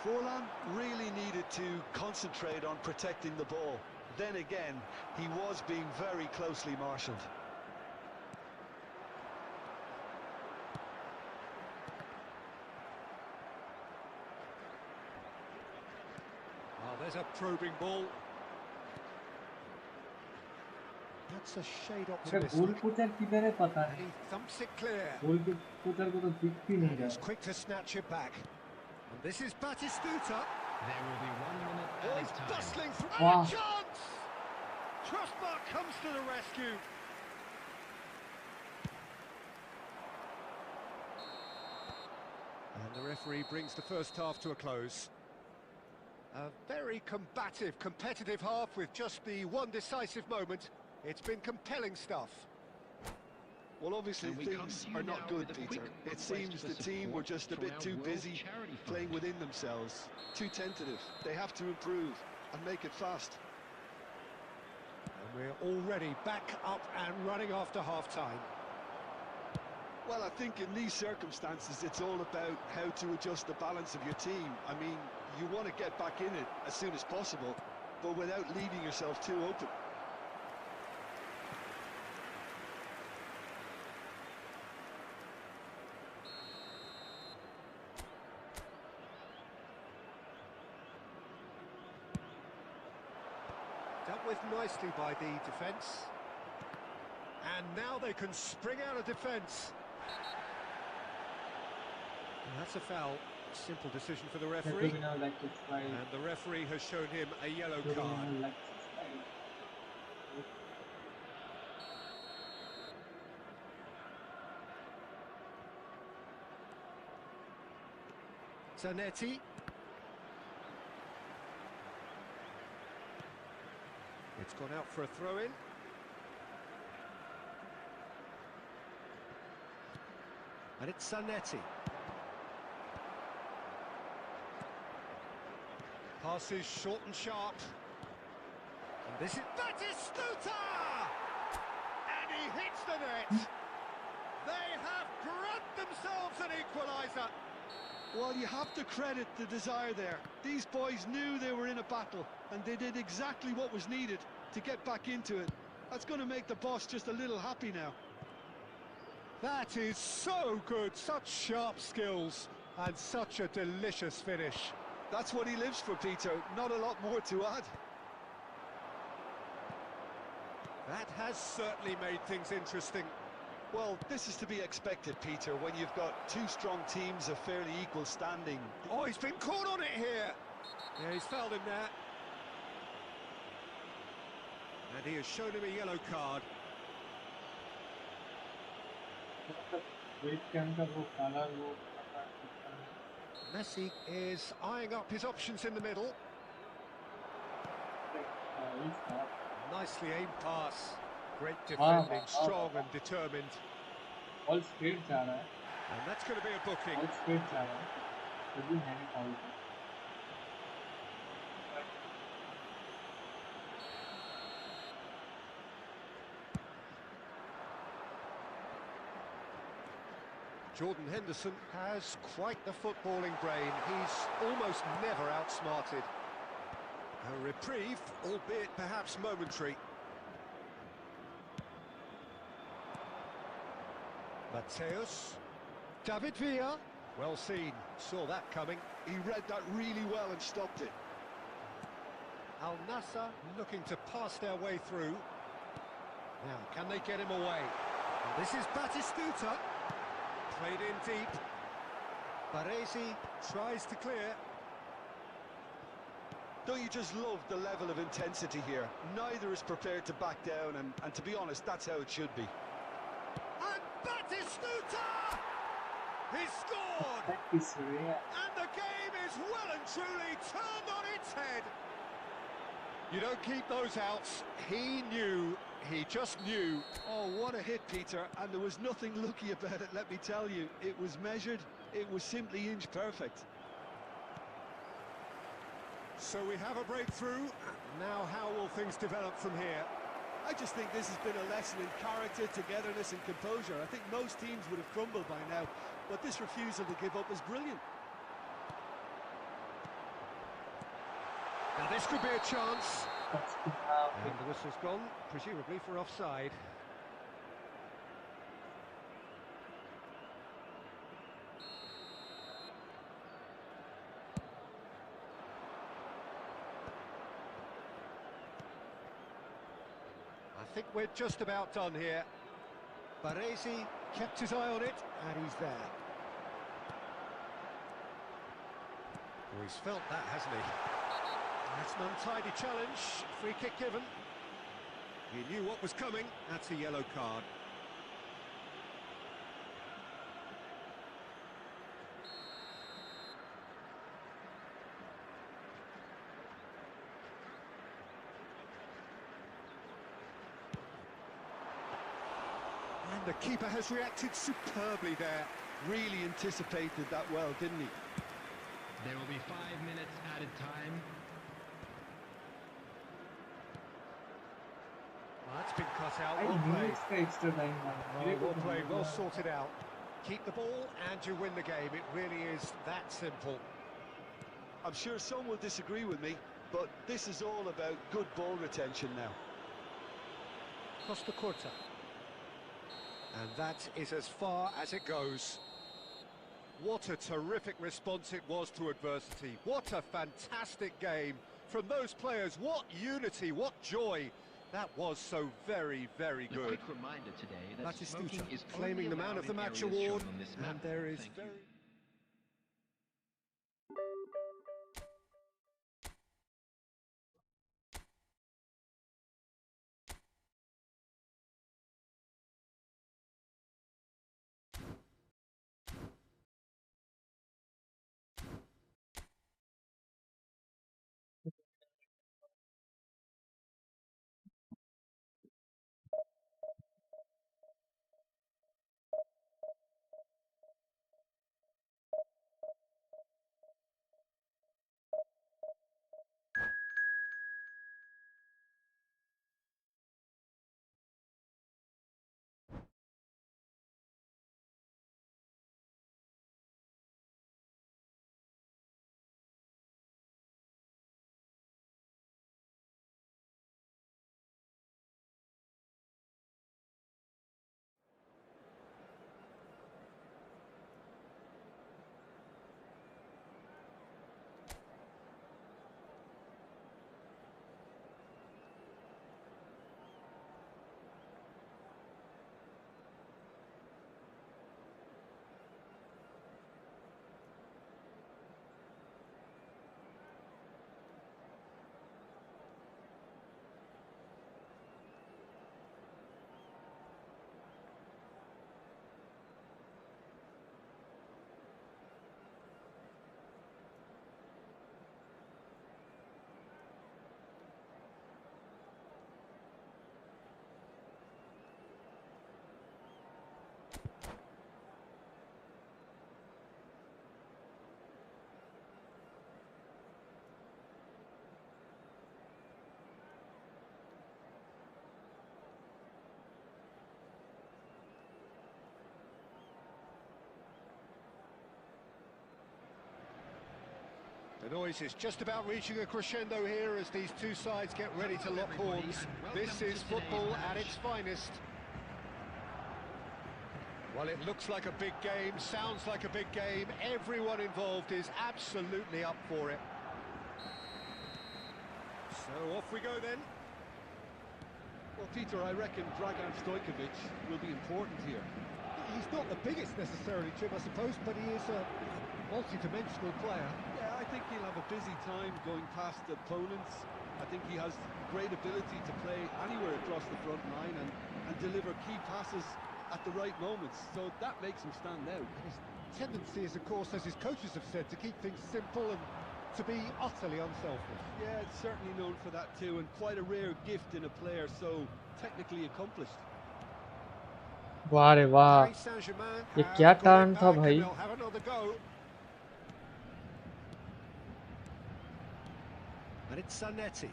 Speaker 7: Forlan really needed to concentrate on protecting the ball. Then again, he was being very closely marshalled.
Speaker 1: Well, there's a probing ball. That's a shade optimistic. And he thumps it clear. He's quick to snatch it back. And this is Batistuta.
Speaker 5: There will be 1 minute
Speaker 1: Oh,
Speaker 5: added
Speaker 1: he's
Speaker 5: time.
Speaker 1: bustling through.
Speaker 6: Wow.
Speaker 1: And a chance! Crossbar comes to the rescue. And the referee brings the first half to a close. A very combative, competitive half with just the one decisive moment. It's been compelling stuff.
Speaker 7: Well, obviously
Speaker 5: And we come
Speaker 7: things
Speaker 5: to you
Speaker 7: are
Speaker 5: now
Speaker 7: not good,
Speaker 5: with a
Speaker 7: Peter.
Speaker 5: quick
Speaker 7: It
Speaker 5: request
Speaker 7: seems
Speaker 5: for
Speaker 7: the team were
Speaker 5: support
Speaker 7: just a
Speaker 5: from
Speaker 7: bit
Speaker 5: our
Speaker 7: too
Speaker 5: World
Speaker 7: busy
Speaker 5: Charity
Speaker 7: playing
Speaker 5: Fund.
Speaker 7: within themselves, too tentative. They have to improve and make it fast.
Speaker 1: And we're already back up and running after half-time.
Speaker 7: Well, I think in these circumstances, it's all about how to adjust the balance of your team. I mean, you want to get back in it as soon as possible, but without leaving yourself too open.
Speaker 1: Dealt with nicely by the defence. And now they can spring out of defence. And that's a foul. Simple decision for the referee. And the referee has shown him a yellow card. Zanetti. It's gone out for a throw-in. And it's Zanetti. Passes short and sharp. And this is Batistuta! And he hits the net. They have grabbed themselves an equaliser.
Speaker 3: Well, you have to credit the desire there. These boys knew they were in a battle, and they did exactly what was needed to get back into it. That's going to make the boss just a little happy now.
Speaker 1: That is so good, such sharp skills, and such a delicious finish.
Speaker 7: That's what he lives for, Peter. Not a lot more to add.
Speaker 1: That has certainly made things interesting.
Speaker 3: Well, this is to be expected, Peter, when you've got two strong teams of fairly equal standing.
Speaker 1: Oh, he's been caught on it here. Yeah, he's fouled him there. And he has shown him a yellow card.
Speaker 6: WEBCAM का वो काला वो
Speaker 1: Messi is eyeing up his options in the middle. Nicely aimed pass. Great defending, strong and determined.
Speaker 6: All straight जा रहा है.
Speaker 1: And that's going to be a booking.
Speaker 6: All straight जा रहा है. तभी हैंड फाउल है.
Speaker 1: Jordan Henderson has quite the footballing brain. He's almost never outsmarted. A reprieve, albeit perhaps momentary. Mateus. David Villa. Well seen. Saw that coming.
Speaker 3: He read that really well and stopped it.
Speaker 1: Al Nassr looking to pass their way through. Now, can they get him away? And this is Batistuta. Played in deep. Baresi tries to clear.
Speaker 3: Don't you just love the level of intensity here? Neither is prepared to back down, and to be honest, that's how it should be.
Speaker 1: And Batistuta! He scored! And the game is well and truly turned on its head. You don't keep those outs. He knew. He just knew.
Speaker 3: Oh, what a hit, Peter, and there was nothing lucky about it, let me tell you. It was measured, it was simply inch perfect.
Speaker 1: So we have a breakthrough. Now how will things develop from here?
Speaker 3: I just think this has been a lesson in character, togetherness and composure. I think most teams would have crumbled by now, but this refusal to give up is brilliant.
Speaker 1: Now this could be a chance. And the whistle's gone, presumably for offside. I think we're just about done here. Baresi kept his eye on it, and he's there. Well, he's felt that, hasn't he? That's an untidy challenge, free kick given. He knew what was coming, that's a yellow card. And the keeper has reacted superbly there.
Speaker 3: Really anticipated that well, didn't he?
Speaker 5: There will be 5 minutes added time.
Speaker 1: That's been cut out.
Speaker 6: I
Speaker 1: Well
Speaker 6: knew
Speaker 1: played.
Speaker 6: it's the extra time.
Speaker 1: Well played, well sorted out. Keep the ball and you win the game. It really is that simple.
Speaker 3: I'm sure some will disagree with me, but this is all about good ball retention now.
Speaker 1: Costa Curta. And that is as far as it goes. What a terrific response it was to adversity. What a fantastic game from those players. What unity, what joy. That was so very, very good.
Speaker 4: A quick reminder today that smoking
Speaker 1: Batistuta
Speaker 4: is
Speaker 1: claiming the man of the match award, and
Speaker 4: and
Speaker 1: there is
Speaker 4: Thank
Speaker 1: very...
Speaker 4: you.
Speaker 1: The noise is just about reaching a crescendo here as these two sides get ready to lock horns. This is football at its finest. Well, it looks like a big game, sounds like a big game. Everyone involved is absolutely up for it. So off we go then.
Speaker 3: Well, Peter, I reckon Dragan Stojkovic will be important here.
Speaker 1: He's not the biggest necessarily, Jim, I suppose, but he is a multi-dimensional player.
Speaker 3: Yeah, I think he'll have a busy time going past opponents. I think he has great ability to play anywhere across the front line and deliver key passes at the right moments, so that makes him stand out.
Speaker 1: His tendency is, of course, as his coaches have said, to keep things simple and to be utterly unselfish.
Speaker 3: Yeah, it's certainly known for that too, and quite a rare gift in a player so technically accomplished.
Speaker 6: वाह रे वाह, ये क्या turn था भाई।
Speaker 1: And it's Zanetti.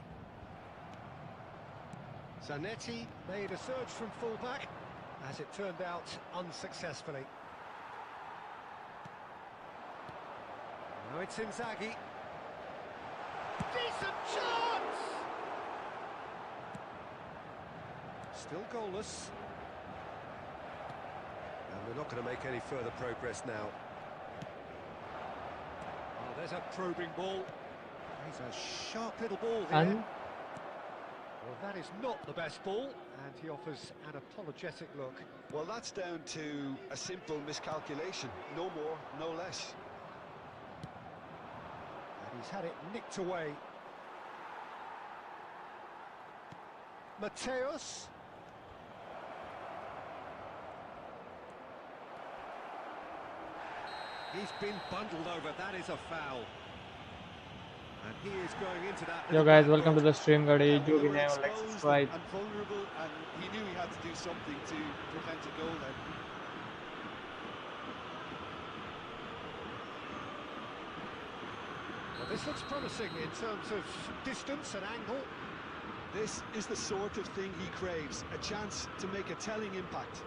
Speaker 1: Zanetti made a surge from fullback, as it turned out unsuccessfully. Now it's Inzaghi. Decent chance! Still goalless. And they're not going to make any further progress now. Oh, there's a probing ball. He's a sharp little ball here. Well, that is not the best ball, and he offers an apologetic look.
Speaker 3: Well, that's down to a simple miscalculation. No more, no less.
Speaker 1: And he's had it nicked away. Mateus. He's been bundled over. That is a foul. And he is going into that.
Speaker 6: Yo guys, welcome to the stream. Gadi, jo bhi naye ho, like, subscribe.
Speaker 3: And vulnerable, and he knew he had to do something to prevent a goal then.
Speaker 1: Well, this looks promising in terms of distance and angle.
Speaker 3: This is the sort of thing he craves, a chance to make a telling impact.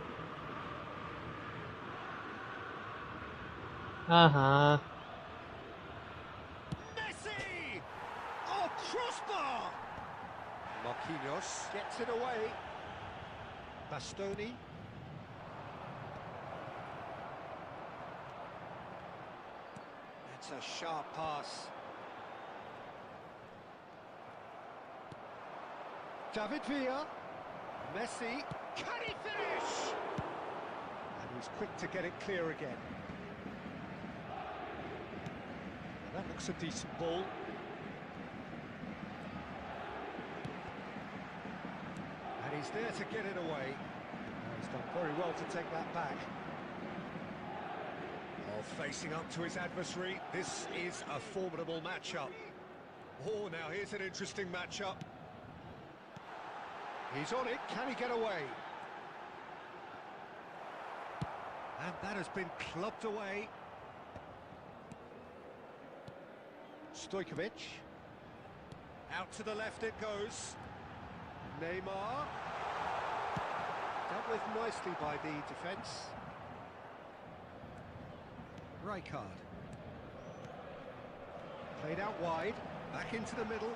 Speaker 1: Messi! Oh, crossbar! Marquinhos gets it away. Bastoni. It's a sharp pass. David Villa. Messi. Can he finish? And he's quick to get it clear again. That looks a decent ball. And he's there to get it away. He's done very well to take that back. Oh, facing up to his adversary. This is a formidable matchup. Oh, now here's an interesting matchup. He's on it. Can he get away? And that has been clubbed away. Stojkovic. Out to the left it goes. Neymar. Dealt with nicely by the defence. Rijkaard. Played out wide. Back into the middle.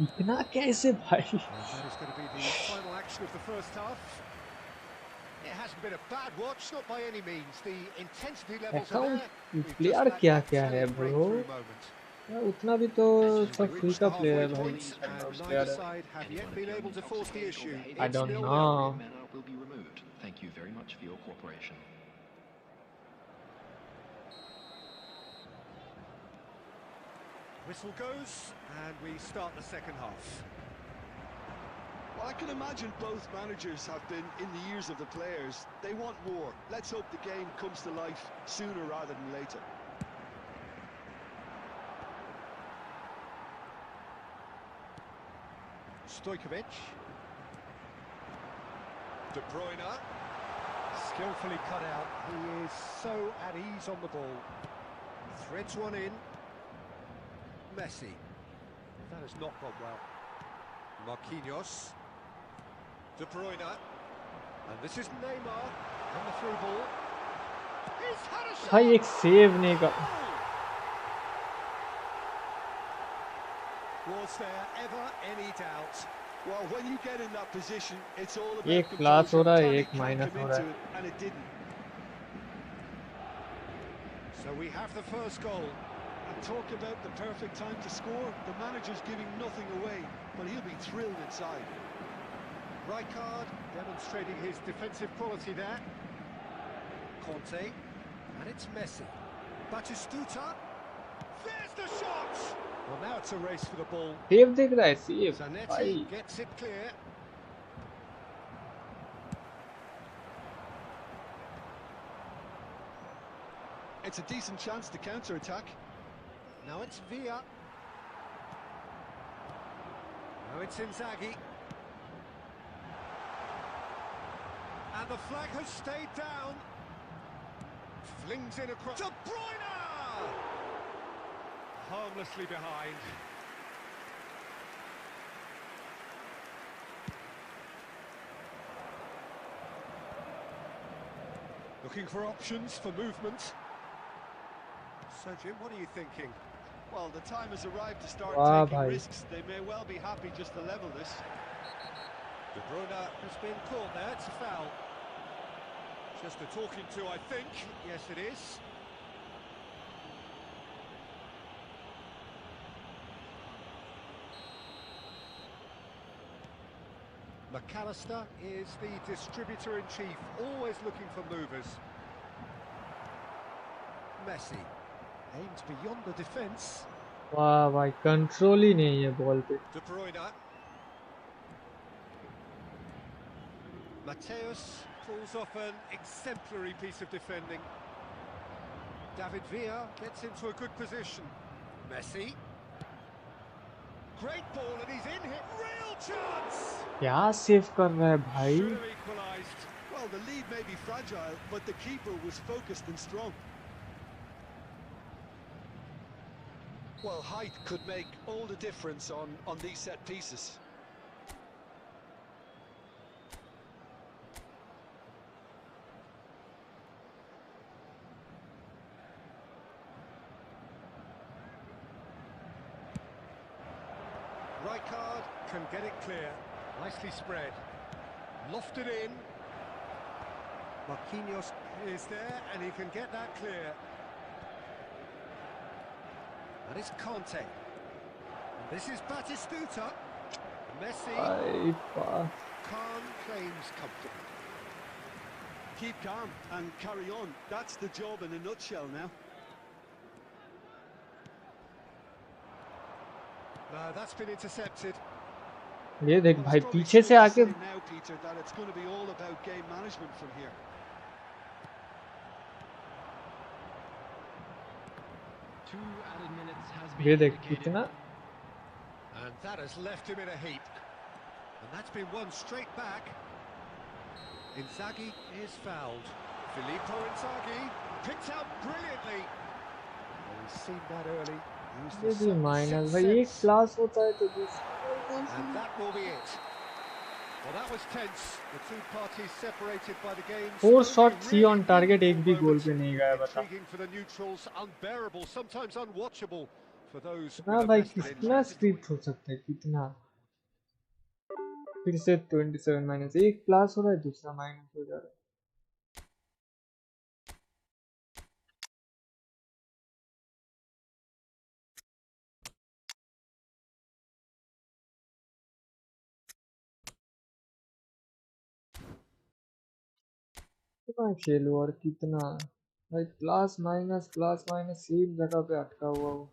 Speaker 6: इतना कैसे भाई?
Speaker 1: That is going to be the final action of the first half. It hasn't been a bad watch, not by any means. The intensity levels are there.
Speaker 6: Player क्या है bro? यार उतना भी तो सब फ्री का प्लेयर है भाई. I don't know.
Speaker 4: Will be removed. Thank you very much for your cooperation.
Speaker 1: Whistle goes, and we start the second half.
Speaker 3: Well, I can imagine both managers have been in the ears of the players. They want more. Let's hope the game comes to life sooner rather than later.
Speaker 1: Stojkovic. De Bruyne. Skillfully cut out. He is so at ease on the ball. Threads one in. Messi. That has not gone well. Marquinhos. De Bruyne. And this is Neymar on the through ball. He's had a shot.
Speaker 6: भाई एक save नहीं कर
Speaker 3: Was there ever any doubt? Well, when you get in that position, it's all about
Speaker 6: एक plus हो रहा है
Speaker 3: Panic
Speaker 6: एक
Speaker 3: can
Speaker 6: minus
Speaker 3: come
Speaker 6: हो रहा
Speaker 3: into
Speaker 6: है
Speaker 3: it, and it didn't.
Speaker 1: So we have the first goal.
Speaker 7: And talk about the perfect time to score. The manager's giving nothing away, but he'll be thrilled inside.
Speaker 1: Rijkaard demonstrating his defensive quality there. Conte, and it's Messi. Batistuta, there's the shot! Well, now it's a race for the ball.
Speaker 6: Save देख रहा है save
Speaker 1: Zanetti
Speaker 6: भाई
Speaker 1: gets it clear.
Speaker 7: It's a decent chance to counter-attack.
Speaker 1: Now it's Villa. Now it's Inzaghi. And the flag has stayed down. Flings in across. De Bruyne! Harmlessly behind. Looking for options for movement. So, Jim, what are you thinking?
Speaker 7: Well, the time has arrived to start
Speaker 6: वाह
Speaker 7: taking
Speaker 6: भाई
Speaker 7: risks. They may well be happy just to level this.
Speaker 1: De Bruyne has been caught there. It's a foul. Just a talking to, I think. Yes, it is. McAllister is the distributor-in-chief, always looking for movers. Messi aimed beyond the defence.
Speaker 6: वाह भाई control ही नहीं है ball पे
Speaker 1: De Bruyne. Mateus pulls off an exemplary piece of defending. David Villa gets into a good position. Messi. Great ball and he's in here. Real chance!
Speaker 6: क्या save कर रहा है भाई
Speaker 1: Should have equalised.
Speaker 7: Well, the lead may be fragile, but the keeper was focused and strong. Well, height could make all the difference on these set pieces.
Speaker 1: Rijkaard can get it clear. Nicely spread. Lofted in. Marquinhos is there and he can get that clear. And it's Conte. And this is Batistuta. Messi.
Speaker 6: भाई वाह
Speaker 1: Khan claims comfortable.
Speaker 7: Keep calm and carry on. That's the job in a nutshell now.
Speaker 1: No, that's been intercepted.
Speaker 6: ये देख
Speaker 7: Well,
Speaker 6: भाई
Speaker 7: it's probably
Speaker 6: पीछे से
Speaker 7: safe to
Speaker 6: आके
Speaker 7: say now, Peter, that it's going to be all about game management from here.
Speaker 6: ये देख कितना
Speaker 1: And that has left him in a heap. And that's been won straight back. Inzaghi is fouled. Filippo Inzaghi picked out brilliantly. Well, he's seen that early. Used
Speaker 6: ये
Speaker 1: the
Speaker 6: भी
Speaker 1: sudden
Speaker 6: minus
Speaker 1: sixth
Speaker 6: भाई एक
Speaker 1: sense.
Speaker 6: Class होता है तो दूसरा
Speaker 1: And that will be it. Well, that was tense. The two parties separated by the game's
Speaker 6: 4
Speaker 1: only
Speaker 6: shot 3
Speaker 1: really
Speaker 6: on target एक भी
Speaker 1: meaningful
Speaker 6: गोल
Speaker 1: moment.
Speaker 6: पे नहीं गया बता
Speaker 1: Intriguing for the neutrals, unbearable, sometimes unwatchable for those
Speaker 6: कितना
Speaker 1: with a
Speaker 6: भाई
Speaker 1: vested
Speaker 6: कितना
Speaker 1: interest.
Speaker 6: Speed हो सकता है कितना फिर से 27 माइनस एक प्लस हो रहा है दूसरा माइनस हो जा रहा है कितना खेलूं और कितना भाई प्लस माइनस सेम जगह पे अटका हुआ हो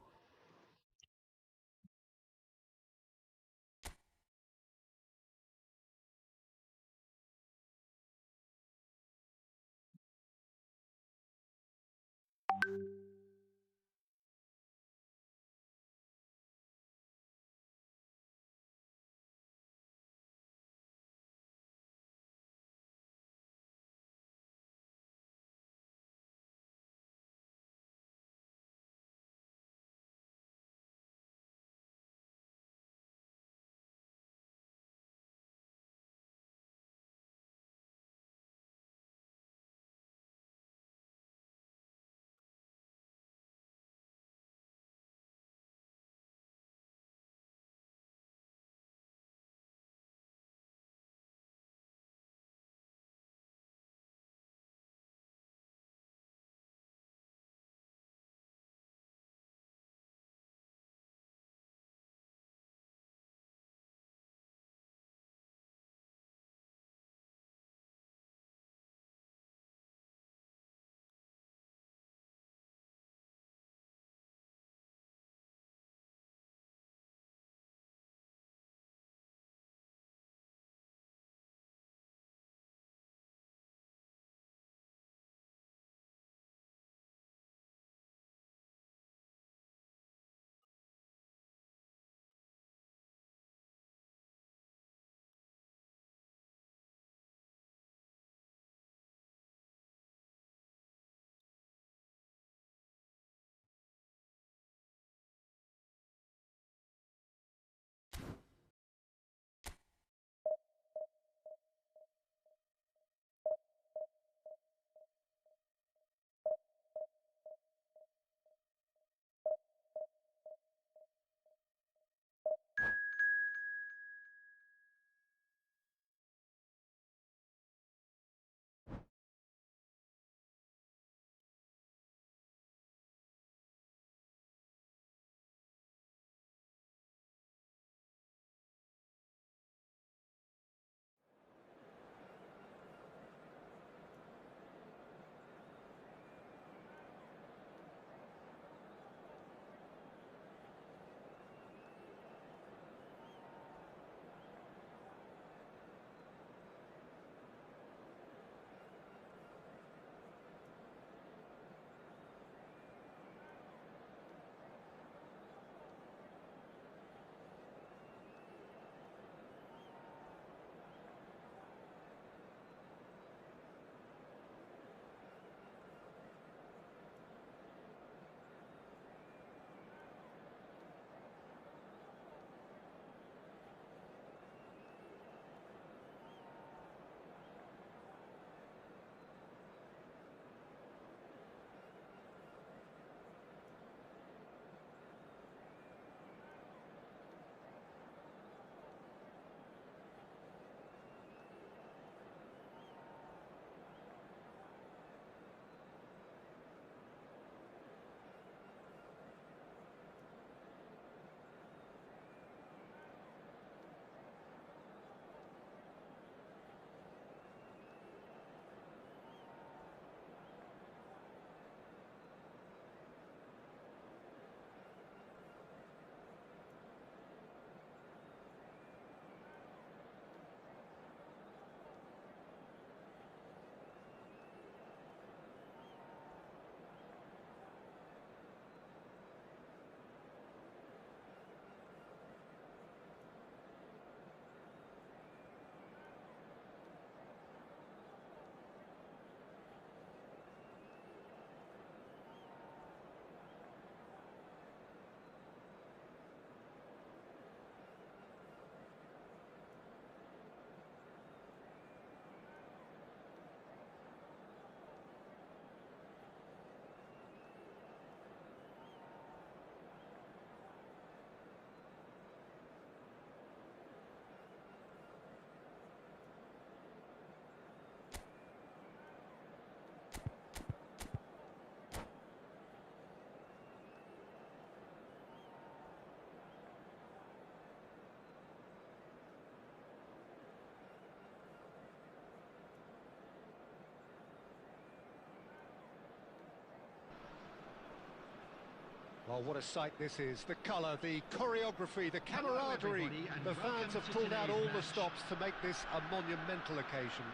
Speaker 1: Oh, what a sight this is. The colour, the choreography, the camaraderie. The fans have pulled out all the stops to make this a monumental occasion.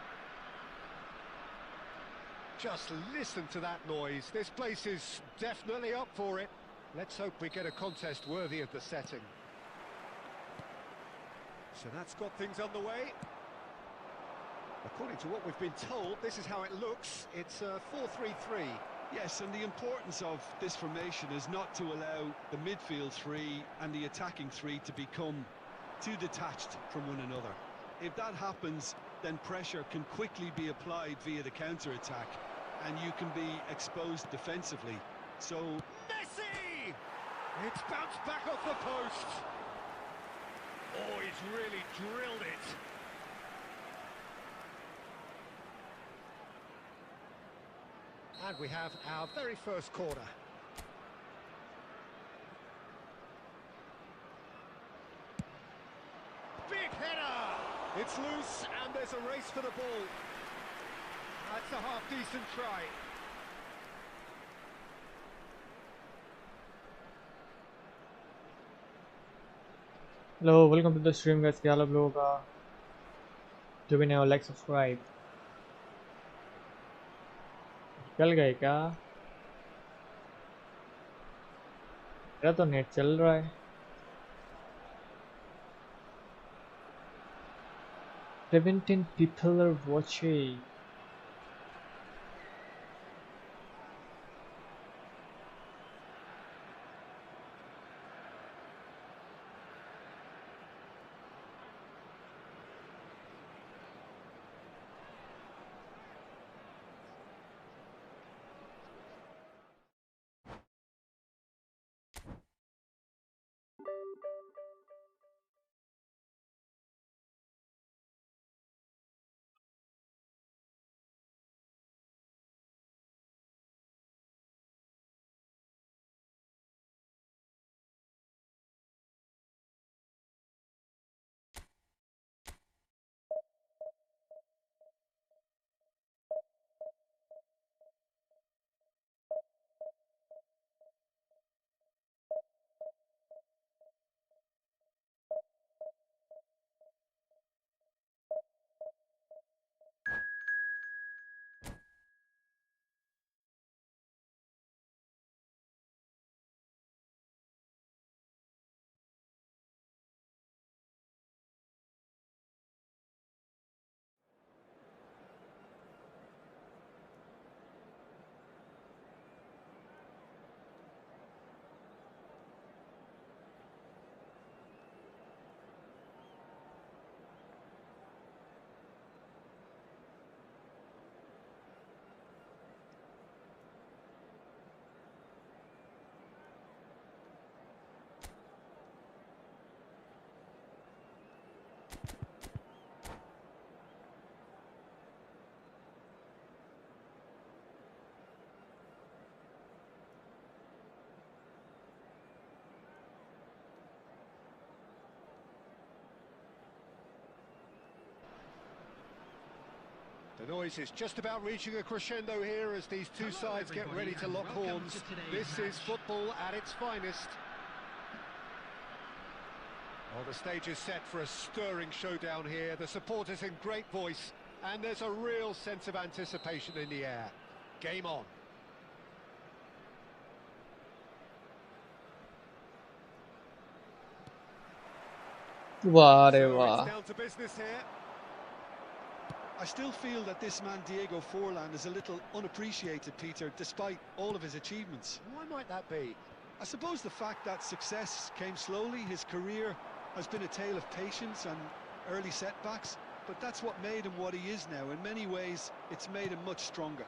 Speaker 1: Just listen to that noise. This place is definitely up for it. Let's hope we get a contest worthy of the setting.
Speaker 3: So that's got things underway.
Speaker 1: According to what we've been told, this is how it looks. It's a 4-3-3.
Speaker 2: Yes, and the importance of this formation is not to allow the midfield three and the attacking three to become too detached from one another. If that happens, then pressure can quickly be applied via the counter-attack, and you can be exposed defensively. So
Speaker 1: Messi! It's bounced back off the post. Oh, he's really drilled it. And we have our very first corner. Big header! It's loose and there's a race for the ball. That's a half-decent try.
Speaker 6: Hello, welcome to the stream guys. क्या हाल आप लोगों का? जो भी नया हो like subscribe. चल गए क्या? मेरा तो नेट चल रहा है. 17 people are watching.
Speaker 1: The noise is just about reaching a crescendo here as these two sides get ready to lock horns. This is football at its finest. Well, the stage is set for a stirring showdown here. The supporters in great voice, and there's a real sense of anticipation in the air. Game on.
Speaker 6: वाह रे
Speaker 1: So
Speaker 6: वाह.
Speaker 1: it's down to business here.
Speaker 2: I still feel that this man Diego Forlan is a little unappreciated, Peter, despite all of his achievements.
Speaker 1: Why might that be?
Speaker 2: I suppose the fact that success came slowly, his career has been a tale of patience and early setbacks, but that's what made him what he is now. In many ways, it's made him much stronger.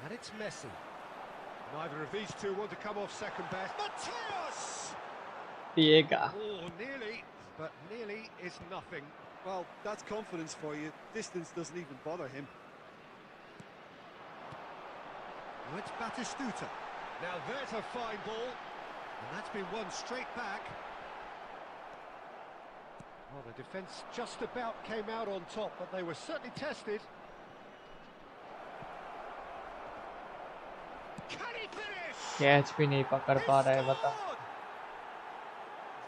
Speaker 1: And it's Messi. Neither of these two want to come off second best. Mateus!
Speaker 6: पिएगा.
Speaker 1: Oh, nearly, but nearly is nothing.
Speaker 3: Well, that's confidence for you. Distance doesn't even bother him.
Speaker 1: Oh, it's Batistuta. Now there's a fine ball, and that's been won straight back. Well, the defence just about came out on top, but they were certainly tested. Can
Speaker 6: catch भी नहीं पकड़ पा रहा है बता।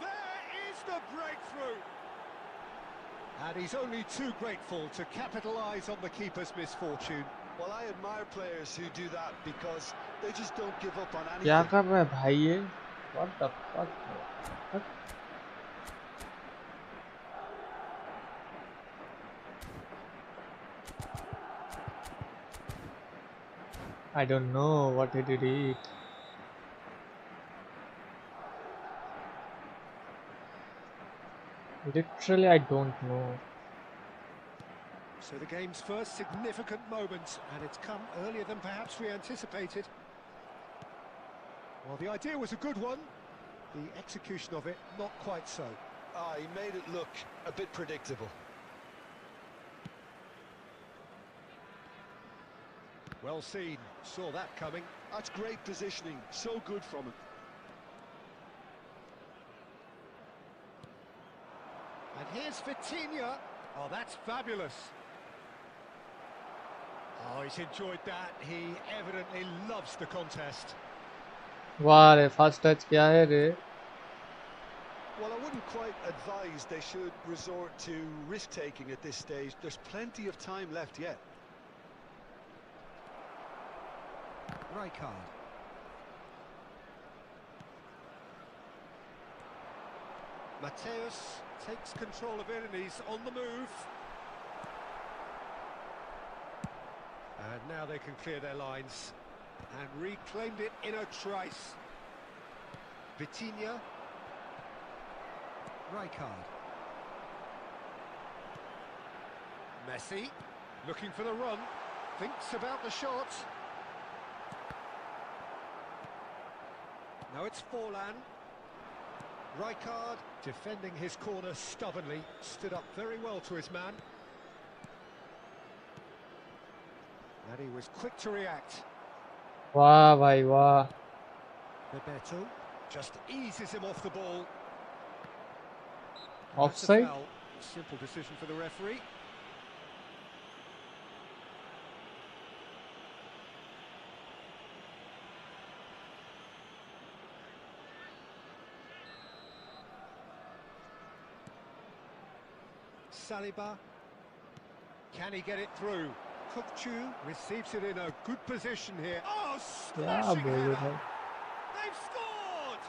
Speaker 1: There is the breakthrough. And he's only too grateful to capitalise on the keeper's misfortune.
Speaker 3: Well, I admire players who do that because they just don't give up on anything.
Speaker 6: क्या कर रहा है भाई ये? What the fuck? I don't know what he did eat. Literally, I don't know.
Speaker 1: So the game's first significant moment, and it's come earlier than perhaps we anticipated. Well, the idea was a good one. The execution of it, not quite so.
Speaker 3: He made it look a bit predictable.
Speaker 1: Well seen, saw that coming.
Speaker 3: That's great positioning, so good from him.
Speaker 1: And here's Vitinha. Oh, that's fabulous. Oh, he's enjoyed that. He evidently loves the contest.
Speaker 6: वाह रे, first touch क्या है रे?
Speaker 3: Well, I wouldn't quite advise they should resort to risk-taking at this stage. There's plenty of time left yet.
Speaker 1: Rijkaard. Mateus takes control of it and he's on the move. And now they can clear their lines. And reclaimed it in a trice. Vitinha. Rijkaard. Messi, looking for the run. Thinks about the shot. Now it's Forlan. Rijkaard defending his corner stubbornly, stood up very well to his man. And he was quick to react.
Speaker 6: वाह भाई वाह.
Speaker 1: Bebeto just eases him off the ball.
Speaker 6: Offside?
Speaker 1: Foul. Simple decision for the referee. Saliba, can he get it through? Kukchu receives it in a good position here. Oh, smashing header! They've scored!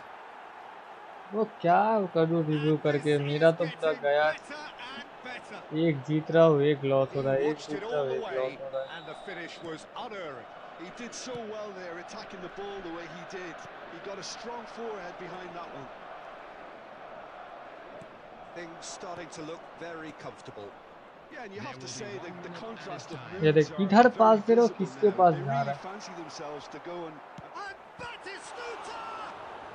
Speaker 6: वो क्या करूँ review करके, मेरा तो पूरा गया. एक जीत रहा हूँ, एक लॉस हो रहा है, एक जीत रहा हूँ, एक लॉस हो रहा है.
Speaker 1: And the finish was unerring.
Speaker 3: He did so well there, attacking the ball the way he did. He got a strong forehead behind that one.
Speaker 1: Things starting to look very comfortable.
Speaker 3: Yeah, and you have to say that the contrast of
Speaker 6: ये देख इधर पास दे रहा हूँ, किसके पास
Speaker 3: they
Speaker 6: जा
Speaker 3: really
Speaker 6: रहा है?
Speaker 3: fancy themselves to go and
Speaker 1: Batistuta!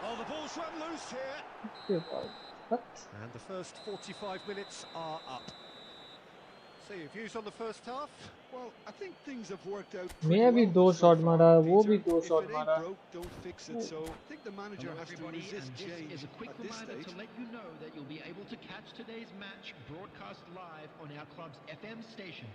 Speaker 1: Oh, the ball's run loose here.
Speaker 6: किसके पास? What?
Speaker 1: And the first 45 minutes are up. So your views on the first half?
Speaker 3: well, I think things have worked out.
Speaker 6: मैं भी दो shot मारा, वो भी दो
Speaker 3: If
Speaker 6: shot
Speaker 3: it
Speaker 6: मारा.
Speaker 3: ain't broke, don't fix it. So I think the manager
Speaker 5: Hello
Speaker 3: has to
Speaker 5: everybody,
Speaker 3: resist
Speaker 5: and this
Speaker 3: change
Speaker 5: is a quick
Speaker 3: at this
Speaker 5: reminder
Speaker 3: stage.
Speaker 5: to let you know that you'll be able to catch today's match broadcast live on our club's FM station.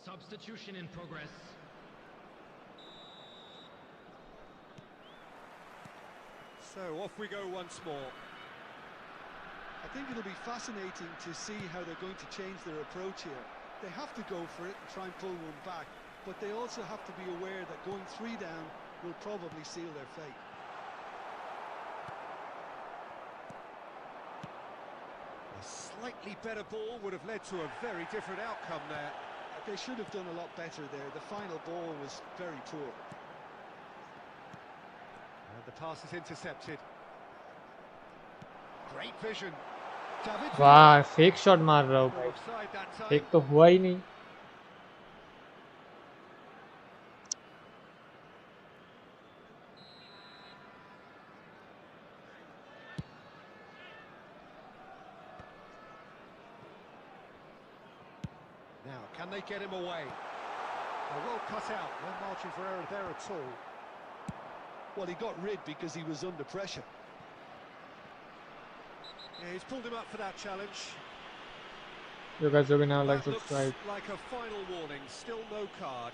Speaker 5: Substitution in progress.
Speaker 1: So off we go once more.
Speaker 3: I think it'll be fascinating to see how they're going to change their approach here. They have to go for it and try and pull one back, but they also have to be aware that going 3 down will probably seal their fate.
Speaker 1: A slightly better ball would have led to a very different outcome there.
Speaker 3: They should have done a lot better there. The final ball was very poor.
Speaker 1: And the pass is intercepted. Great vision. David
Speaker 6: वाह, fake shot मार रहा हूँ भाई.
Speaker 1: offside that time.
Speaker 6: Fake तो हुआ ही नहीं.
Speaker 1: Now, can they get him away? Well cut out, no margin for error there at all.
Speaker 3: Well, he got rid because he was under pressure.
Speaker 7: Yeah, he's pulled him up for that challenge.
Speaker 6: You guys will be now like
Speaker 7: That looks
Speaker 6: subscribe.
Speaker 7: like a final warning, still no card.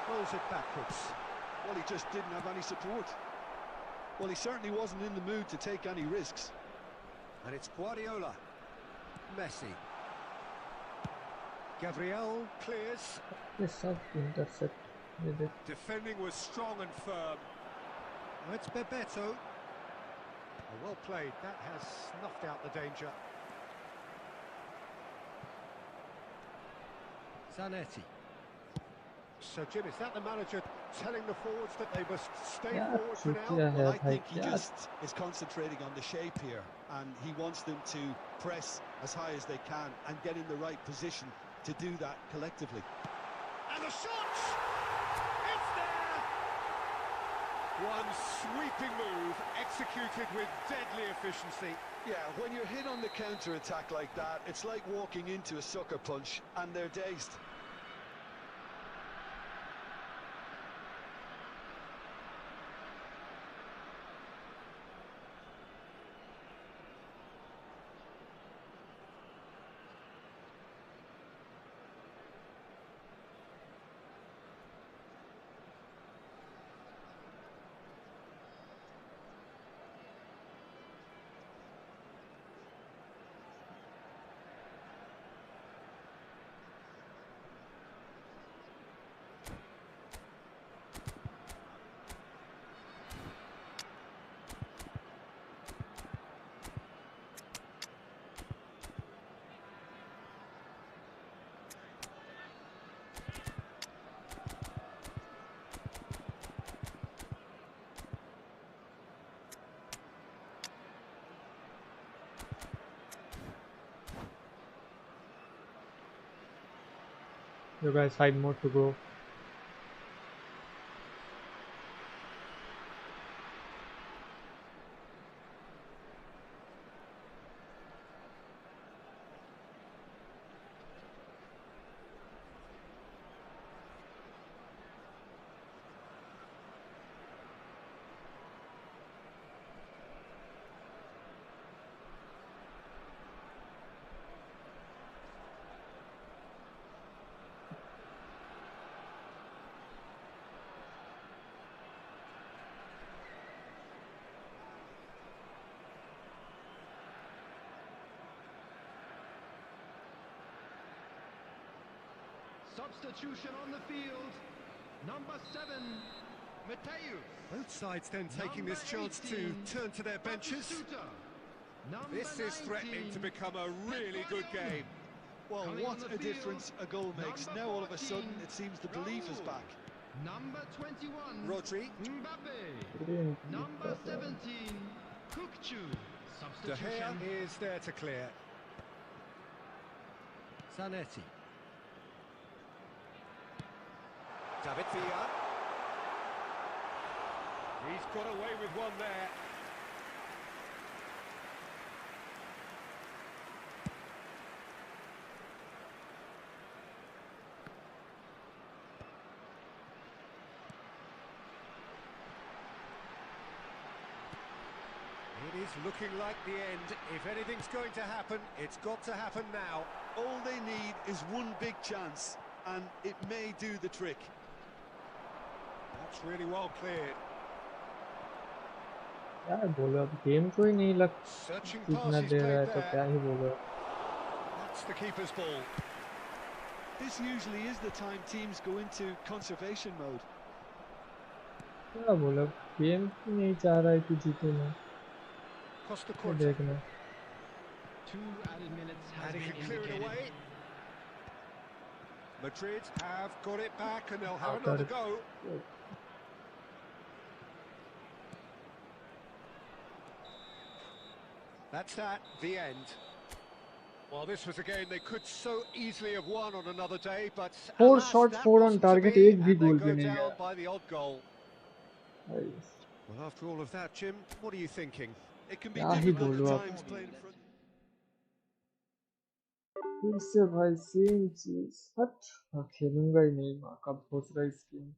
Speaker 1: Rolls it backwards.
Speaker 3: Well, he just didn't have any support. Well, he certainly wasn't in the mood to take any risks.
Speaker 1: And it's Guardiola. Messi. Gabriel clears.
Speaker 6: Yes, I've intercept with it.
Speaker 7: Defending was strong and firm.
Speaker 1: It's Bebeto. Well played. That has snuffed out the danger. Zanetti. So, Jim, is that the manager telling the forwards that they must stay
Speaker 6: Yeah,
Speaker 1: forward for now?
Speaker 6: yeah,
Speaker 3: Well, I
Speaker 6: like,
Speaker 3: think he
Speaker 6: yeah.
Speaker 3: just is concentrating on the shape here, and he wants them to press as high as they can and get in the right position to do that collectively.
Speaker 7: And the shot! It's there! One sweeping move, executed with deadly efficiency.
Speaker 3: Yeah, when you're hit on the counter-attack like that, it's like walking into a sucker punch, and they're dazed.
Speaker 6: You guys 5 more to go.
Speaker 5: Substitution on the field. Number 7, Mateus.
Speaker 1: Both sides then taking this chance to
Speaker 5: 18,
Speaker 1: turn to their benches.
Speaker 7: This is threatening to become a really good game.
Speaker 3: Well,
Speaker 5: Coming on
Speaker 3: what
Speaker 5: the
Speaker 3: a
Speaker 5: field,
Speaker 3: difference a goal makes.
Speaker 5: number
Speaker 3: Now all of a
Speaker 5: 14,
Speaker 3: sudden it seems the belief is
Speaker 5: Raul.
Speaker 3: back.
Speaker 5: Number 21,
Speaker 7: Rodri.
Speaker 5: Mbappe. Number 17, Kukcu.
Speaker 1: De Gea
Speaker 5: Substitution.
Speaker 1: is there to clear. Zanetti. David Villa.
Speaker 7: He's got away with one there.
Speaker 1: It is looking like the end. If anything's going to happen, it's got to happen now.
Speaker 3: All they need is one big chance, and it may do the trick.
Speaker 1: That's really well cleared.
Speaker 6: क्या बोलो अब game को ही नहीं लग
Speaker 1: Searching
Speaker 6: जीतना
Speaker 1: passes
Speaker 6: दे रहा है
Speaker 1: played
Speaker 6: तो क्या
Speaker 1: there.
Speaker 6: ही बोलो.
Speaker 1: That's the keeper's ball.
Speaker 3: This usually is the time teams go into conservation mode.
Speaker 6: क्या बोलो गेम ही नहीं चाह रहा है कि जीते ना.
Speaker 1: Costa
Speaker 6: ये
Speaker 1: Curta.
Speaker 6: देखना.
Speaker 5: 2 added minutes has
Speaker 1: And he
Speaker 5: been
Speaker 1: can clear it
Speaker 5: indicated.
Speaker 1: away. Madrid have got it back and they'll have
Speaker 6: got
Speaker 1: another
Speaker 6: it.
Speaker 1: go. That's that, the end. Well, this was a game they could so easily have won on another day, but
Speaker 6: 4
Speaker 1: alas,
Speaker 6: shots,
Speaker 1: that
Speaker 6: 4 on
Speaker 1: wasn't to
Speaker 6: target,
Speaker 1: be,
Speaker 6: एक भी
Speaker 1: and they
Speaker 6: goal
Speaker 1: go
Speaker 6: पे नहीं
Speaker 1: down
Speaker 6: गया
Speaker 1: by the odd goal.
Speaker 6: भाई।
Speaker 1: Well, after all of that, Jim, what are you thinking?
Speaker 7: It can be
Speaker 6: क्या ही
Speaker 7: difficult
Speaker 6: बोलूं
Speaker 7: at
Speaker 6: अब,
Speaker 7: times playing in front.
Speaker 6: फिर से भाई सेम चीज, हट, अब खेलूंगा ही नहीं, माँ कब सोच रहा है इस गेम।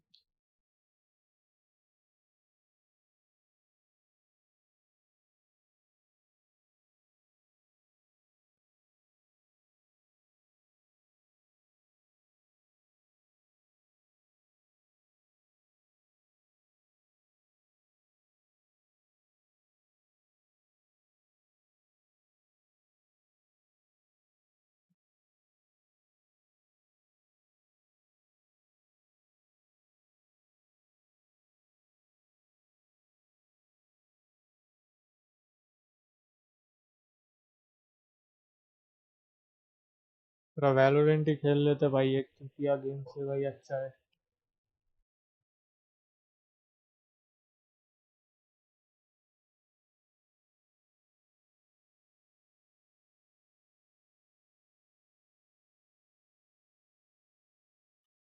Speaker 6: थोड़ा वैलोरेंट ही खेल लेते भाई, एक तो किया गेम से भाई अच्छा है।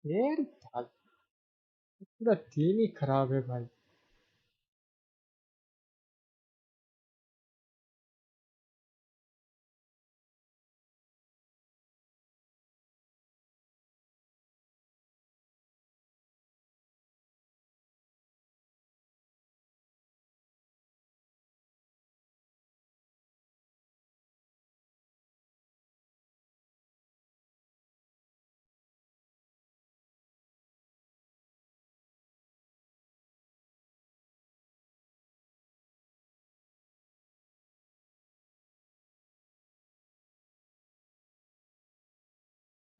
Speaker 6: यार पूरा टीम ही खराब है भाई।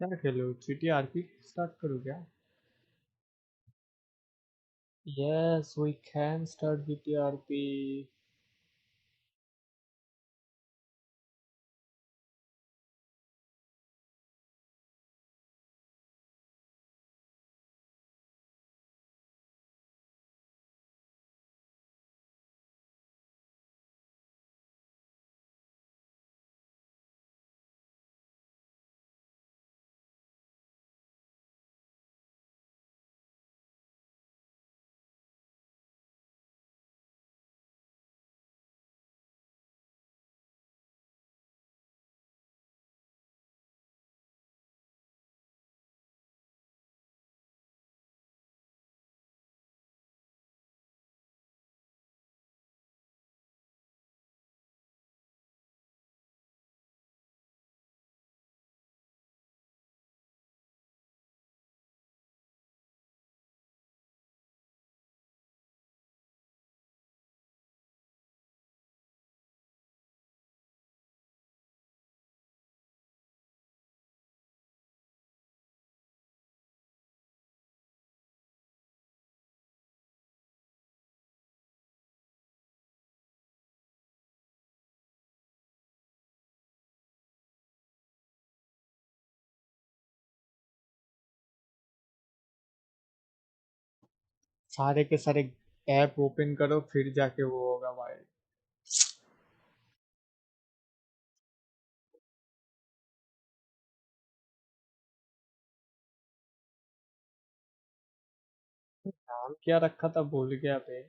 Speaker 6: क्या खेलो, जीटीआरपी स्टार्ट करूँ क्या? Yes, we can start GTRP. सारे के सारे ऐप ओपन करो फिर जाके वो होगा भाई। नाम क्या रखा था भूल गया पे।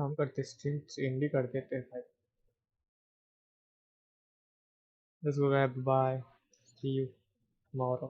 Speaker 6: काम करते स्ट्रीम एंड ही कर देते हैं भाई. Let's go guys, bye, see you tomorrow.